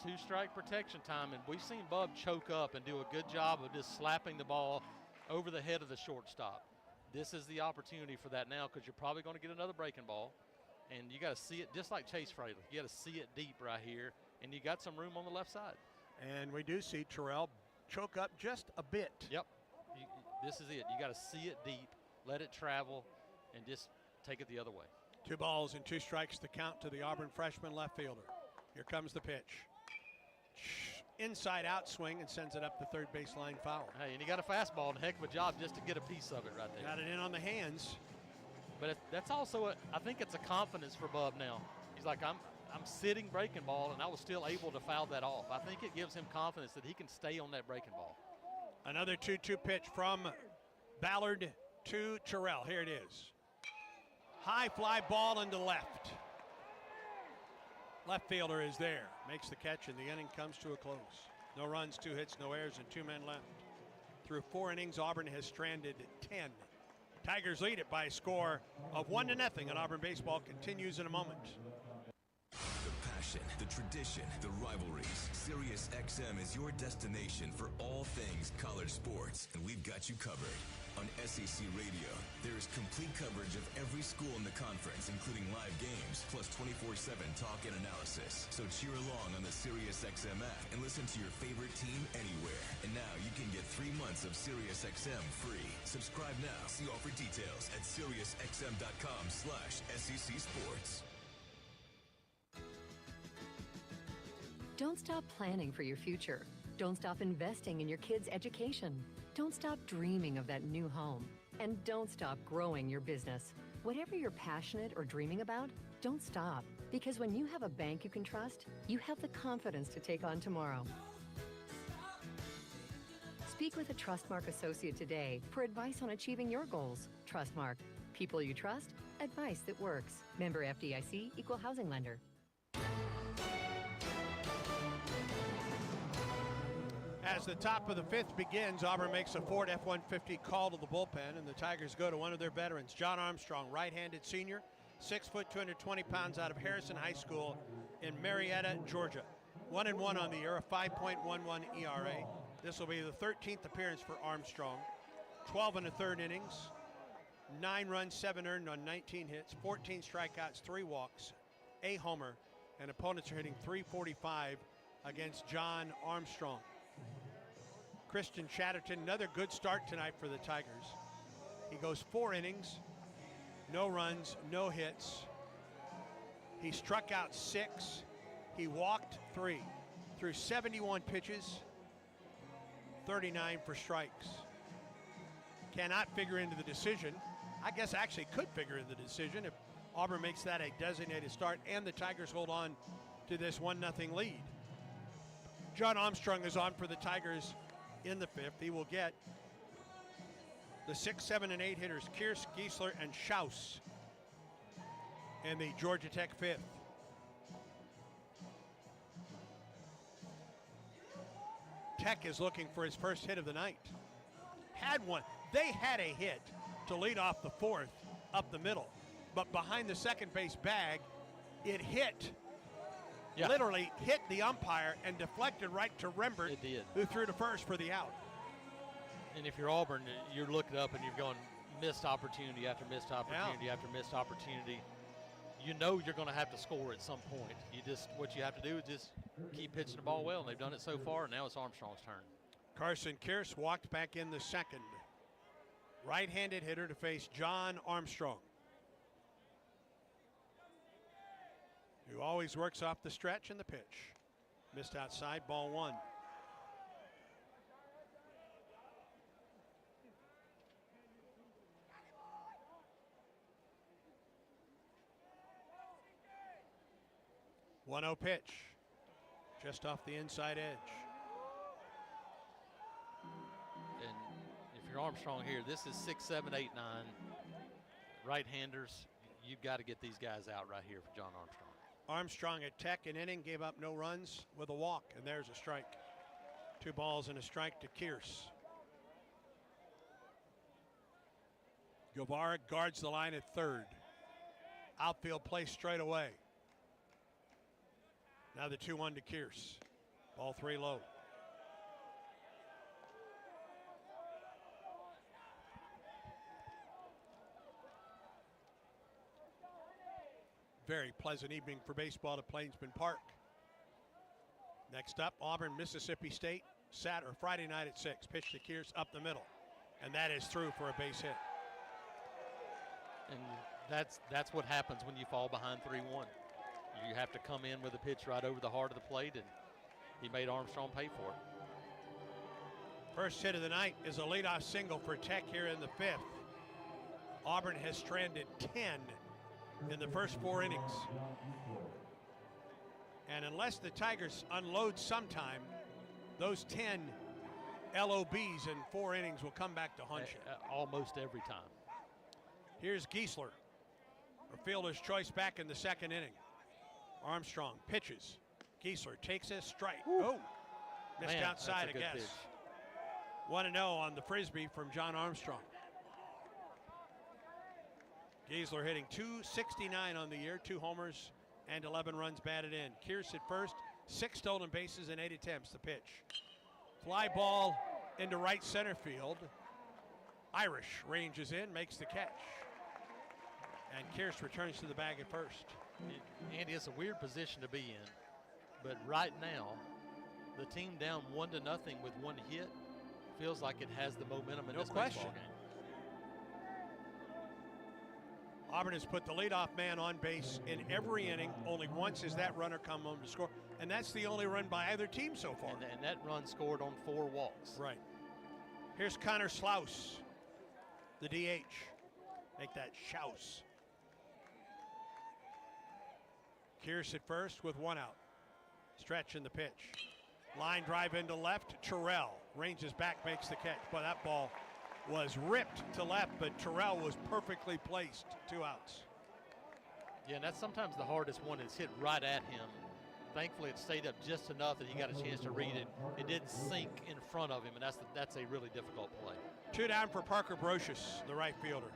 2 strike protection time, and we've seen Bub choke up and do a good job of just slapping the ball over the head of the shortstop. This is the opportunity for that now, because you're probably going to get another breaking ball, and you got to see it just like Chase Freilich. You got to see it deep right here, and you got some room on the left side. And we do see Terrell choke up just a bit. Yep. This is it. You got to see it deep, let it travel, and just take it the other way. 2 balls and 2 strikes to count to the Auburn freshman left fielder. Here comes the pitch. Inside out swing and sends it up the third baseline foul. Hey, and he got a fastball and a heck of a job just to get a piece of it right there. Got it in on the hands. But that's also I think it's a confidence for Bub now. He's like, I'm sitting breaking ball, and I was still able to foul that off. I think it gives him confidence that he can stay on that breaking ball. Another 2-2 pitch from Ballard to Terrell. Here it is. High fly ball into left. Left fielder is there. Makes the catch, and the inning comes to a close. No runs, 2 hits, no errors, and 2 men left. Through 4 innings, Auburn has stranded 10. Tigers lead it by a score of 1-0, and Auburn baseball continues in a moment. The passion, the tradition, the rivalries. Sirius XM is your destination for all things college sports, and we've got you covered. On SEC Radio, there is complete coverage of every school in the conference, including live games, plus 24/7 talk and analysis. So cheer along on the Sirius XM app and listen to your favorite team anywhere. And now you can get 3 months of Sirius XM free. Subscribe now. See offer details at SiriusXM.com/SEC Sports. Don't stop planning for your future. Don't stop investing in your kids' education. Don't stop dreaming of that new home. And don't stop growing your business. Whatever you're passionate or dreaming about, don't stop. Because when you have a bank you can trust, you have the confidence to take on tomorrow. Speak with a Trustmark associate today for advice on achieving your goals. Trustmark. People you trust, advice that works. Member FDIC, Equal Housing Lender. As the top of the 5th begins, Auburn makes a Ford F-150 call to the bullpen, and the Tigers go to one of their veterans, John Armstrong, right-handed senior, 6 foot, 220 pounds, out of Harrison High School in Marietta, Georgia. 1-1 on the year, a 5.11 ERA. This will be the 13th appearance for Armstrong. 12 1/3 innings, 9 runs, 7 earned on 19 hits, 14 strikeouts, 3 walks, a homer, and opponents are hitting .345 against John Armstrong. Christian Chatterton, another good start tonight for the Tigers. He goes 4 innings, no runs, no hits. He struck out 6. He walked 3. Threw 71 pitches, 39 for strikes. Cannot figure into the decision. I guess actually could figure in the decision if Auburn makes that a designated start and the Tigers hold on to this 1-0 lead. John Armstrong is on for the Tigers in the 5th. He will get The 6, 7, and 8 hitters, Kierce, Giesler, and Schaus in the Georgia Tech fifth. Tech is looking for his first hit of the night. Had one. They had a hit to lead off the fourth up the middle, but behind the second base bag, it hit. Yeah. Literally hit the umpire and deflected right to Rembert, It did. who threw to first for the out. And if you're Auburn, you're looking up and you're going missed opportunity after missed opportunity after missed opportunity. You know you're going to have to score at some point. What you have to do is just keep pitching the ball well, and they've done it so far, and now it's Armstrong's turn. Carson Kierce walked back in the second. Right-handed hitter to face John Armstrong, who always works off the stretch and the pitch. Missed outside, ball one. One-0 pitch, just off the inside edge. And if you're Armstrong here, this is 6, 7, 8, 9. Right-handers, you've got to get these guys out right here for John Armstrong. Armstrong at Tech, an inning, gave up no runs with a walk, and there's a strike. 2 balls and a strike to Kierce. Guevara guards the line at third. Outfield play straight away. Now the 2-1 to Kierce. Ball 3 low. Very pleasant evening for baseball at Plainsman Park. Next up, Auburn, Mississippi State, Friday night at 6. Pitch to Kierce up the middle, and that is through for a base hit. And that's what happens when you fall behind 3-1. You have to come in with a pitch right over the heart of the plate, and he made Armstrong pay for it. First hit of the night is a leadoff single for Tech here in the fifth. Auburn has stranded 10 in the first 4 innings. And unless the Tigers unload sometime, those 10 LOBs in 4 innings will come back to haunt you. Almost every time. Here's Giesler, a fielder's choice back in the second inning. Armstrong pitches. Giesler takes a strike. Oh, missed outside, I guess. 1-0 on the frisbee from John Armstrong. Giesler hitting .269 on the year, 2 homers and 11 runs batted in. Kierce at first, 6 stolen bases in 8 attempts. The pitch. Fly ball into right center field. Irish ranges in, makes the catch. And Kierce returns to the bag at first. Andy, it's a weird position to be in, but right now, the team down 1-0 with 1 hit feels like it has the momentum in this baseball game. Auburn has put the leadoff man on base in every inning. Only once has that runner come home to score, and that's the only run by either team so far. And that run scored on 4 walks. Right. Here's Connor Slaus, the DH. Make that Schaus. Kierce at first with 1 out. Stretch in the pitch. Line drive into left. Terrell ranges back, makes the catch. Boy, that ball was ripped to left, but Terrell was perfectly placed. 2 outs. Yeah, and that's sometimes the hardest one. It's hit right at him. Thankfully, it stayed up just enough that he got a chance to read it. It didn't sink in front of him, and that's a really difficult play. 2 down for Parker Brocious, the right fielder.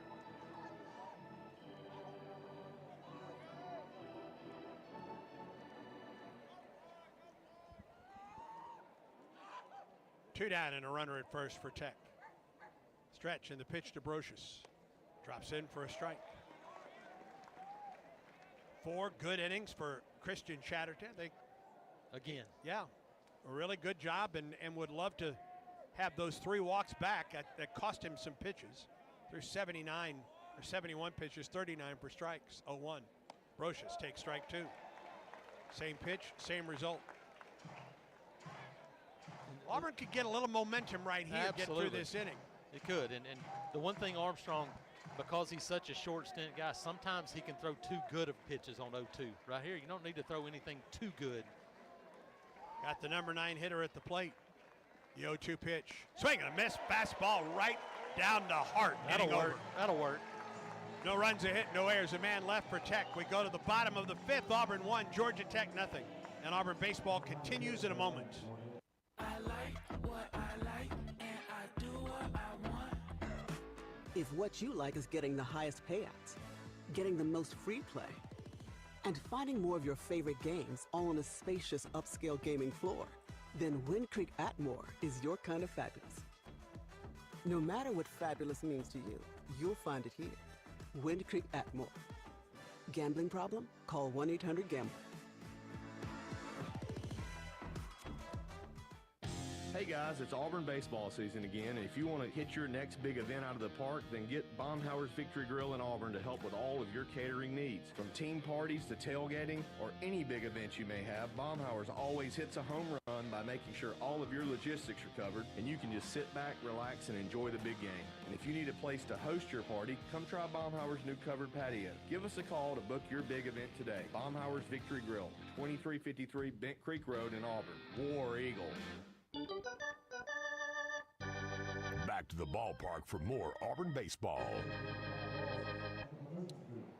Two down and a runner at first for Tech. Stretch in the pitch to Brocious. Drops in for a strike. 4 good innings for Christian Chatterton. Again. Yeah, a really good job, and would love to have those 3 walks back. That cost him some pitches. Through 79 or 71 pitches, 39 for strikes. 0-1. Brocious takes strike 2. Same pitch, same result. Auburn could get a little momentum right here, Absolutely. Get through this inning. It could, and the one thing Armstrong, because he's such a short stint guy, sometimes he can throw too good of pitches on 0-2. Right here, you don't need to throw anything too good. Got the number 9 hitter at the plate. The 0-2 pitch. Swing and a miss. Fastball right Down to Hart. That'll work. That'll work. No runs, a hit, no errors. A man left for Tech. We go to the bottom of the fifth. Auburn 1, Georgia Tech nothing. And Auburn baseball continues in a moment. I like what I like, and I do what I want. If what you like is getting the highest payouts, getting the most free play, and finding more of your favorite games all on a spacious upscale gaming floor, then Wind Creek Atmore is your kind of fabulous. No matter what fabulous means to you, you'll find it here. Wind Creek Atmore. Gambling problem? Call 1-800-GAMBLER. Hey guys, it's Auburn baseball season again, and if you want to hit your next big event out of the park, then get Baumhauer's Victory Grill in Auburn to help with all of your catering needs. From team parties to tailgating or any big event you may have, Baumhauer's always hits a home run by making sure all of your logistics are covered, and you can just sit back, relax, and enjoy the big game. And if you need a place to host your party, come try Baumhauer's new covered patio. Give us a call to book your big event today. Baumhauer's Victory Grill, 2353 Bent Creek Road in Auburn. War Eagle. Back to the ballpark for more Auburn baseball.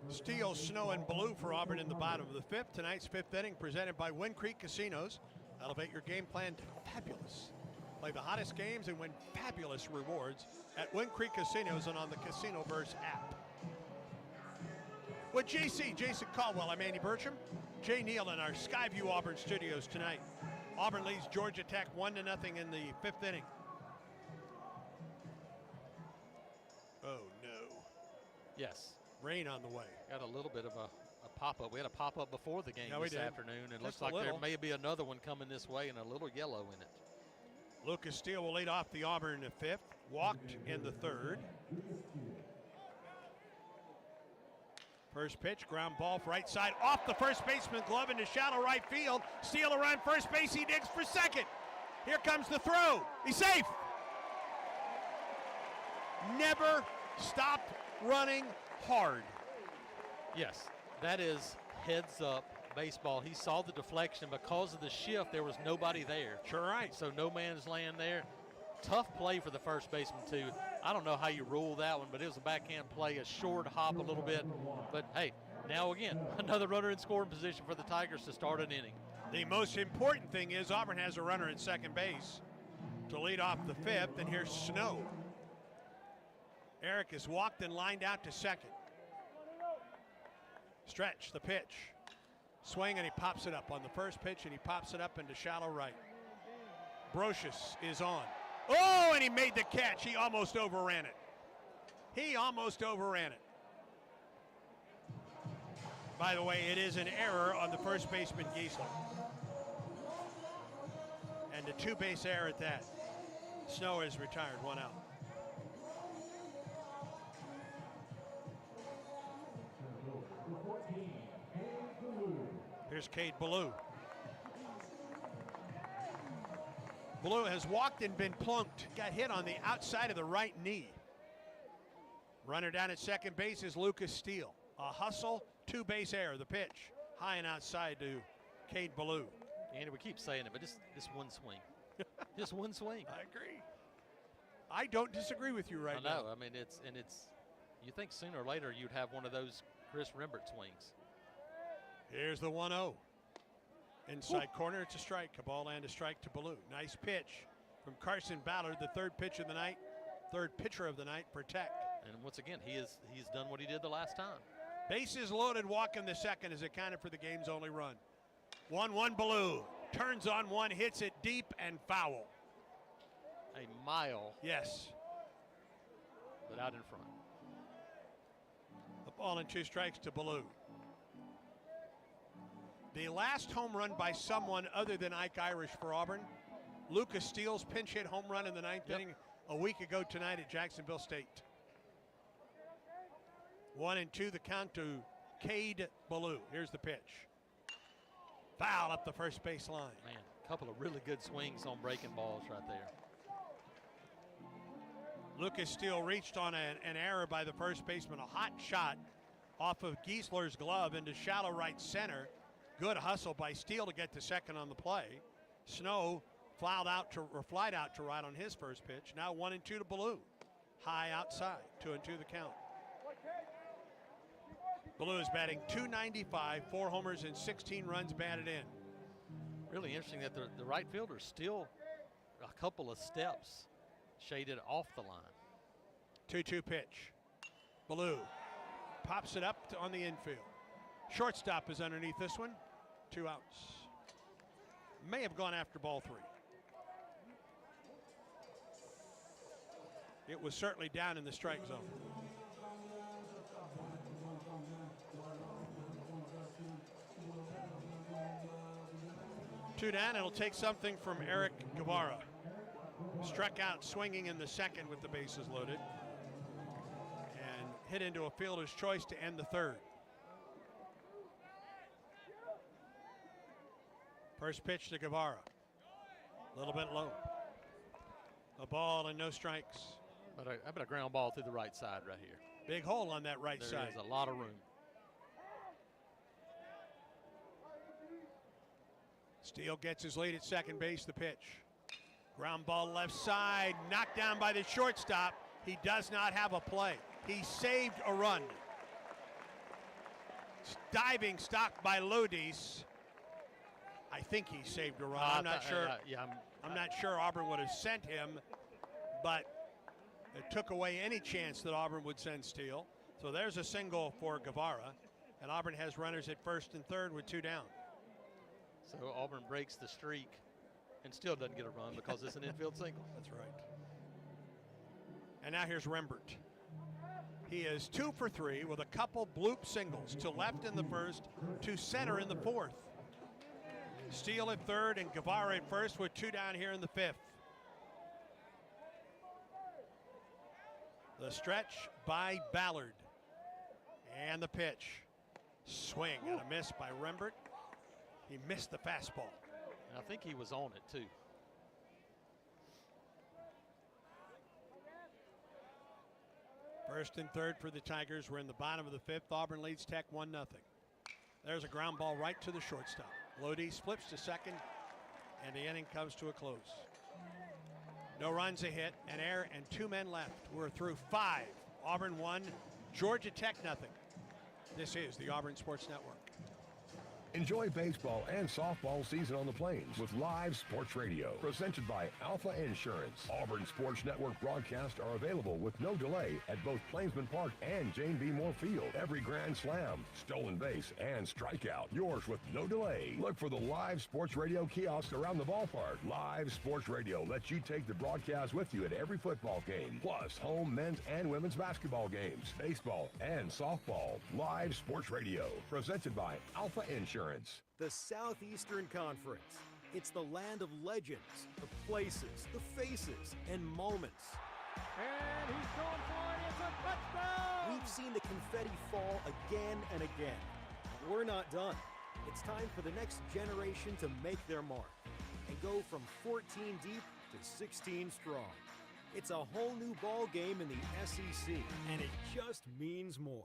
Steel, Snow, and Blue for Auburn in the bottom of the fifth. Tonight's fifth inning presented by Wind Creek Casinos. Elevate your game plan to fabulous. Play the hottest games and win fabulous rewards at Wind Creek Casinos and on the Casinoverse app. With Jason Caldwell, I'm Andy Burcham. Jay Neal in our Skyview Auburn studios tonight. Auburn leads Georgia Tech 1-0 in the fifth inning. Oh no. Yes. Rain on the way. Got a little bit of a pop-up. We had a pop-up before the game this afternoon. It looks like there may be another one coming this way and a little yellow in it. Lucas Steele will lead off the Auburn in the fifth. Walked in the third. First pitch, ground ball for right side, off the first baseman glove into shallow right field. Steele around first base, he digs for second. Here comes the throw. He's safe. Never stopped running hard. Yes, that is heads up baseball. He saw the deflection. Because of the shift, there was nobody there. Sure right. So no man's land there. Tough play for the first baseman, too. I don't know how you rule that one, but it was a backhand play, a short hop a little bit. But, hey, now again, another runner in scoring position for the Tigers to start an inning. The most important thing is Auburn has a runner at second base to lead off the fifth, and here's Snow. Eric has walked and lined out to second. Stretch, the pitch. Swing, and he pops it up on the first pitch, and he pops it up into shallow right. Brocious is on. Oh, and he made the catch. He almost overran it. By the way, it is an error on the first baseman, Giesler. And a two-base error at that. Snow is retired, 1 out. Here's Cade Ballou. Ballou has walked and been plunked. Got hit on the outside of the right knee. Runner down at second base is Lucas Steele. A hustle, two-base error. The pitch, high and outside to Cade Ballou. Andy, we keep saying it, but just one swing. Just one swing. I agree. I don't disagree with you right now. I know. I mean, it's you think sooner or later you'd have one of those Chris Rembert swings. Here's the 1-0. Inside corner, it's a strike. A ball and a strike to Ballou. Nice pitch from Carson Ballard, the third pitch of the night, third pitcher of the night for Tech. And once again, he's done what he did the last time. Bases loaded, walk in the second is accounted for the game's only run. 1-1 Ballou. Turns on one, hits it deep and foul. A mile. Yes. But out in front. A ball and two strikes to Ballou. The last home run by someone other than Ike Irish for Auburn, Lucas Steele's pinch hit home run in the ninth inning a week ago tonight at Jacksonville State. 1-2 the count to Cade Ballou. Here's the pitch. Foul up the first base line. Man, a couple of really good swings on breaking balls right there. Lucas Steele reached on an error by the first baseman. A hot shot off of Giesler's glove into shallow right center. Good hustle by Steele to get to second on the play. Snow flied out to right on his first pitch. Now 1-2 to Ballou. high outside. 2-2 the count. Blues batting .295, 4 homers and 16 runs batted in. Really interesting that the right fielder's still a couple of steps shaded off the line. 2-2 pitch. Blue pops it up on the infield. Shortstop is underneath this one. 2 outs. May have gone after ball 3. It was certainly down in the strike zone. Two down. It'll take something from Eric Guevara. Struck out swinging in the second with the bases loaded. And hit into a fielder's choice to end the third. First pitch to Guevara. A little bit low. A ball and no strikes. How about a ground ball through the right side right here? Big hole on that right side. There's a lot of room. Steele gets his lead at second base. The pitch. Ground ball left side. Knocked down by the shortstop. He does not have a play. He saved a run. Diving stop by Lodis. I think he saved a run. I'm not sure. I'm not sure Auburn would have sent him, but it took away any chance that Auburn would send Steele. So there's a single for Guevara, and Auburn has runners at first and third with 2 down. So Auburn breaks the streak and still doesn't get a run because it's an infield single. That's right. And now here's Rembert. He is 2 for 3 with a couple bloop singles to left in the first, to center in the fourth. Steele at third and Guevara at first with 2 down here in the fifth. The stretch by Ballard. And the pitch. Swing and a miss by Rembert. He missed the fastball. And I think he was on it too. First and third for the Tigers. We're in the bottom of the fifth. Auburn leads Tech 1-0. There's a ground ball right to the shortstop. Lodi flips to second, and the inning comes to a close. No runs, a hit, an error, and 2 men left. We're through 5. Auburn 1, Georgia Tech 0. This is the Auburn Sports Network. Enjoy baseball and softball season on the Plains with live sports radio presented by Alpha Insurance. Auburn Sports Network broadcasts are available with no delay at both Plainsman Park and Jane B. Moore Field. Every grand slam, stolen base, and strikeout, yours with no delay. Look for the live sports radio kiosks around the ballpark. Live sports radio lets you take the broadcast with you at every football game, plus home men's and women's basketball games, baseball and softball. Live sports radio presented by Alpha Insurance. The Southeastern Conference. It's the land of legends, the places, the faces, and moments. And he's going for it. It's a touchdown! We've seen the confetti fall again and again. We're not done. It's time for the next generation to make their mark and go from 14 deep to 16 strong. It's a whole new ball game in the SEC, and it just means more.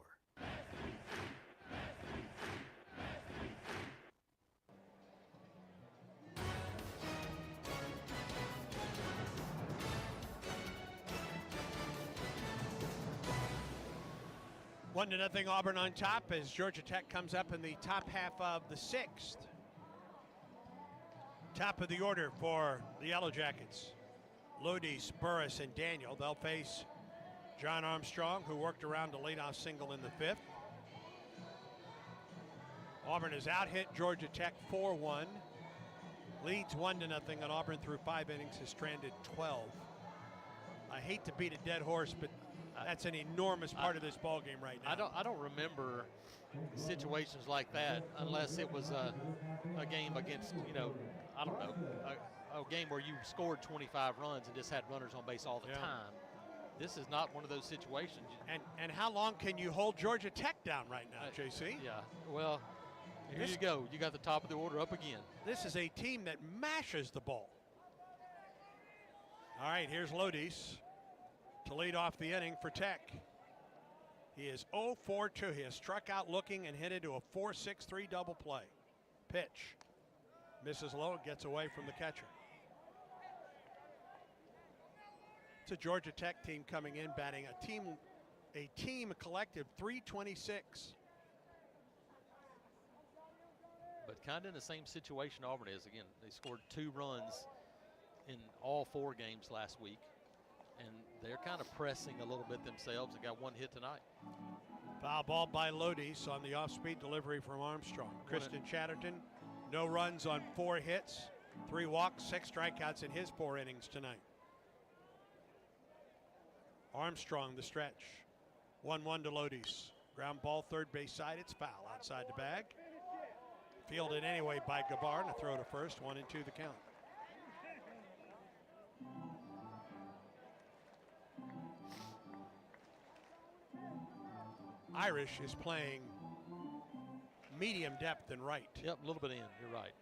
One to nothing Auburn on top as Georgia Tech comes up in the top half of the sixth. Top of the order for the Yellow Jackets. Lodi, Burris, and Daniel. They'll face John Armstrong, who worked around a leadoff single in the fifth. Auburn has out-hit Georgia Tech 4-1. Leads 1-0, and Auburn through 5 innings has stranded 12. I hate to beat a dead horse, but that's an enormous part of this ball game right now. I don't remember situations like that unless it was a game against, I don't know, a game where you scored 25 runs and just had runners on base all the time. This is not one of those situations. And how long can you hold Georgia Tech down right now, JC? Yeah, well, here you go. You got the top of the order up again. This is a team that mashes the ball. All right, here's Lodis to lead off the inning for Tech. He is 0 for 2. He has struck out looking and hit into a 4-6-3 double play. Pitch. Misses low, gets away from the catcher. It's a Georgia Tech team coming in, batting a team collective 326. But kind of in the same situation Auburn is. Again, they scored 2 runs in all 4 games last week, and they're kind of pressing a little bit themselves. They got 1 hit tonight. Foul ball by Lodis on the off-speed delivery from Armstrong. Kristen Chatterton, no runs on 4 hits, 3 walks, 6 strikeouts in his 4 innings tonight. Armstrong the stretch. 1-1 to Lodis. Ground ball, third base side. It's foul outside the bag. Fielded anyway by Gabar, and a throw to first. 1-2 the count. Irish is playing medium depth and right. Yep, a little bit in. You're right.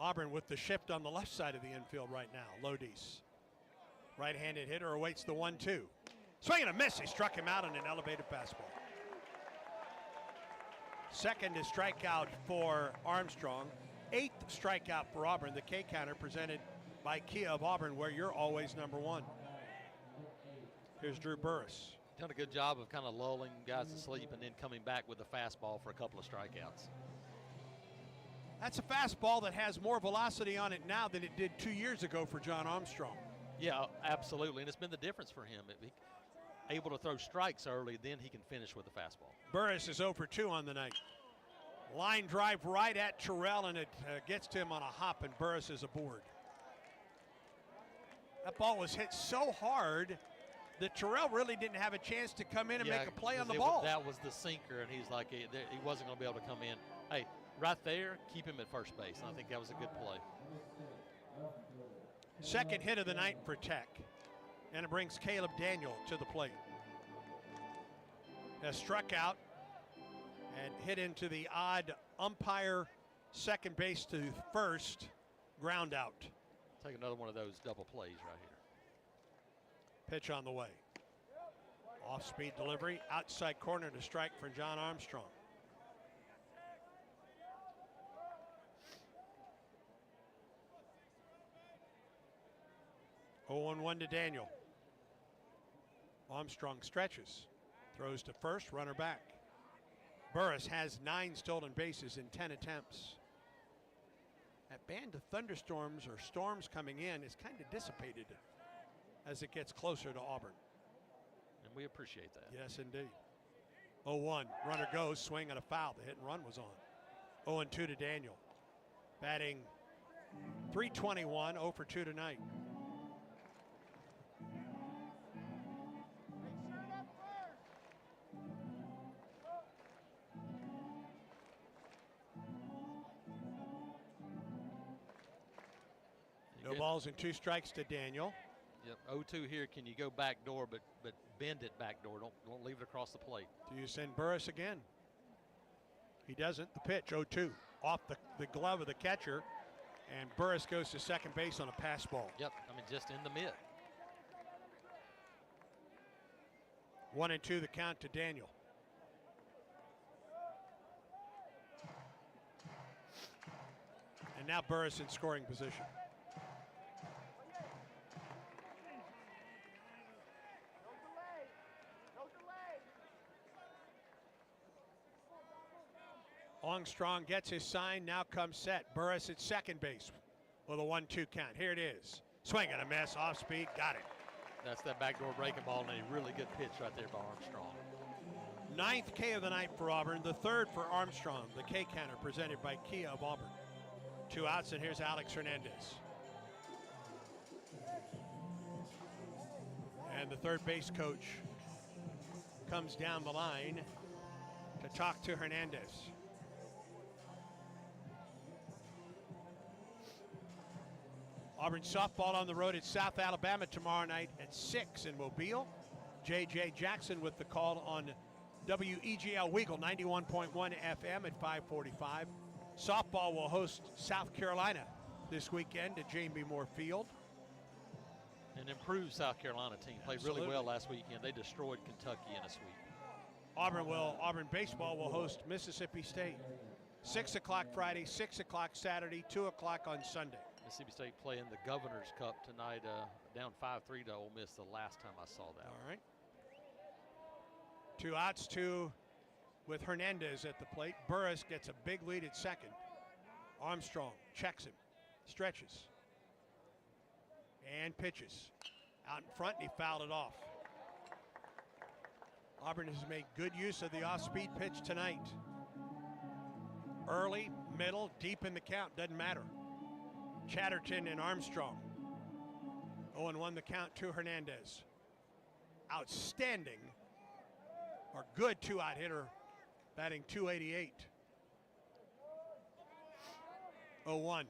Auburn with the shift on the left side of the infield right now. Lodis, right-handed hitter, awaits the 1-2. Swing and a miss. He struck him out on an elevated fastball. Second is strikeout for Armstrong. 8th strikeout for Auburn. The K counter presented by Kia of Auburn, where you're always number 1. Here's Drew Burris. Done a good job of kind of lulling guys to sleep and then coming back with a fastball for a couple of strikeouts. That's a fastball that has more velocity on it now than it did 2 years ago for John Armstrong. Yeah, absolutely, and it's been the difference for him. Able to throw strikes early, then he can finish with a fastball. Burris is 0 for 2 on the night. Line drive right at Terrell, and it gets to him on a hop, and Burris is aboard. That ball was hit so hard that Terrell really didn't have a chance to come in and make a play on the ball. That was the sinker, and he's like, he wasn't going to be able to come in. Hey, right there, keep him at first base, and I think that was a good play. Second hit of the night for Tech, and it brings Caleb Daniel to the plate. Has struck out and hit into the odd umpire second base to first, ground out. Take another one of those double plays right here. Pitch on the way. Off-speed delivery, outside corner to strike for John Armstrong. Oh, 1-1 to Daniel. Armstrong stretches, throws to first, runner back. Burris has 9 stolen bases in 10 attempts. That band of thunderstorms or storms coming in is kind of dissipated as it gets closer to Auburn. And we appreciate that. Yes, indeed. 0-1, runner goes, swing and a foul. The hit and run was on. 0-2 to Daniel. Batting .321, 0 for 2 tonight. No balls and 2 strikes to Daniel. Yep, 0-2 here. Can you go back door, but bend it back door? Don't leave it across the plate. Do you send Burris again? He doesn't. The pitch, 0-2. Off the glove of the catcher, and Burris goes to second base on a pass ball. Yep, I mean, just in the mid. 1-2 the count to Daniel. And now Burris in scoring position. Armstrong gets his sign, now comes set. Burris at second base with a 1-2 count. Here it is. Swing and a miss, off speed, got it. That's that backdoor breaking ball, and a really good pitch right there by Armstrong. 9th K of the night for Auburn, the 3rd for Armstrong. The K counter presented by Kia of Auburn. 2 outs, and here's Alex Hernandez. And the third base coach comes down the line to talk to Hernandez. Auburn softball on the road at South Alabama tomorrow night at 6 in Mobile. J.J. Jackson with the call on WEGL Weagle 91.1 FM at 5:45. Softball will host South Carolina this weekend at Jamie Moore Field. An improved South Carolina team. Played really well last weekend. They destroyed Kentucky in a sweep. Auburn baseball will host Mississippi State. 6 o'clock Friday, 6 o'clock Saturday, 2 o'clock on Sunday. Mississippi State playing the Governor's Cup tonight, down 5-3 to Ole Miss the last time I saw that. All right. 2 outs, 2 with Hernandez at the plate. Burris gets a big lead at second. Armstrong checks him, stretches, and pitches. Out in front, and he fouled it off. Auburn has made good use of the off-speed pitch tonight. Early, middle, deep in the count, doesn't matter. Chatterton and Armstrong. 0-1 the count to Hernandez. Outstanding, or good 2-out hitter, batting .288. 0-1.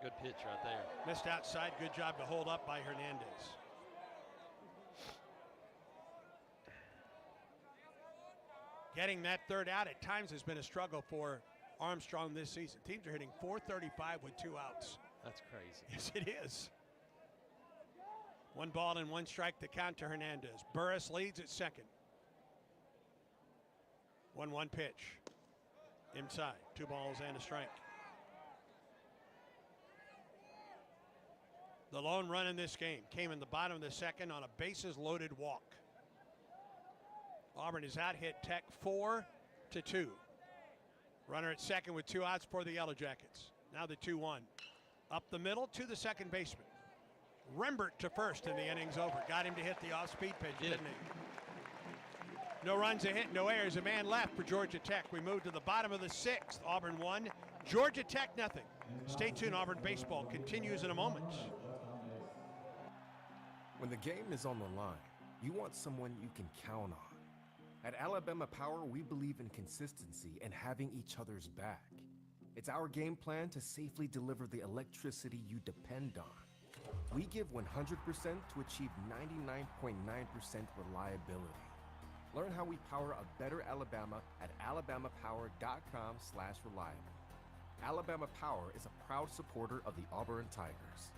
Good pitch right there. Missed outside, good job to hold up by Hernandez. Getting that third out at times has been a struggle for Armstrong this season. Teams are hitting .435 with 2 outs. That's crazy. Yes, it is. 1 ball and 1 strike to count to Hernandez. Burris leads at second. 1-1 pitch. Inside. 2 balls and a strike. The lone run in this game came in the bottom of the second on a bases-loaded walk. Auburn has out-hit Tech 4-2. Runner at second with 2 outs for the Yellow Jackets. Now the 2-1. Up the middle to the second baseman. Rembert to first, and the inning's over. Got him to hit the off-speed pitch, didn't he? No runs, a hit, no errors. A man left for Georgia Tech. We move to the bottom of the 6th. Auburn 1, Georgia Tech nothing. Stay tuned. Auburn baseball continues in a moment. When the game is on the line, you want someone you can count on. At Alabama Power, we believe in consistency and having each other's back. It's our game plan to safely deliver the electricity you depend on. We give 100% to achieve 99.9% reliability. Learn how we power a better Alabama at alabamapower.com/reliable. Alabama Power is a proud supporter of the Auburn Tigers.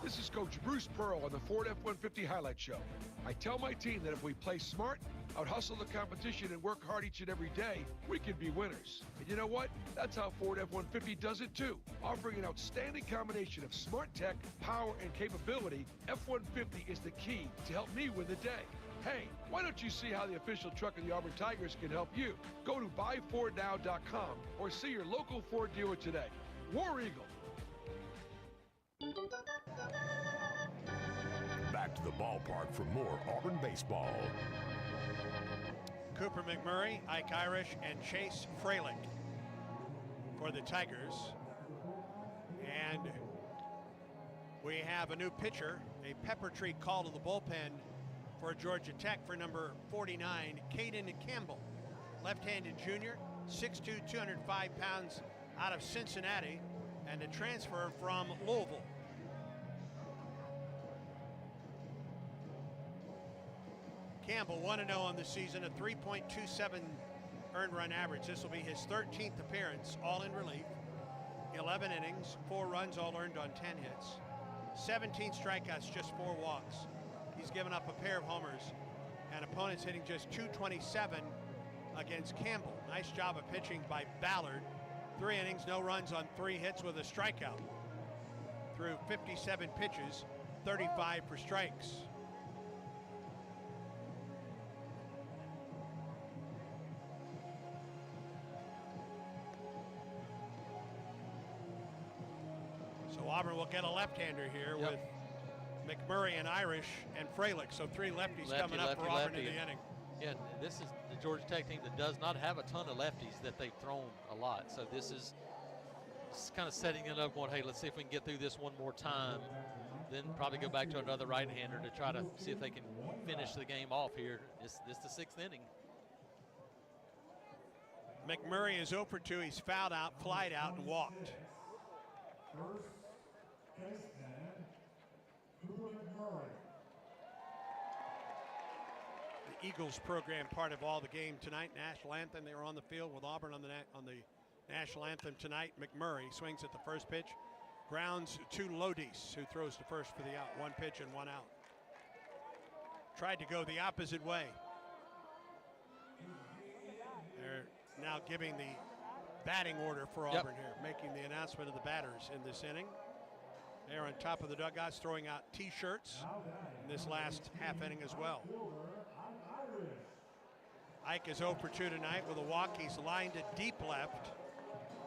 This is Coach Bruce Pearl on the Ford F-150 Highlight Show. I tell my team that if we play smart, out-hustle the competition, and work hard each and every day, we can be winners. And you know what? That's how Ford F-150 does it too. Offering an outstanding combination of smart tech, power, and capability, F-150 is the key to help me win the day. Hey, why don't you see how the official truck of the Auburn Tigers can help you? Go to buyfordnow.com or see your local Ford dealer today. War Eagle. Back to the ballpark for more Auburn baseball. Cooper McMurray, Ike Irish, and Chase Freilich for the Tigers. And we have a new pitcher, a pepper tree call to the bullpen for Georgia Tech for number 49, Caden Campbell. Left-handed junior, 6'2", 205 pounds, out of Cincinnati, and a transfer from Louisville. Campbell 1-0 on the season, a 3.27 earned run average. This will be his 13th appearance, all in relief. 11 innings, 4 runs, all earned on 10 hits. 17 strikeouts, just 4 walks. He's given up a pair of homers, and opponents hitting just .227 against Campbell. Nice job of pitching by Ballard. 3 innings, no runs on 3 hits with a strikeout. Through 57 pitches, 35 for strikes. So Auburn will get a left-hander here with McMurray and Irish and Freilich. So 3 lefties coming up for Auburn in the inning. Yeah, this is the Georgia Tech team that does not have a ton of lefties that they've thrown a lot. So this is kind of setting it up going, hey, let's see if we can get through this one more time. Then probably go back to another right-hander to try to see if they can finish the game off here. This the 6th inning. McMurray is 0 for 2. He's fouled out, flied out, and walked. The Eagles program part of all the game tonight. National anthem. They were on the field with Auburn on the national anthem tonight. McMurray swings at the first pitch, grounds to Lodis, who throws to first for the out. 1 pitch and 1 out. Tried to go the opposite way. They're now giving the batting order for Auburn here, making the announcement of the batters in this inning. They're on top of the dugouts throwing out T-shirts in this last half inning as well. Ike is 0 for 2 tonight with a walk. He's lined it deep left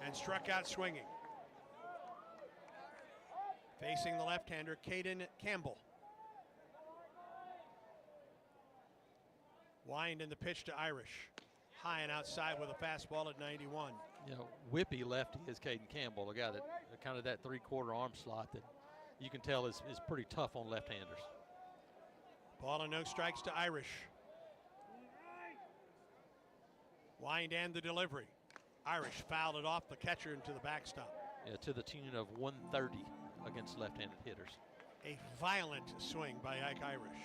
and struck out swinging. Facing the left-hander, Caden Campbell. Wind in the pitch to Irish. High and outside with a fastball at 91. You know, whippy lefty is Caden Campbell, a guy that kind of that three-quarter arm slot that you can tell is pretty tough on left-handers. Ball and no strikes to Irish. Wind and the delivery. Irish fouled it off the catcher into the backstop. Yeah, to the tune of 130 against left-handed hitters. A violent swing by Ike Irish.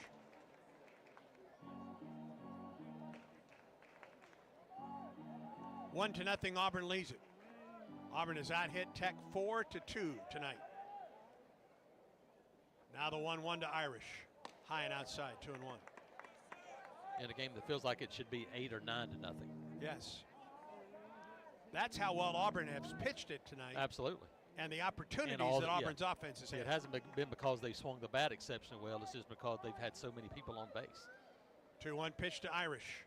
One to nothing, Auburn leads it. Auburn has out-hit Tech 4-2 tonight. Now the 1-1 to Irish. High and outside, 2-1. In a game that feels like it should be 8 or 9-0. Yes. That's how well Auburn has pitched it tonight. Absolutely. And the opportunities that Auburn's offense has had. It hasn't been because they swung the bat exceptionally well. It's just because they've had so many people on base. 2-1 pitch to Irish.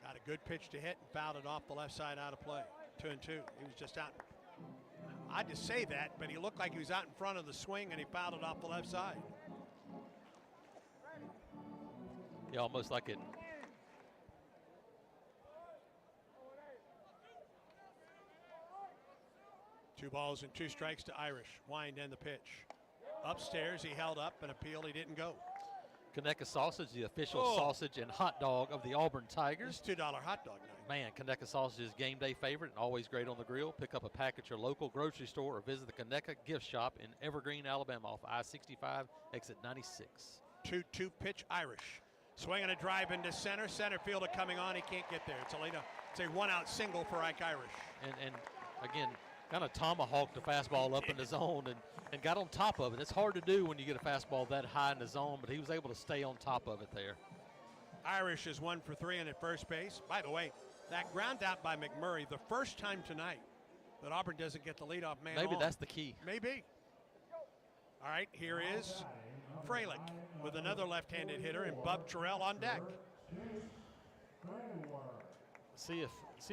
Got a good pitch to hit and fouled it off the left side out of play. 2-2. He was just out. I'd just say that, but he looked like he was out in front of the swing and he fouled it off the left side. Yeah, almost like it. Two balls and 2 strikes to Irish. Wind and the pitch. Upstairs, he held up and appealed. He didn't go. Conecuh Sausage, the official sausage and hot dog of the Auburn Tigers. It's $2 hot dog night. Man, Conecuh Sausage is game day favorite and always great on the grill. Pick up a pack at your local grocery store or visit the Conecuh gift shop in Evergreen, Alabama off I-65, exit 96. 2-2 pitch, Irish. Swinging a drive into center. Center fielder coming on. He can't get there. It's a one-out single for Ike Irish. And again, kind of tomahawked the fastball up in the zone and got on top of it. It's hard to do when you get a fastball that high in the zone, but he was able to stay on top of it there. Irish is 1 for 3 at first base. By the way, that ground out by McMurray, the first time tonight that Auburn doesn't get the leadoff man Maybe on. that's the key. Maybe. All right, here is Freilich with another left-handed hitter and Bub Terrell on deck. See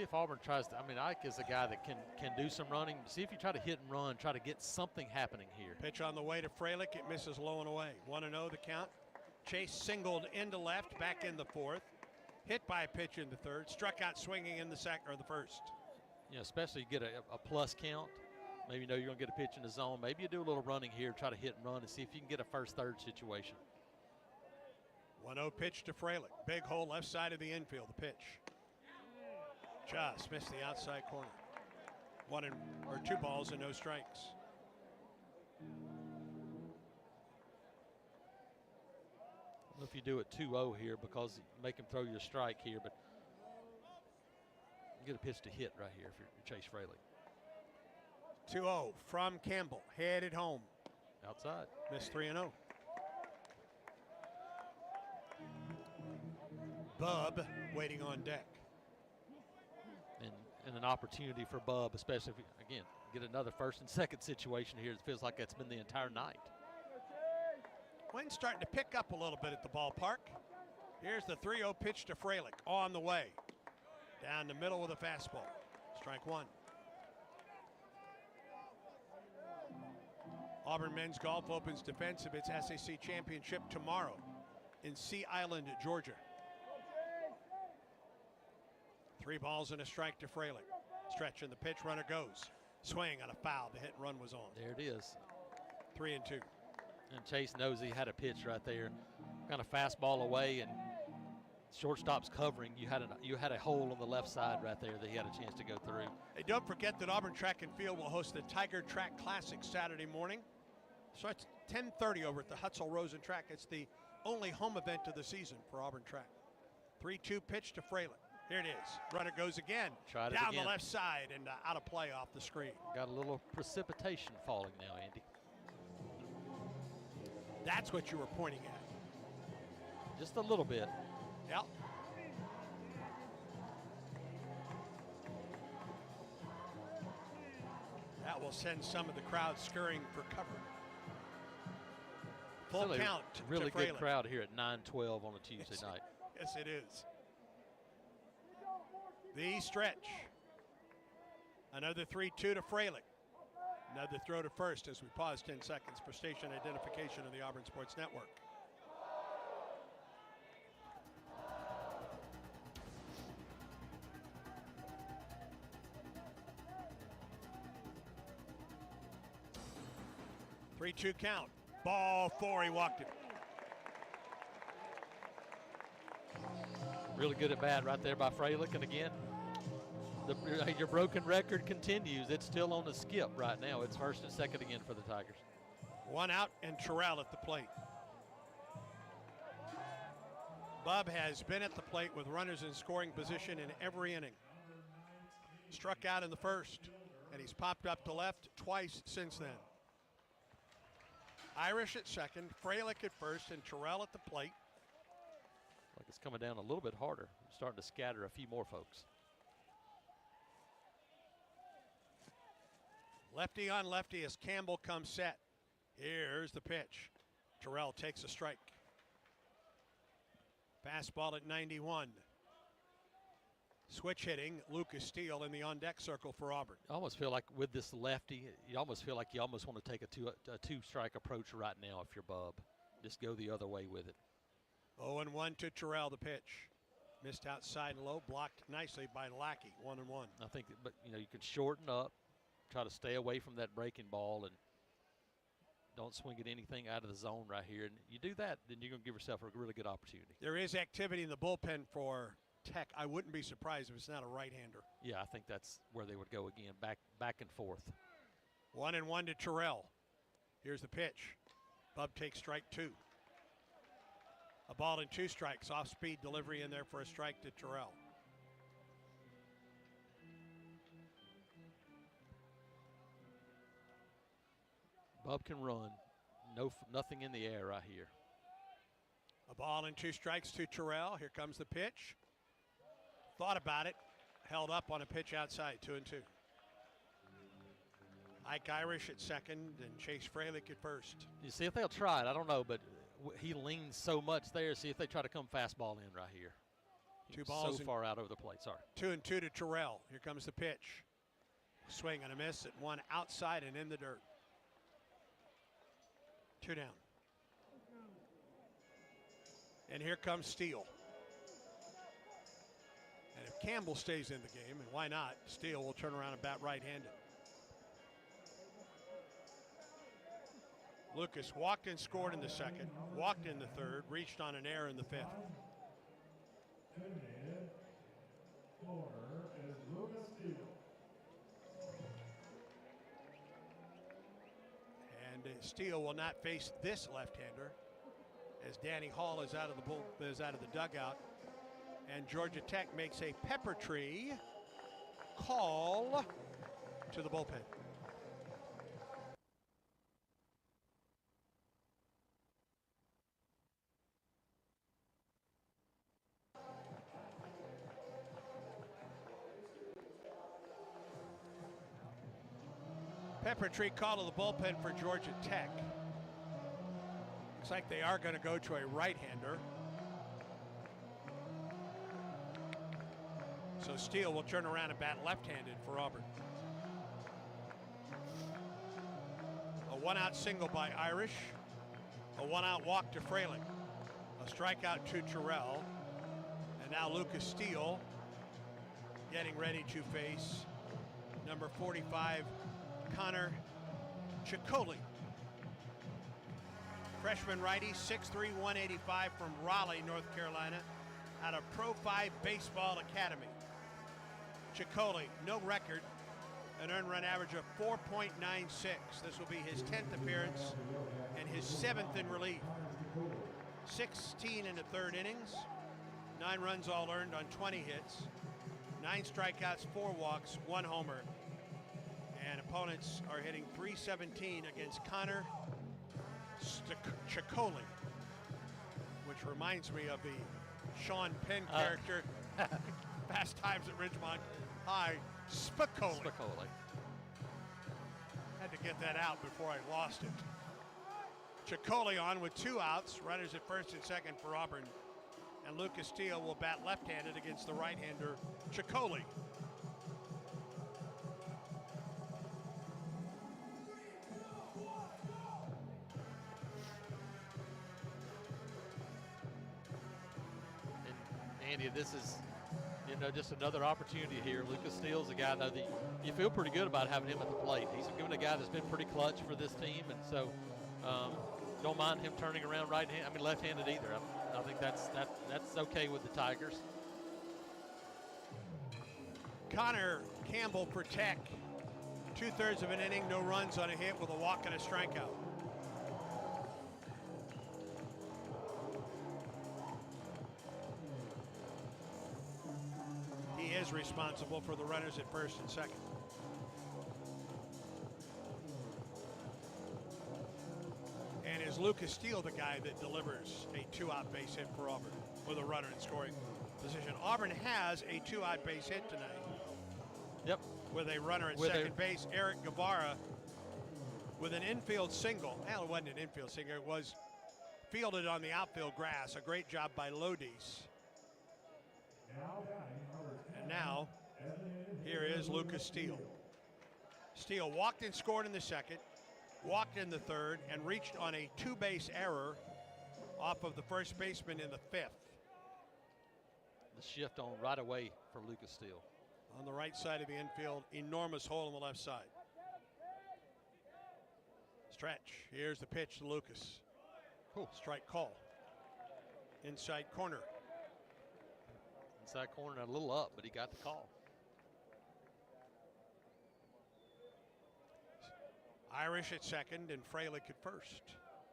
if Auburn tries to. I mean, Ike is a guy that can do some running. See if you try to hit and run, try to get something happening here. Pitch on the way to Freilich. It misses low and away. 1-0 the count. Chase singled into left, back in the 4th. Hit by a pitch in the 3rd. Struck out swinging in the 2nd or the 1st. You know, especially you get a plus count. Maybe you know you're going to get a pitch in the zone. Maybe you do a little running here, try to hit and run and see if you can get a first-third situation. 1-0 pitch to Freilich. Big hole left side of the infield. The pitch. Just missed the outside corner. 2 balls and no strikes. I don't know if you do it 2-0 here because you make him throw your strike here, but you get a pitch to hit right here if you're Chase Freilich. 2-0 from Campbell. Headed home. Outside. Missed 3-0. Bub waiting on deck. And an opportunity for Bub, especially if, again, get another first and second situation here. It feels like that's been the entire night. Wind's starting to pick up a little bit at the ballpark. Here's the 3-0 pitch to Freilich on the way. Down the middle with a fastball. Strike 1. Auburn men's golf opens defense of its SEC championship tomorrow in Sea Island, Georgia. 3 balls and a strike to Freilich. Stretch in the pitch, runner goes. Swing on a foul. The hit and run was on. There it is. 3-2. And Chase knows he had a pitch right there. Kind of fastball away and shortstop's covering. You had a hole on the left side right there that he had a chance to go through. Hey, don't forget that Auburn Track and Field will host the Tiger Track Classic Saturday morning. So it's 10:30 over at the Hutzel Rosen Track. It's the only home event of the season for Auburn Track. 3-2 pitch to Freilich. Here it is. Runner goes again. Tried it down again. The left side and out of play off the screen. Got a little precipitation falling now, Andy. That's what you were pointing at. Just a little bit. Yep. will send some of the crowd scurrying for cover. Full Still count. a really to good Fraley. crowd here at 9:12 on a Tuesday night. Yes, it is. The stretch. Another 3-2 to Fraley. Another throw to first as we pause 10 seconds for station identification of the Auburn Sports Network. Three-two count. Ball 4. He walked it. Really good at bat right there by Freilich. And again, your broken record continues. It's still on the skip right now. It's first and second again for the Tigers. One out and Terrell at the plate. Bub has been at the plate with runners in scoring position in every inning. Struck out in the first, and he's popped up to left twice since then. Irish at second, Fralick at first, and Terrell at the plate. Like it's coming down a little bit harder. Starting to scatter a few more folks. Lefty on lefty as Campbell comes set. Here's the pitch. Terrell takes a strike. Fastball at 91. Switch hitting, Lucas Steele in the on-deck circle for Auburn. I almost feel like with this lefty, you almost feel like you almost want to take a two-strike approach right now if you're Bub. Just go the other way with it. 0-1 to Terrell, the pitch. Missed outside and low, blocked nicely by Lackey, 1-1. I think, but you know, you can shorten up, try to stay away from that breaking ball, and don't swing at anything out of the zone right here. And you do that, then you're going to give yourself a really good opportunity. There is activity in the bullpen for Tech. I wouldn't be surprised if it's not a right-hander. Yeah, I think that's where they would go again, back and forth. 1-1 to Terrell. Here's the pitch. Bub takes strike 2. A ball and 2 strikes. Off-speed delivery in there for a strike to Terrell. Bub can run. Nothing in the air right here. A ball and 2 strikes to Terrell. Here comes the pitch. Thought about it. Held up on a pitch outside, 2-2. Ike Irish at second and Chase Fralick at first. You see if they'll try it. I don't know, but he leans so much there. See if they try to come fastball in right here. Two balls so far out over the plate. Sorry. 2-2 to Terrell. Here comes the pitch. Swing and a miss at one outside and in the dirt. 2 down. And here comes Steele. And if Campbell stays in the game, and why not, Steele will turn around and bat right-handed. Lucas walked and scored in the second, walked in the third, reached on an error in the fifth. And Steele will not face this left-hander as Danny Hall is out of the dugout, and Georgia Tech makes a pepper tree call to the bullpen. Pepper tree call to the bullpen for Georgia Tech. Looks like they are going to go to a right-hander. So Steele will turn around and bat left-handed for Auburn. A one-out single by Irish. A one-out walk to Fralick. A strikeout to Terrell. And now Lucas Steele getting ready to face number 45, Connor Ciccoli. Freshman righty, 6'3", 185 from Raleigh, North Carolina, out of Pro 5 Baseball Academy. Ciccoli, no record, an earned run average of 4.96. This will be his 10th appearance and his 7th in relief. 16 in the third innings, 9 runs all earned on 20 hits, 9 strikeouts, 4 walks, 1 homer. And opponents are hitting .317 against Connor Ciccoli, which reminds me of the Sean Penn character, Fast Times at Ridgemont High, Spicoli. to get that out before I lost it. Chicoli on with 2 outs. Runners at first and second for Auburn. And Lucas Steele will bat left-handed against the right-hander, Chicoli. And Andy, this is, just another opportunity here. Lucas Steele's a guy that you feel pretty good about having him at the plate. He's been a guy that's been pretty clutch for this team, and so don't mind him turning around left-handed either. I think that's okay with the Tigers. Connor Campbell for Tech. 2/3 of an inning, no runs on a hit with a walk and a strikeout. He is responsible for the runners at first and second. And is Lucas Steele the guy that delivers a 2-out base hit for Auburn with a runner in scoring position? Auburn has a 2-out base hit tonight. Yep. With a runner at second base, Eric Guevara, with an infield single. Well, it wasn't an infield single. It was fielded on the outfield grass. A great job by Lodis. And now, here is Lucas Steele. Steele walked and scored in the second, walked in the third, and reached on a 2-base error off of the first baseman in the 5th. The shift on right away for Lucas Steele. On the right side of the infield, enormous hole on the left side. Stretch. Here's the pitch to Lucas. Strike call. Inside corner. Inside corner, a little up, but he got the call. Irish at second and Freilich at first.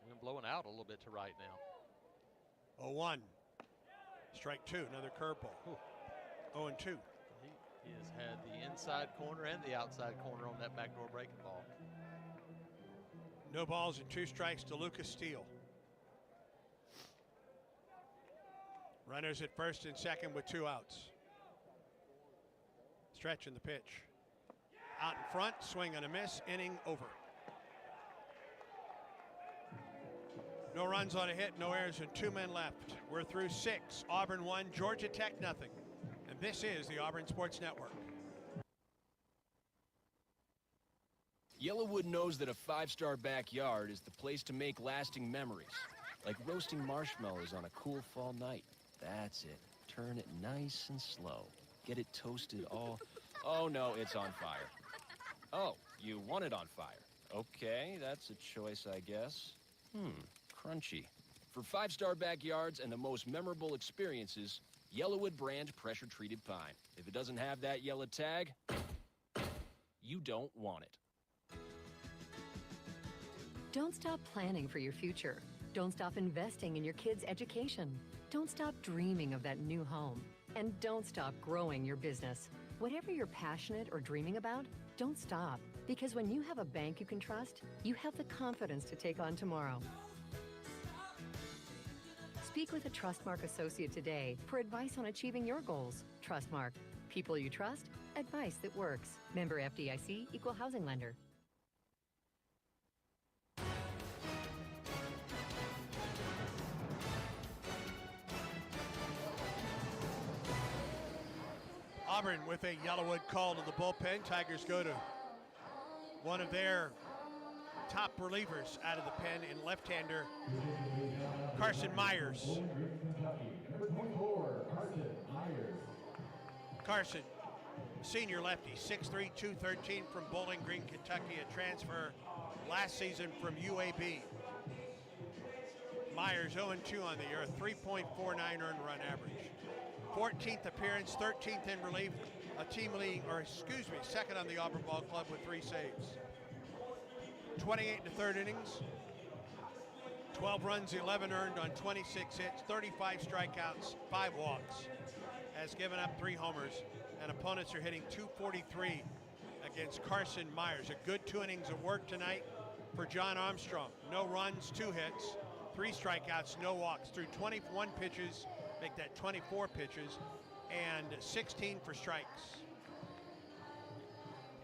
Wind blowing out a little bit to right now. 0-1. Strike 2, another curveball. 0-2. He has had the inside corner and the outside corner on that backdoor breaking ball. No balls and 2 strikes to Lucas Steele. Runners at first and second with 2 outs. Stretch in the pitch. Out in front, swing and a miss, inning over. No runs on a hit, no errors, and 2 men left. We're through 6. Auburn 1, Georgia Tech nothing. And this is the Auburn Sports Network. Yellowwood knows that a 5-star backyard is the place to make lasting memories. Like roasting marshmallows on a cool fall night. That's it. Turn it nice and slow. Get it toasted all... Oh, no, it's on fire. Oh, you want it on fire. Okay, that's a choice, I guess. Crunchy. For 5-star backyards and the most memorable experiences, Yellowwood brand pressure-treated pine. If it doesn't have that yellow tag, you don't want it. Don't stop planning for your future. Don't stop investing in your kids' education. Don't stop dreaming of that new home. And don't stop growing your business. Whatever you're passionate or dreaming about, don't stop. Because when you have a bank you can trust, you have the confidence to take on tomorrow. Speak with a Trustmark associate today for advice on achieving your goals. Trustmark. People you trust, advice that works. Member FDIC, Equal Housing Lender. Auburn with a Yellowwood call to the bullpen. Tigers go to one of their top relievers out of the pen in left-hander Carson Myers. Carson, senior lefty, 6'3", 213 from Bowling Green, Kentucky, a transfer last season from UAB. Myers 0-2 on the year, 3.49 earned run average. 14th appearance, 13th in relief, second on the Auburn Ball Club with 3 saves. 28 in the third innings, 12 runs, 11 earned on 26 hits, 35 strikeouts, 5 walks. Has given up 3 homers, and opponents are hitting .243 against Carson Myers. A good 2 innings of work tonight for John Armstrong. No runs, 2 hits, 3 strikeouts, no walks through 21 pitches. Make that 24 pitches and 16 for strikes.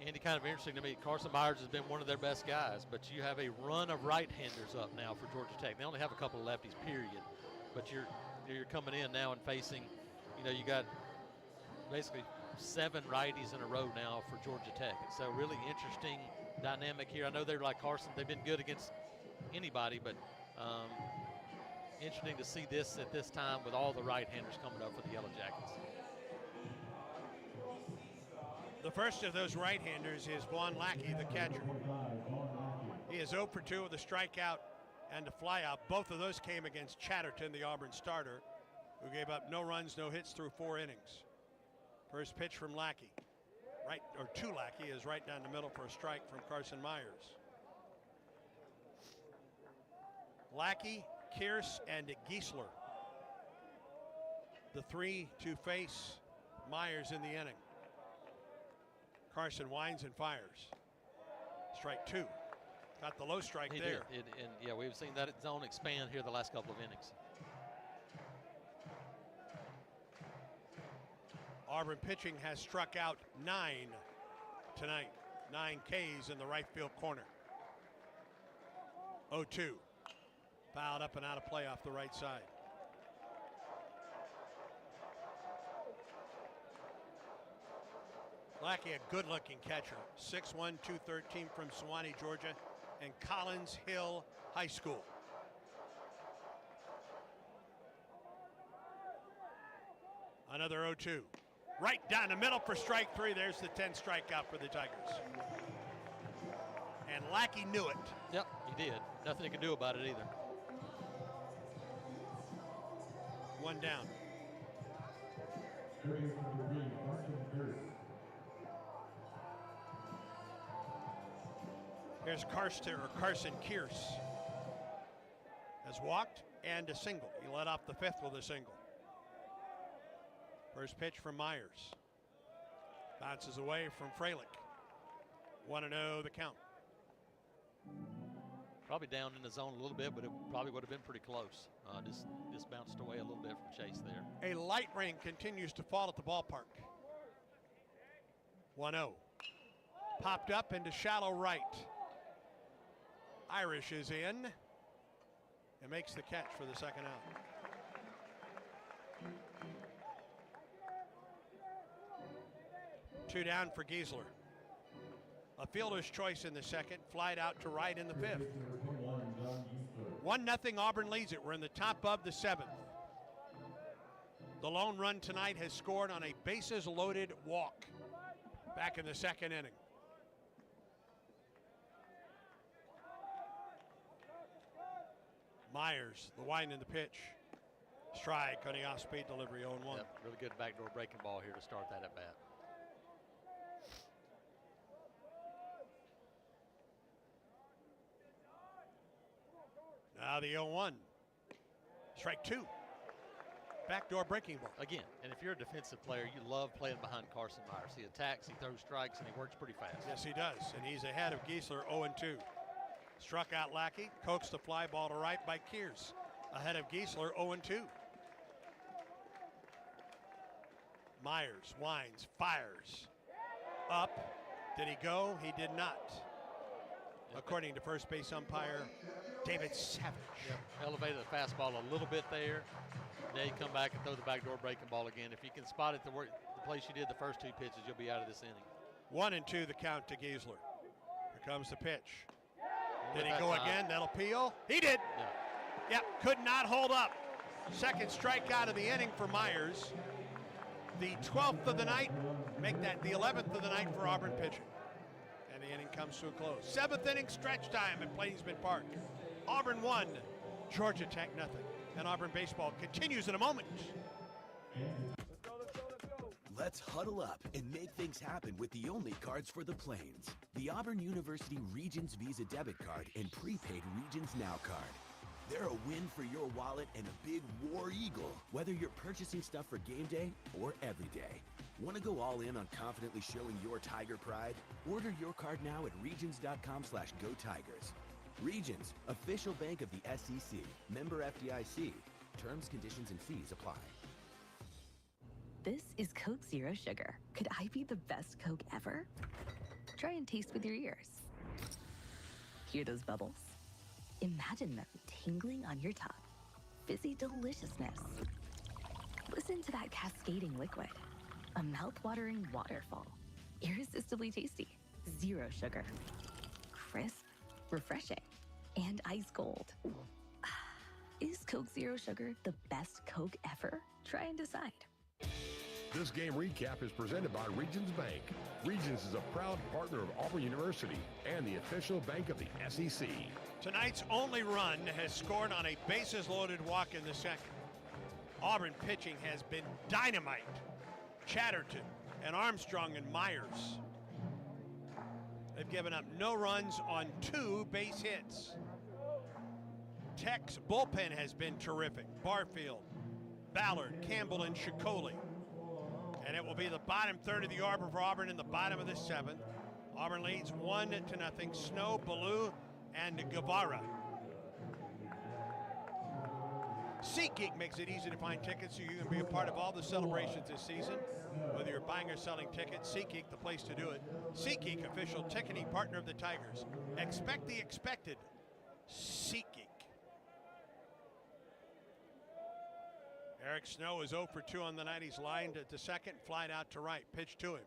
Andy, kind of interesting to me. Carson Myers has been one of their best guys, but you have a run of right-handers up now for Georgia Tech. They only have a couple of lefties, period. But you're coming in now and facing, you got basically 7 righties in a row now for Georgia Tech. And so really interesting dynamic here. I know they're like Carson. They've been good against anybody, but interesting to see this at this time with all the right-handers coming up for the Yellow Jackets. The first of those right-handers is Vaughn Lackey, the catcher. He is 0 for 2 with a strikeout and a flyout. Both of those came against Chatterton, the Auburn starter, who gave up no runs, no hits through 4 innings. First pitch from Lackey. To Lackey is right down the middle for a strike from Carson Myers. Lackey, Kearse, and Giesler. The 3 to face Myers in the inning. Carson winds and fires. Strike 2. Got the low strike there. Yeah, we've seen that zone expand here the last couple of innings. Auburn pitching has struck out 9 tonight. 9 Ks in the right field corner. 0-2. Fouled up and out of play off the right side. Lackey, a good-looking catcher. 6'1", 213 from Sewanee, Georgia, and Collins Hill High School. Another 0-2. Right down the middle for strike 3. There's the 10th strikeout for the Tigers. And Lackey knew it. Yep, he did. Nothing he could do about it either. 1 down. Here's Carson Kearse. Has walked and a single. He led off the 5th with a single. First pitch from Myers. Bounces away from Freilich. 1-0 the count. Probably down in the zone a little bit, but it probably would have been pretty close. Just bounced away a little bit from Chase there. A light rain continues to fall at the ballpark. 1-0. Popped up into shallow right. Irish is in and makes the catch for the second out. Two down for Giesler. A fielder's choice in the second, flied out to right in the 5th. 1-0 Auburn leads it. We're in the top of the 7th. The lone run tonight has scored on a bases loaded walk back in the 2nd inning. Myers, the wind in the pitch. Strike on the off-speed delivery, 0-1. Yep, really good backdoor breaking ball here to start that at bat. Now the 0-1. Strike 2. Backdoor breaking ball. Again, and if you're a defensive player, you love playing behind Carson Myers. He attacks, he throws strikes, and he works pretty fast. Yes, he does. And he's ahead of Giesler, 0-2. Struck out Lackey, coaxed the fly ball to right by Kearse. Ahead of Giesler, 0-2. Myers winds, fires. Up. Did he go? He did not. According to first base umpire David Savage. Yep. Elevated the fastball a little bit there. Now you come back and throw the backdoor breaking ball again. If you can spot it the place you did the first 2 pitches, you'll be out of this inning. 1-2 the count to Giesler. Here comes the pitch. Did he go again? That'll peel. He did. Yeah. Yep, could not hold up. Second strikeout of the inning for Myers. The 12th of the night. Make that the 11th of the night for Auburn pitching. And the inning comes to a close. 7th inning stretch time at Plainsman Park. Auburn 1, Georgia Tech nothing. And Auburn baseball continues in a moment. Let's huddle up and make things happen with the only cards for the Plains. The Auburn University Regions Visa Debit Card and Prepaid Regions Now Card. They're a win for your wallet and a big War Eagle, whether you're purchasing stuff for game day or every day. Want to go all in on confidently showing your Tiger pride? Order your card now at regions.com/GoTigers. Regions, official bank of the SEC. Member FDIC. Terms, conditions, and fees apply. This is Coke Zero Sugar. Could I be the best Coke ever? Try and taste with your ears. Hear those bubbles? Imagine them tingling on your tongue. Fizzy deliciousness. Listen to that cascading liquid. A mouth-watering waterfall. Irresistibly tasty. Zero sugar. Crisp, refreshing, and ice cold. Is Coke Zero Sugar the best Coke ever? Try and decide. This game recap is presented by Regions Bank. Regions is a proud partner of Auburn University and the official bank of the SEC. Tonight's only run has scored on a bases-loaded walk in the second. Auburn pitching has been dynamite. Chatterton and Armstrong and Myers. They've given up no runs on 2 base hits. Tech's bullpen has been terrific. Barfield, Ballard, Campbell, and Shikoli. And it will be the bottom third of the order for Auburn in the bottom of the 7th. Auburn leads 1-0. Snow, Ballou, and Guevara. SeatGeek makes it easy to find tickets so you can be a part of all the celebrations this season. Whether you're buying or selling tickets, SeatGeek, the place to do it. SeatGeek, official ticketing partner of the Tigers. Expect the expected. SeatGeek. Eric Snow is 0 for 2 on the night. He's lined at the second, flied out to right. Pitch to him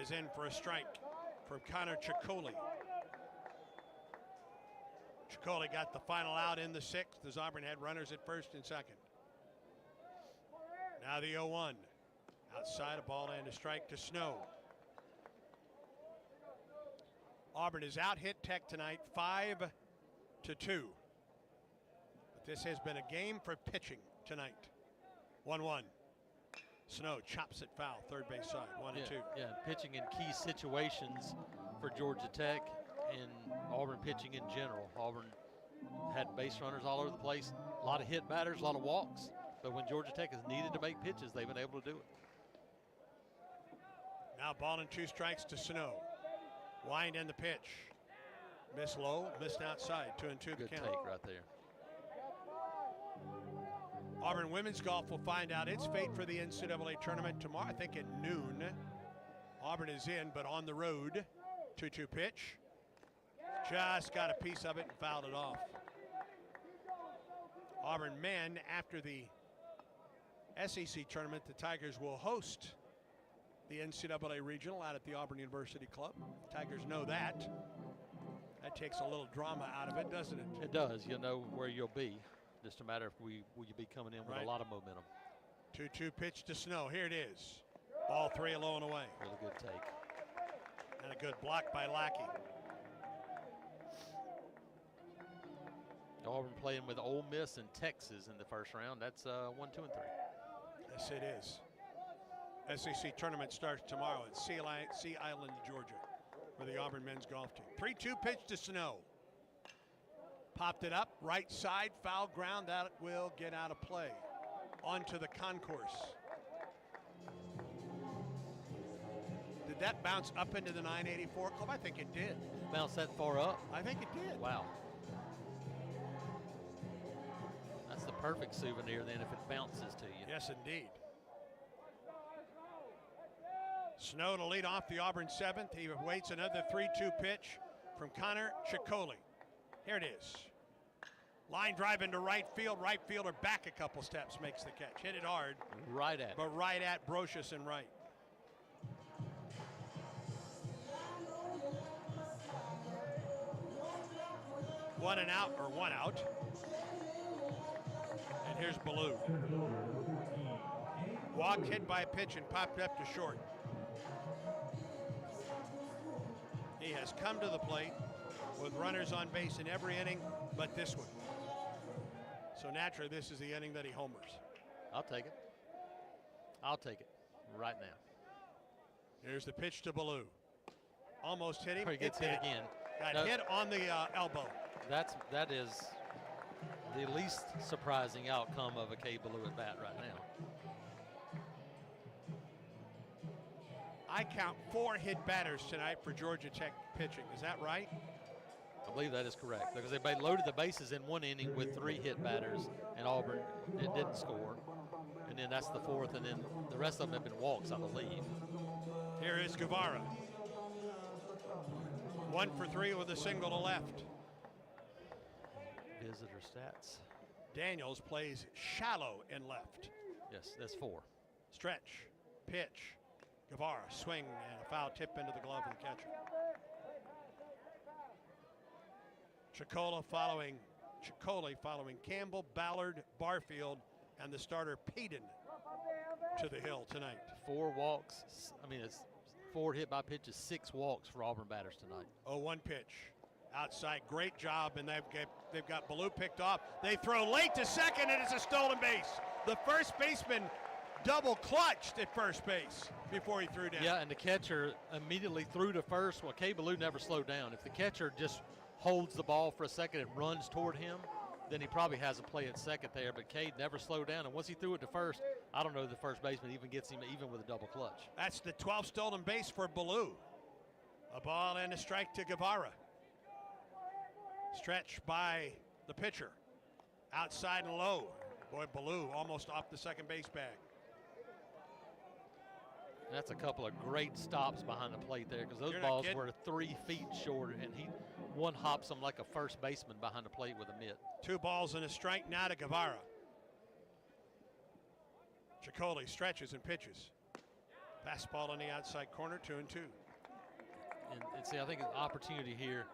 is in for a strike from Connor Ciccoli. Ciccoli got the final out in the 6th as Auburn had runners at first and second. Now the 0-1. Outside, a ball and a strike to Snow. Auburn has out-hit Tech tonight 5-2. But this has been a game for pitching tonight. 1-1. Snow chops it foul, third base side, 1-2. Yeah, pitching in key situations for Georgia Tech and Auburn pitching in general. Auburn had base runners all over the place, a lot of hit batters, a lot of walks. But when Georgia Tech has needed to make pitches, they've been able to do it. Now ball and 2 strikes to Snow. Wind in the pitch. Miss low, missed outside, 2-2 the Good count. take right there. Auburn women's golf will find out its fate for the NCAA tournament tomorrow, I think at noon. Auburn is in, but on the road. 2-2 pitch. Just got a piece of it and fouled it off. Auburn men, after the SEC tournament, the Tigers will host the NCAA regional out at the Auburn University Club. Tigers know that. That takes a little drama out of it, doesn't it? It does. You know where you'll be. Just a matter of will you be coming in with Right. a lot of momentum. 2-2 pitch to Snow. Here it is. Ball 3 low and away. Really good take. And a good block by Lackey. Auburn playing with Ole Miss and Texas in the first round. That's 1, 2, and 3. Yes, it is. SEC tournament starts tomorrow at Sea Island, Georgia, for the Auburn men's golf team. 3-2 pitch to Snow. Popped it up, right side, foul ground. That will get out of play. Onto the concourse. Did that bounce up into the 984 club? I think it did. Bounce that far up? I think it did. Wow. That's the perfect souvenir then if it bounces to you. Yes, indeed. Snow to lead off the Auburn 7th. He waits another 3-2 pitch from Connor Ciccoli. Here it is. Line drive into right field. Right fielder back a couple steps, makes the catch. Hit it hard. Right at. But right at Brocious and right. One out. And here's Ballou. Walked, hit by a pitch, and popped up to short. He has come to the plate with runners on base in every inning but this one. So naturally, this is the inning that he homers. I'll take it. I'll take it right now. Here's the pitch to Ballou. Almost hit him. He gets hit again. Got hit on the elbow. That is the least surprising outcome of a K. Ballou at bat right now. I count 4 hit batters tonight for Georgia Tech pitching. Is that right? I believe that is correct because they loaded the bases in one inning with 3 hit batters, and Auburn didn't score. And then that's the 4th, and then the rest of them have been walks, I believe. Here is Guevara. 1 for 3 with a single to left. Visitor stats. Daniels plays shallow in left. Yes, that's 4. Stretch, pitch, Guevara, swing, and a foul tip into the glove of the catcher. Chicola following Campbell, Ballard, Barfield, and the starter Payton to the hill tonight. 4 walks. I mean, it's 4 hit by pitches, 6 walks for Auburn batters tonight. 0-1 pitch. Outside, great job, and they've got Ballou picked off. They throw late to second, and it's a stolen base. The first baseman double clutched at first base before he threw down. Yeah, and the catcher immediately threw to first. Well, Kay Ballou never slowed down. If the catcher just holds the ball for a second and runs toward him, then he probably has a play at second there. But Cade never slowed down, and once he threw it to first, I don't know if the first baseman even gets him even with a double clutch. That's the 12th stolen base for Ballou. A ball and a strike to Guevara. Stretch by the pitcher. Outside and low. Boy, Ballou almost off the second base bag. That's a couple of great stops behind the plate there, because those balls were 3 feet short, and he one hops them like a first baseman behind the plate with a mitt. 2 balls and a strike now to Guevara. Chicoli stretches and pitches. Fastball on the outside corner, 2-2. And see, I think an opportunity here,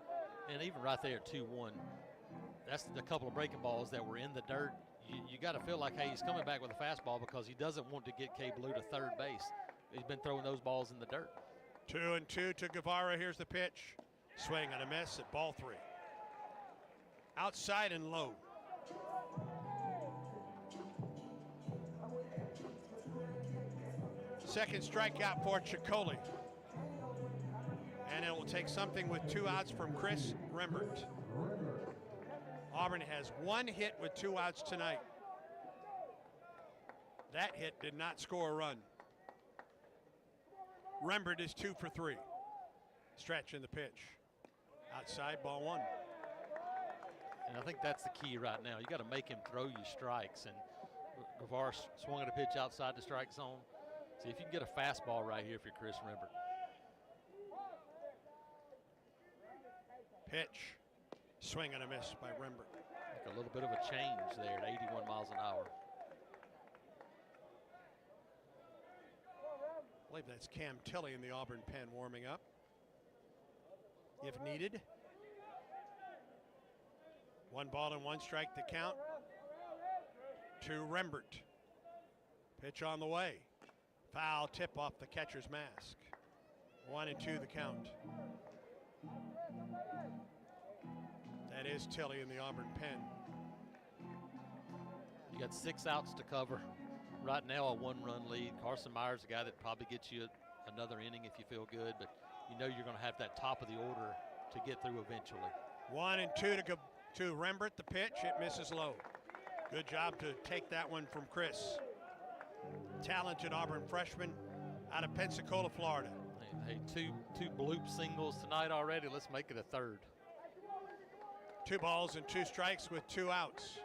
and even right there at 2-1, that's the couple of breaking balls that were in the dirt. You got to feel like, hey, he's coming back with a fastball because he doesn't want to get Kay Ballou to third base. He's been throwing those balls in the dirt. 2-2 to Guevara. Here's the pitch. Swing and a miss at ball 3. Outside and low. Second strikeout for Chicoli. And it will take something with 2 outs from Chris Rembert. Auburn has 1 hit with 2 outs tonight. That hit did not score a run. Rembert is 2 for 3. Stretch in the pitch. Outside, ball 1. And I think that's the key right now. You got to make him throw you strikes. And Guevara swung at a pitch outside the strike zone. See if you can get a fastball right here if you're Chris Rembert. Pitch. Swing and a miss by Rembert. Like a little bit of a change there at 81 miles an hour. I believe that's Cam Tilley in the Auburn pen warming up, if needed. 1 ball and 1 strike to count to Rembert. Pitch on the way. Foul tip off the catcher's mask. 1-2 the count. That is Tilley in the Auburn pen. You got 6 outs to cover. Right now, a 1-run lead. Carson Myers, a guy that probably gets you another inning if you feel good, but you know you're going to have that top of the order to get through eventually. 1-2 to Rembert. The pitch, it misses low. Good job to take that one from Chris. Talented Auburn freshman out of Pensacola, Florida. Hey, two bloop singles tonight already. Let's make it a third. 2 balls and 2 strikes with 2 outs.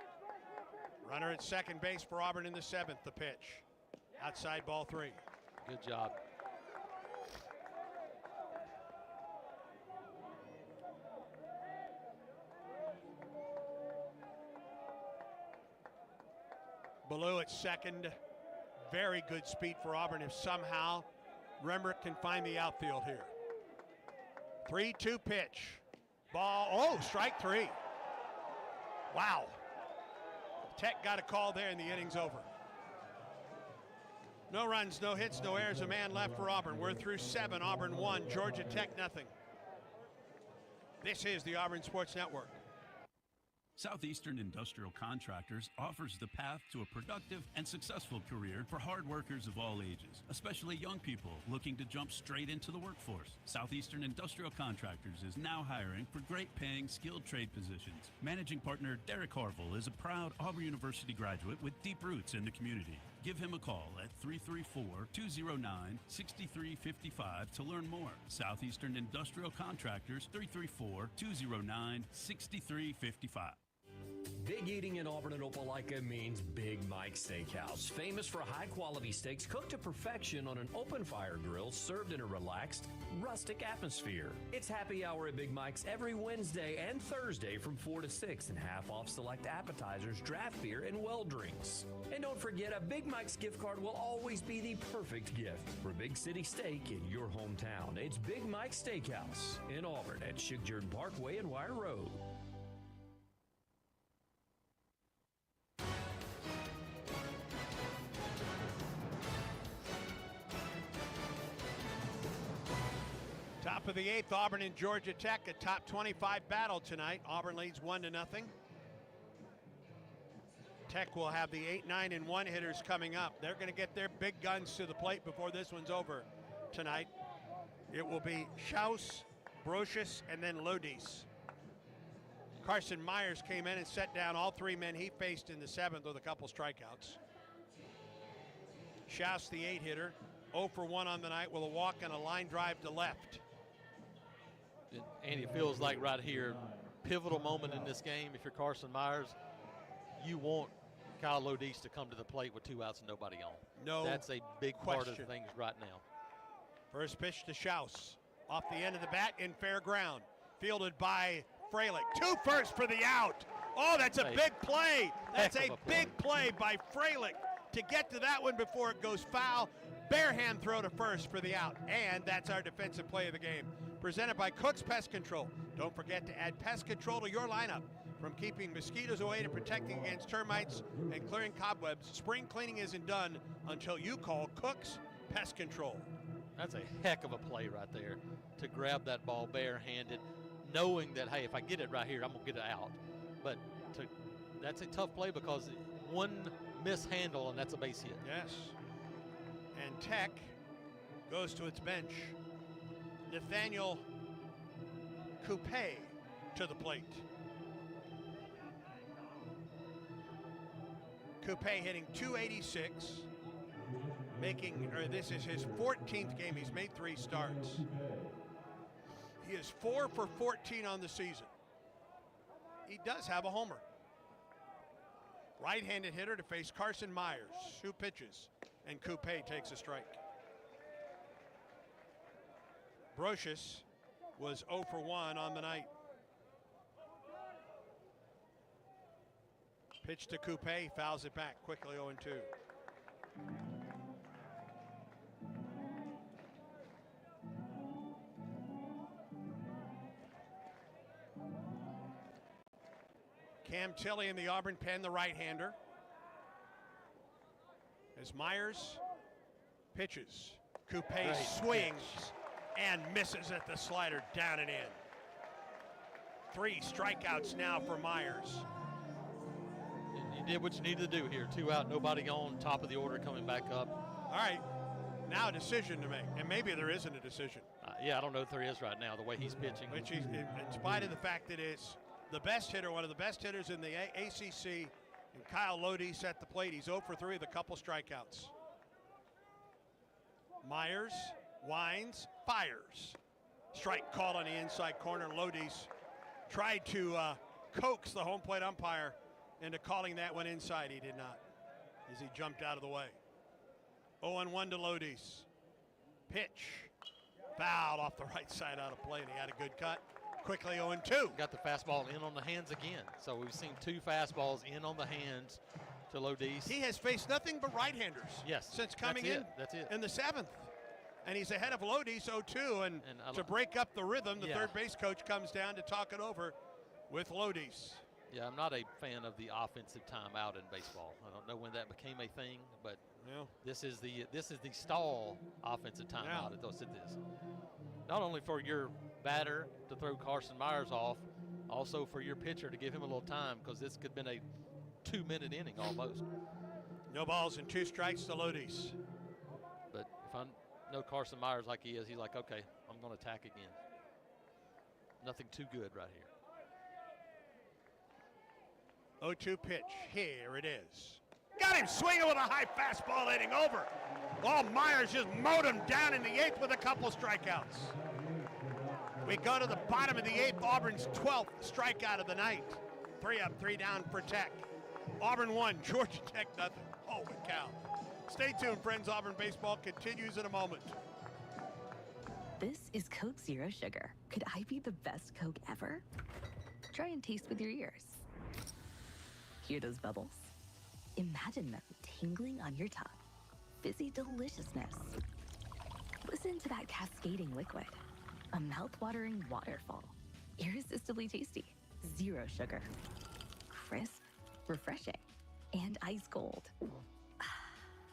Runner at second base for Auburn in the 7th. The pitch. Outside, ball 3. Good job. Ballou at second. Very good speed for Auburn if somehow Rembert can find the outfield here. 3-2 pitch. Ball, strike 3. Wow. Tech got a call there and the inning's over. No runs, no hits, no errors, a man left for Auburn. We're through 7, Auburn 1, Georgia Tech nothing. This is the Auburn Sports Network. Southeastern Industrial Contractors offers the path to a productive and successful career for hard workers of all ages, especially young people looking to jump straight into the workforce. Southeastern Industrial Contractors is now hiring for great-paying skilled trade positions. Managing partner Derek Harville is a proud Auburn University graduate with deep roots in the community. Give him a call at 334-209-6355 to learn more. Southeastern Industrial Contractors, 334-209-6355. Big eating in Auburn and Opelika means Big Mike's Steakhouse, famous for high-quality steaks cooked to perfection on an open-fire grill served in a relaxed, rustic atmosphere. It's happy hour at Big Mike's every Wednesday and Thursday from 4 to 6 and half off select appetizers, draft beer, and well drinks. And don't forget, a Big Mike's gift card will always be the perfect gift for Big City Steak in your hometown. It's Big Mike's Steakhouse in Auburn at Shigjordan Parkway and Wire Road. Top of the 8th, Auburn and Georgia Tech, a top 25 battle tonight. Auburn leads 1-0. Tech will have the 8, 9, and 1 hitters coming up. They're going to get their big guns to the plate before this one's over tonight. It will be Schaus, Brocious, and then Lodis. Carson Myers came in and set down all 3 men he faced in the 7th with a couple strikeouts. Schaus, the 8 hitter, 0 for 1 on the night with a walk and a line drive to left. Andy, it feels like right here, pivotal moment in this game. If you're Carson Myers, you want Kyle Lodis to come to the plate with 2 outs and nobody on. No, that's a big part of things right now. First pitch to Schaus. Off the end of the bat in fair ground. Fielded by Fralick. 2 first for the out. Oh, that's a big play. That's a big play by Fralick to get to that one before it goes foul. Bare hand throw to first for the out. And that's our defensive play of the game. Presented by Cook's Pest Control. Don't forget to add pest control to your lineup. From keeping mosquitoes away to protecting against termites and clearing cobwebs, spring cleaning isn't done until you call Cook's Pest Control. That's a heck of a play right there to grab that ball barehanded, knowing that, hey, if I get it right here, I'm going to get it out. But that's a tough play because one mishandle and that's a base hit. Yes. And Tech goes to its bench. Nathaniel Coupe to the plate. Coupe hitting .286, this is his 14th game. He's made 3 starts. He is 4 for 14 on the season. He does have a homer. Right-handed hitter to face Carson Myers, 2 pitches, and Coupe takes a strike. Brocious was 0 for 1 on the night. Pitch to Coupe, fouls it back quickly, 0-2. Cam Tilley in the Auburn pen, the right-hander. As Myers pitches, Coupe swings and misses at the slider, down and in. 3 strikeouts now for Myers. You did what you needed to do here. 2 out, nobody on, top of the order coming back up. All right, now a decision to make, and maybe there isn't a decision. Yeah, I don't know if there is right now, the way he's pitching. Which he's, in spite of the fact that it's the best hitter, one of the best hitters in the ACC, and Kyle Lodis at the plate. He's 0 for 3 with a couple strikeouts. Myers winds, fires. Strike called on the inside corner. Lodis tried to coax the home plate umpire into calling that one inside. He did not, as he jumped out of the way. 0-1 to Lodis. Pitch. Fouled off the right side out of play, and he had a good cut. Quickly 0-2. Got the fastball in on the hands again. So we've seen 2 fastballs in on the hands to Lodis. He has faced nothing but right-handers since coming in in the 7th. And he's ahead of Lodis 0-2. And to break up the rhythm, the third base coach comes down to talk it over with Lodis. Yeah, I'm not a fan of the offensive timeout in baseball. I don't know when that became a thing, but this is the stall offensive timeout. It is. Not only for your batter to throw Carson Myers off, also for your pitcher to give him a little time, because this could have been a 2-minute inning almost. No balls and 2 strikes to Lodis. But if I know Carson Myers like he is, he's like, okay, I'm going to attack again. Nothing too good right here. 0-2 pitch. Here it is. Got him swinging with a high fastball hitting over. Well, Myers just mowed him down in the 8th with a couple strikeouts. We go to the bottom of the 8th, Auburn's 12th strikeout of the night. 3 up, 3 down for Tech. Auburn 1, Georgia Tech nothing. Holy cow. Stay tuned, friends. Auburn baseball continues in a moment. This is Coke Zero Sugar. Could I be the best Coke ever? Try and taste with your ears. Hear those bubbles? Imagine them tingling on your tongue. Fizzy deliciousness. Listen to that cascading liquid. A mouth-watering waterfall. Irresistibly tasty. Zero sugar. Crisp, refreshing, and ice cold.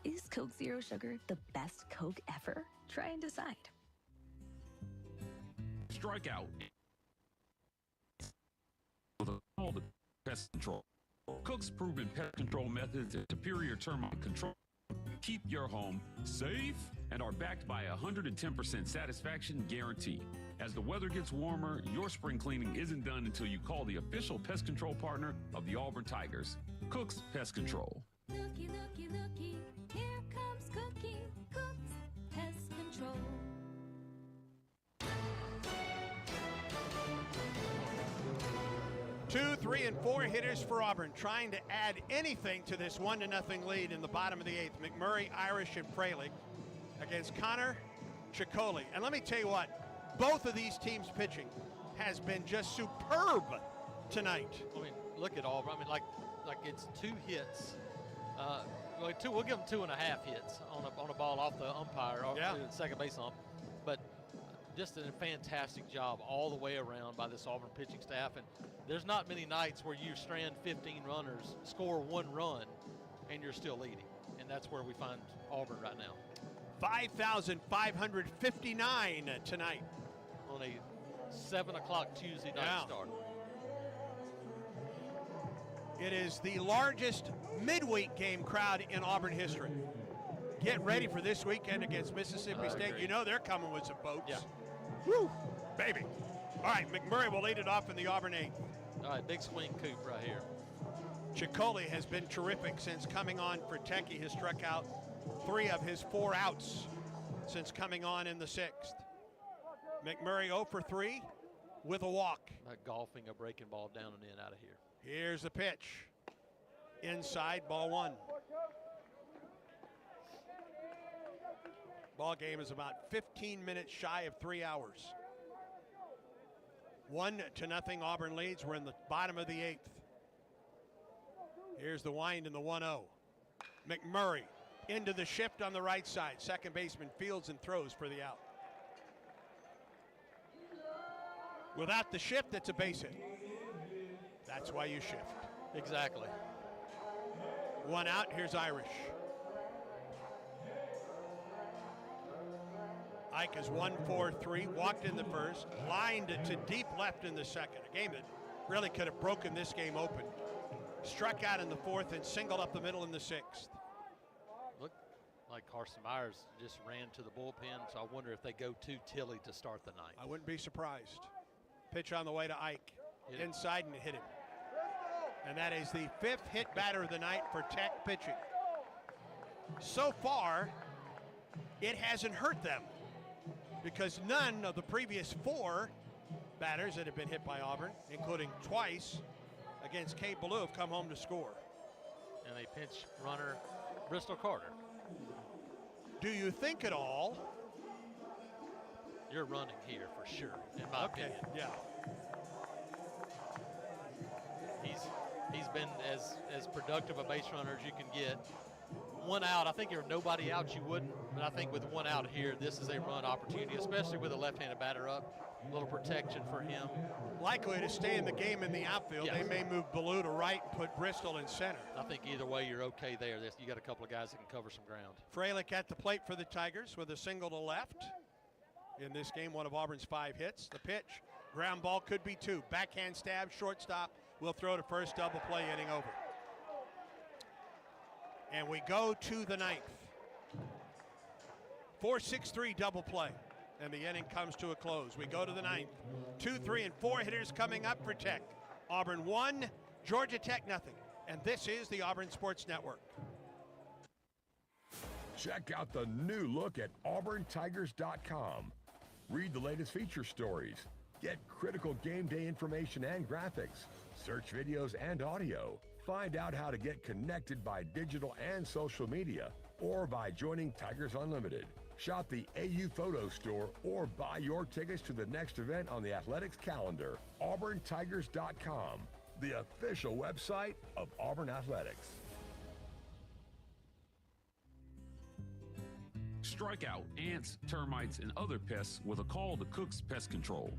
Is Coke Zero Sugar the best Coke ever? Try and decide. Strike out with all the pest control. Cook's proven pest control methods and superior termite control keep your home safe and are backed by a 110% satisfaction guarantee. As the weather gets warmer, your spring cleaning isn't done until you call the official pest control partner of the Auburn Tigers, Cook's Pest Control. Looky, looky, looky, here comes Cookie, Cook's Pest Control. Two, 3, and 4 hitters for Auburn, trying to add anything to this 1-0 lead in the bottom of the 8th. McMurray, Irish, and Freilich against Connor, Ciccoli. And let me tell you what, both of these teams' pitching has been just superb tonight. I mean, look at Auburn. I mean, like it's 2 hits. We'll give them 2.5 hits on a ball off the umpire, or the second base ump. But just a fantastic job all the way around by this Auburn pitching staff. And there's not many nights where you strand 15 runners, score 1 run, and you're still leading. And that's where we find Auburn right now. 5,559 tonight. On a 7 o'clock Tuesday night start. It is the largest midweek game crowd in Auburn history. Get ready for this weekend against Mississippi State. Agreed. You know they're coming with some boats. Yeah. Woo, baby. All right, McMurray will lead it off in the Auburn 8th. All right, big swing coop right here. Ciccoli has been terrific since coming on for Tech. He has struck out 3 of his 4 outs since coming on in the 6th. McMurray 0 for 3 with a walk. Not golfing a breaking ball down and in out of here. Here's the pitch. Inside, ball 1. Ball game is about 15 minutes shy of 3 hours. 1-0 Auburn leads. We're in the bottom of the 8th. Here's the wind in the 1-0. McMurray into the shift on the right side. Second baseman fields and throws for the out. Without the shift, it's a base hit. That's why you shift. Exactly. 1 out, here's Irish. Ike is 1-4-3, walked in the first, lined it to deep left in the second. A game that really could have broken this game open. Struck out in the 4th and singled up the middle in the 6th. Look like Carson Myers just ran to the bullpen, so I wonder if they go to Tilly to start the 9th. I wouldn't be surprised. Pitch on the way to Ike. Inside and hit him. And that is the 5th hit batter of the night for Tech pitching. So far, it hasn't hurt them, because none of the previous 4 batters that have been hit by Auburn, including twice against Cape Ballou, have come home to score. And a pinch runner, Bristol Carter. Do you think at all? You're running here for sure, in my opinion. Yeah. He's been as productive a base runner as you can get. 1 out, I think if nobody out you wouldn't, but I think with 1 out here, this is a run opportunity, especially with a left-handed batter up. A little protection for him. Likely to stay in the game in the outfield. Yes. They may move Ballou to right and put Bristol in center. I think either way you're okay there. You got a couple of guys that can cover some ground. Freilich at the plate for the Tigers with a single to left. In this game, one of Auburn's 5 hits. The pitch, ground ball, could be 2. Backhand stab, shortstop will throw to first, double play, inning over. And we go to the 9th. 4-6-3 double play. And the inning comes to a close. We go to the 9th. 2, 3, and 4 hitters coming up for Tech. Auburn 1, Georgia Tech nothing. And this is the Auburn Sports Network. Check out the new look at auburntigers.com. Read the latest feature stories. Get critical game day information and graphics. search videos and audio. Find out how to get connected by digital and social media or by joining Tigers Unlimited. Shop the AU Photo Store or buy your tickets to the next event on the athletics calendar. AuburnTigers.com, the official website of Auburn Athletics. Strike out ants, termites, and other pests with a call to Cook's Pest Control.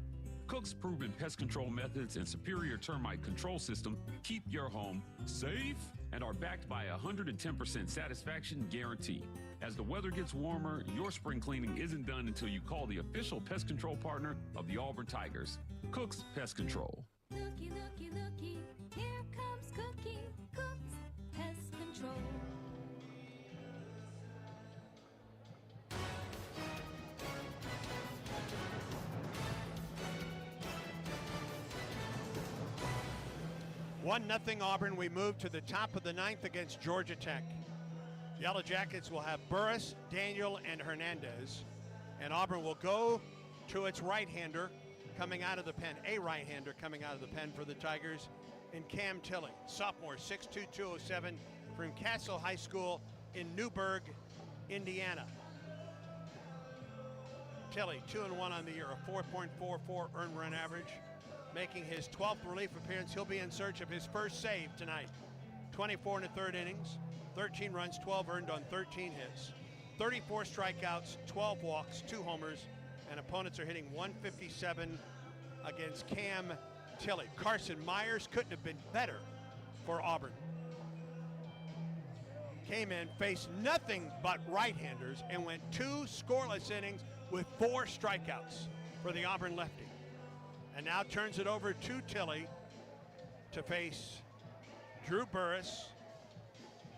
Cook's proven pest control methods and superior termite control system keep your home safe and are backed by a 110% satisfaction guarantee. As the weather gets warmer, your spring cleaning isn't done until you call the official pest control partner of the Auburn Tigers, Cook's Pest Control. Looky, looky, looky, here comes Cookie, Cook's Pest Control. One nothing Auburn. We move to the top of the ninth against Georgia Tech. Yellow Jackets will have Burris, Daniel, and Hernandez. And Auburn will go to its right-hander coming out of the pen, a right-hander coming out of the pen for the Tigers, in Cam Tilley, sophomore, 6'2", 207, from Castle High School in Newburgh, Indiana. Tilley, 2-1 on the year, a 4.44 earned run average, making his 12th relief appearance. He'll be in search of his first save tonight. 24 in the third innings, 13 runs, 12 earned on 13 hits, 34 strikeouts, 12 walks, 2 homers, and opponents are hitting 157 against Cam Tilley. Carson Myers couldn't have been better for Auburn. Came in, faced nothing but right-handers, and went 2 scoreless innings with 4 strikeouts for the Auburn lefty. And now turns it over to Tilley to face Drew Burris,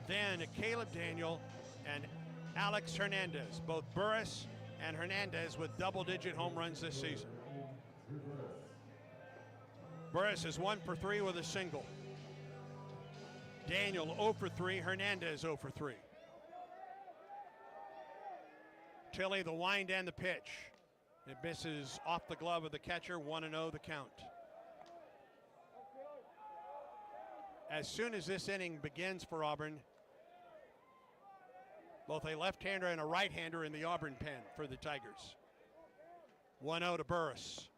then Caleb Daniel, and Alex Hernandez. Both Burris and Hernandez with double-digit home runs this season. Burris is 1 for 3 with a single. Daniel 0 for 3, Hernandez 0 for 3. Tilley, the wind and the pitch. It misses off the glove of the catcher, 1-0 the count. As soon as this inning begins for Auburn, both a left-hander and a right-hander in the Auburn pen for the Tigers. 1-0 to Burris.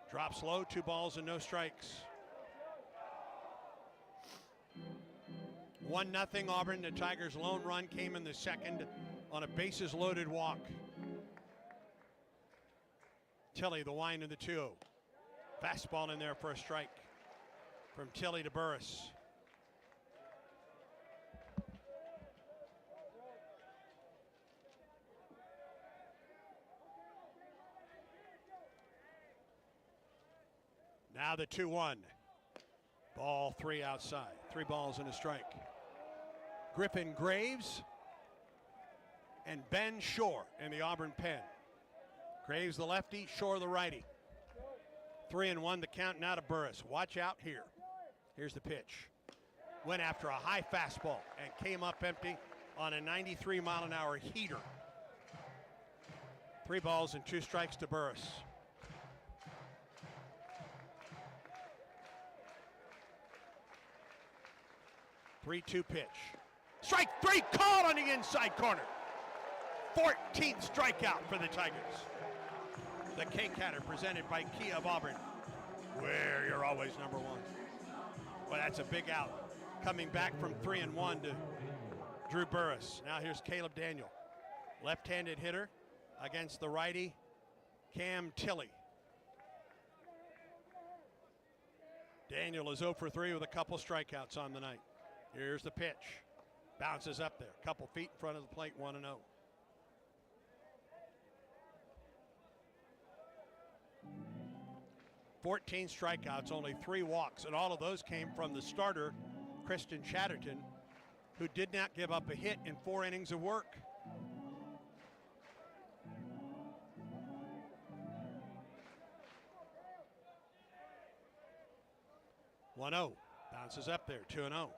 Drops low, 2 balls and no strikes. 1-0 Auburn. The Tigers' lone run came in the second on a bases-loaded walk. Tilley, the wind of the 2-0. Fastball in there for a strike from Tilley to Burris. Now the 2-1. Ball 3 outside. 3 balls and a strike. Griffin Graves and Ben Shore in the Auburn pen. Graves the lefty, Shore the righty. 3-1 the count now to Burris. Watch out here. Here's the pitch. Went after a high fastball and came up empty on a 93-mile-an-hour heater. 3 balls and 2 strikes to Burris. 3-2 pitch. Strike 3 called on the inside corner. 14th strikeout for the Tigers. The K-Catter presented by Kia of Auburn, where you're always number 1. Well, that's a big out. Coming back from 3-1 to Drew Burris. Now here's Caleb Daniel. Left-handed hitter against the righty Cam Tilley. Daniel is 0 for 3 with a couple strikeouts on the night. Here's the pitch. Bounces up there. Couple feet in front of the plate, 1-0. "14 strikeouts, only 3 walks, and all of those came from the starter, Kristen Chatterton, who did not give up a hit in 4 innings of work. "1-0, bounces up there, 2-0.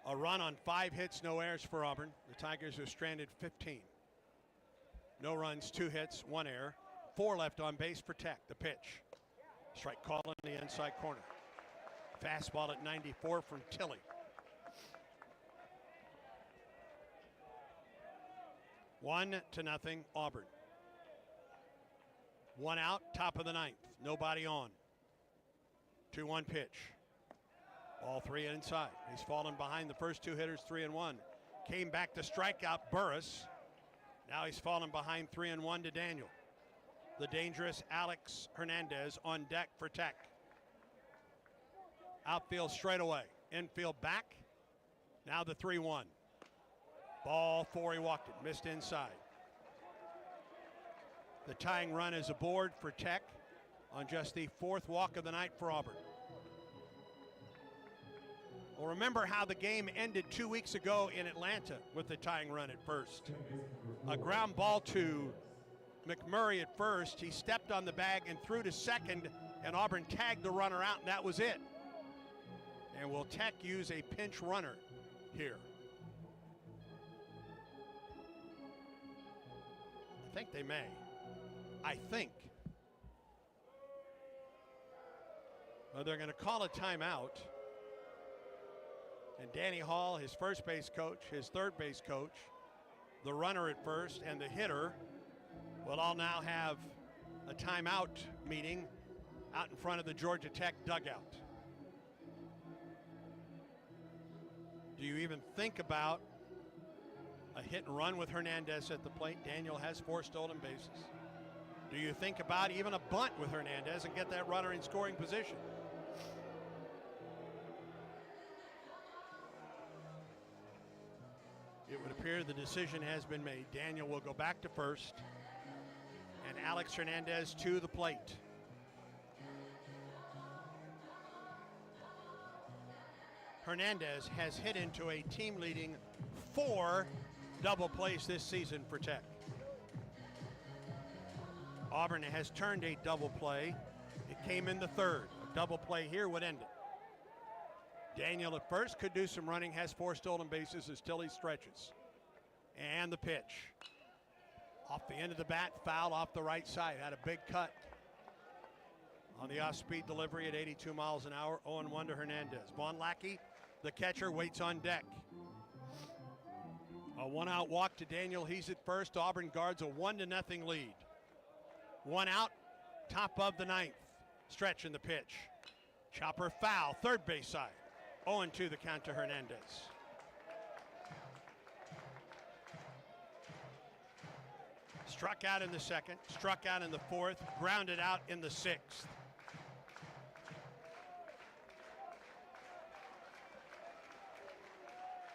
A run on 5 hits, no errors for Auburn. The Tigers are stranded 15. No runs, 2 hits, 1 error. 4 left on base for Tech. The pitch. Strike call in the inside corner. Fastball at 94 from Tilley. 1-0 Auburn. 1 out, top of the 9th. Nobody on. 2-1 pitch. All 3 inside. He's fallen behind the first 2 hitters, 3-1. Came back to strike out Burris. Now he's fallen behind 3-1 to Daniel. The dangerous Alex Hernandez on deck for Tech. Outfield straightaway. Infield back. Now the 3-1. Ball 4, he walked it. Missed inside. The tying run is aboard for Tech on just the 4th walk of the night for Auburn. Well, remember how the game ended 2 weeks ago in Atlanta with the tying run at first. A ground ball to McMurray at first. He stepped on the bag and threw to second, and Auburn tagged the runner out, and that was it. And will Tech use a pinch runner here? I think they may. I think. Well, they're going to call a timeout. And Danny Hall, his first base coach, his third base coach, the runner at first, and the hitter will all now have a timeout meeting out in front of the Georgia Tech dugout. Do you even think about a hit and run with Hernandez at the plate? Daniel has 4 stolen bases. Do you think about even a bunt with Hernandez and get that runner in scoring position? It would appear the decision has been made. Daniel will go back to first, and Alex Hernandez to the plate. Hernandez has hit into a team-leading 4 double plays this season for Tech. Auburn has turned a double play. It came in the 3rd. A double play here would end it. Daniel at first could do some running, has 4 stolen bases as Tilley stretches. And the pitch. Off the end of the bat, foul off the right side. Had a big cut on the off-speed delivery at 82 miles an hour. 0-1 to Hernandez. Vaughn Lackey, the catcher, waits on deck. A 1-out walk to Daniel. He's at first. Auburn guards a 1-0 lead. 1 out, top of the 9th. Stretch in the pitch. Chopper foul, third base side. 0-2 the count to Hernandez. Struck out in the 2nd, struck out in the 4th, grounded out in the 6th.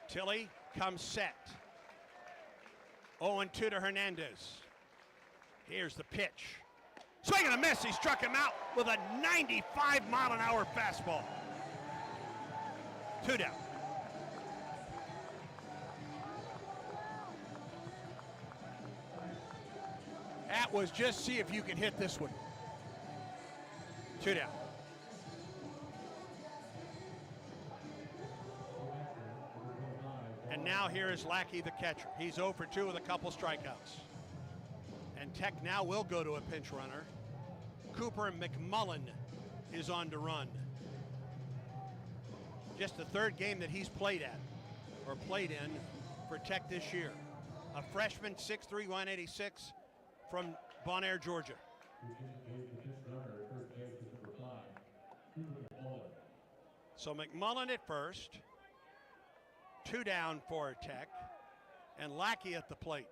Tilley comes set. 0-2 to Hernandez. Here's the pitch. Swing and a miss. He struck him out with a 95-mile-an-hour fastball. 2 down. That was just see if you can hit this one. 2 down. And now here is Lackey, the catcher. He's 0 for 2 with a couple strikeouts. And Tech now will go to a pinch runner. Cooper McMullen is on to run. Just the 3rd game that he's played at, or played in, for Tech this year. A freshman, 6'3", 186, from Bon Air, Georgia. So McMullen at first. 2 down for Tech. And Lackey at the plate.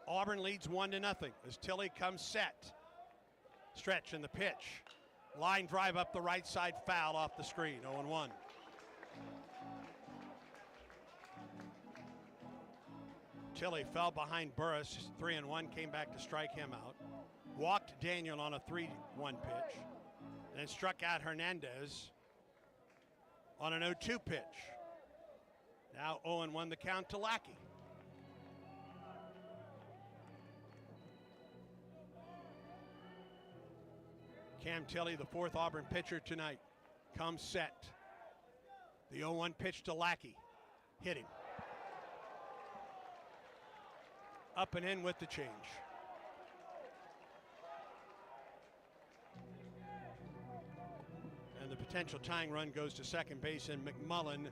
Auburn leads 1-0 as Tilley comes set. Stretch in the pitch. Line drive up the right side, foul off the screen. 0-1. Tilley fell behind Burris. 3-1, came back to strike him out. Walked Daniel on a 3-1 pitch. Then struck out Hernandez on an 0-2 pitch. Now 0-1 the count to Lackey. Cam Tilley, the 4th Auburn pitcher tonight, comes set. The 0-1 pitch to Lackey. Hit him. Up and in with the change. Potential tying run goes to second base, and McMullen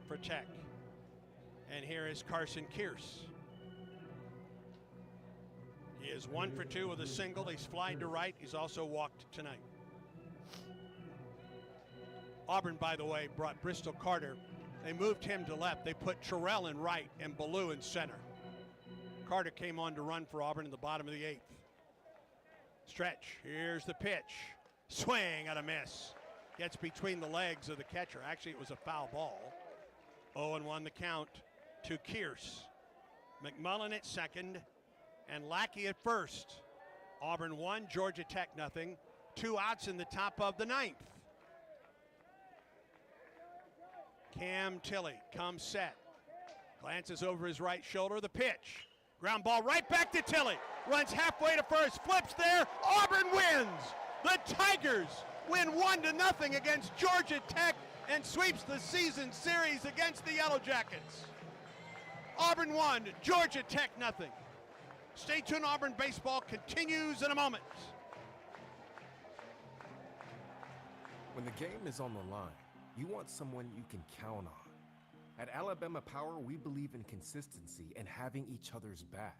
for Tech. And here is Carson Kearse. He is 1 for 2 with a single. He's flied to right. He's also walked tonight. Auburn, by the way, brought Bristol Carter. They moved him to left. They put Terrell in right and Ballou in center. Carter came on to run for Auburn in the bottom of the 8th. Stretch. Here's the pitch. Swing and a miss. Gets between the legs of the catcher. Actually, it was a foul ball. 0-1 the count to Kearse. McMullen at second and Lackey at first. Auburn 1, Georgia Tech nothing. 2 outs in the top of the 9th. Cam Tilley comes set. Glances over his right shoulder. The pitch. Ground ball right back to Tilley. Runs halfway to first. Flips there. Auburn wins. The Tigers win 1-0 against Georgia Tech and sweeps the season series against the Yellow Jackets. Auburn 1, Georgia Tech nothing. Stay tuned. Auburn baseball continues in a moment. When the game is on the line, you want someone you can count on. At Alabama Power, we believe in consistency and having each other's back.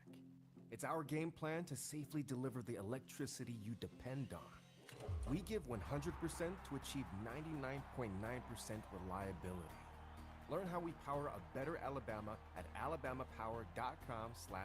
It's our game plan to safely deliver the electricity you depend on. We give 100% to achieve 99.9% reliability. Learn how we power a better Alabama at alabamapower.com/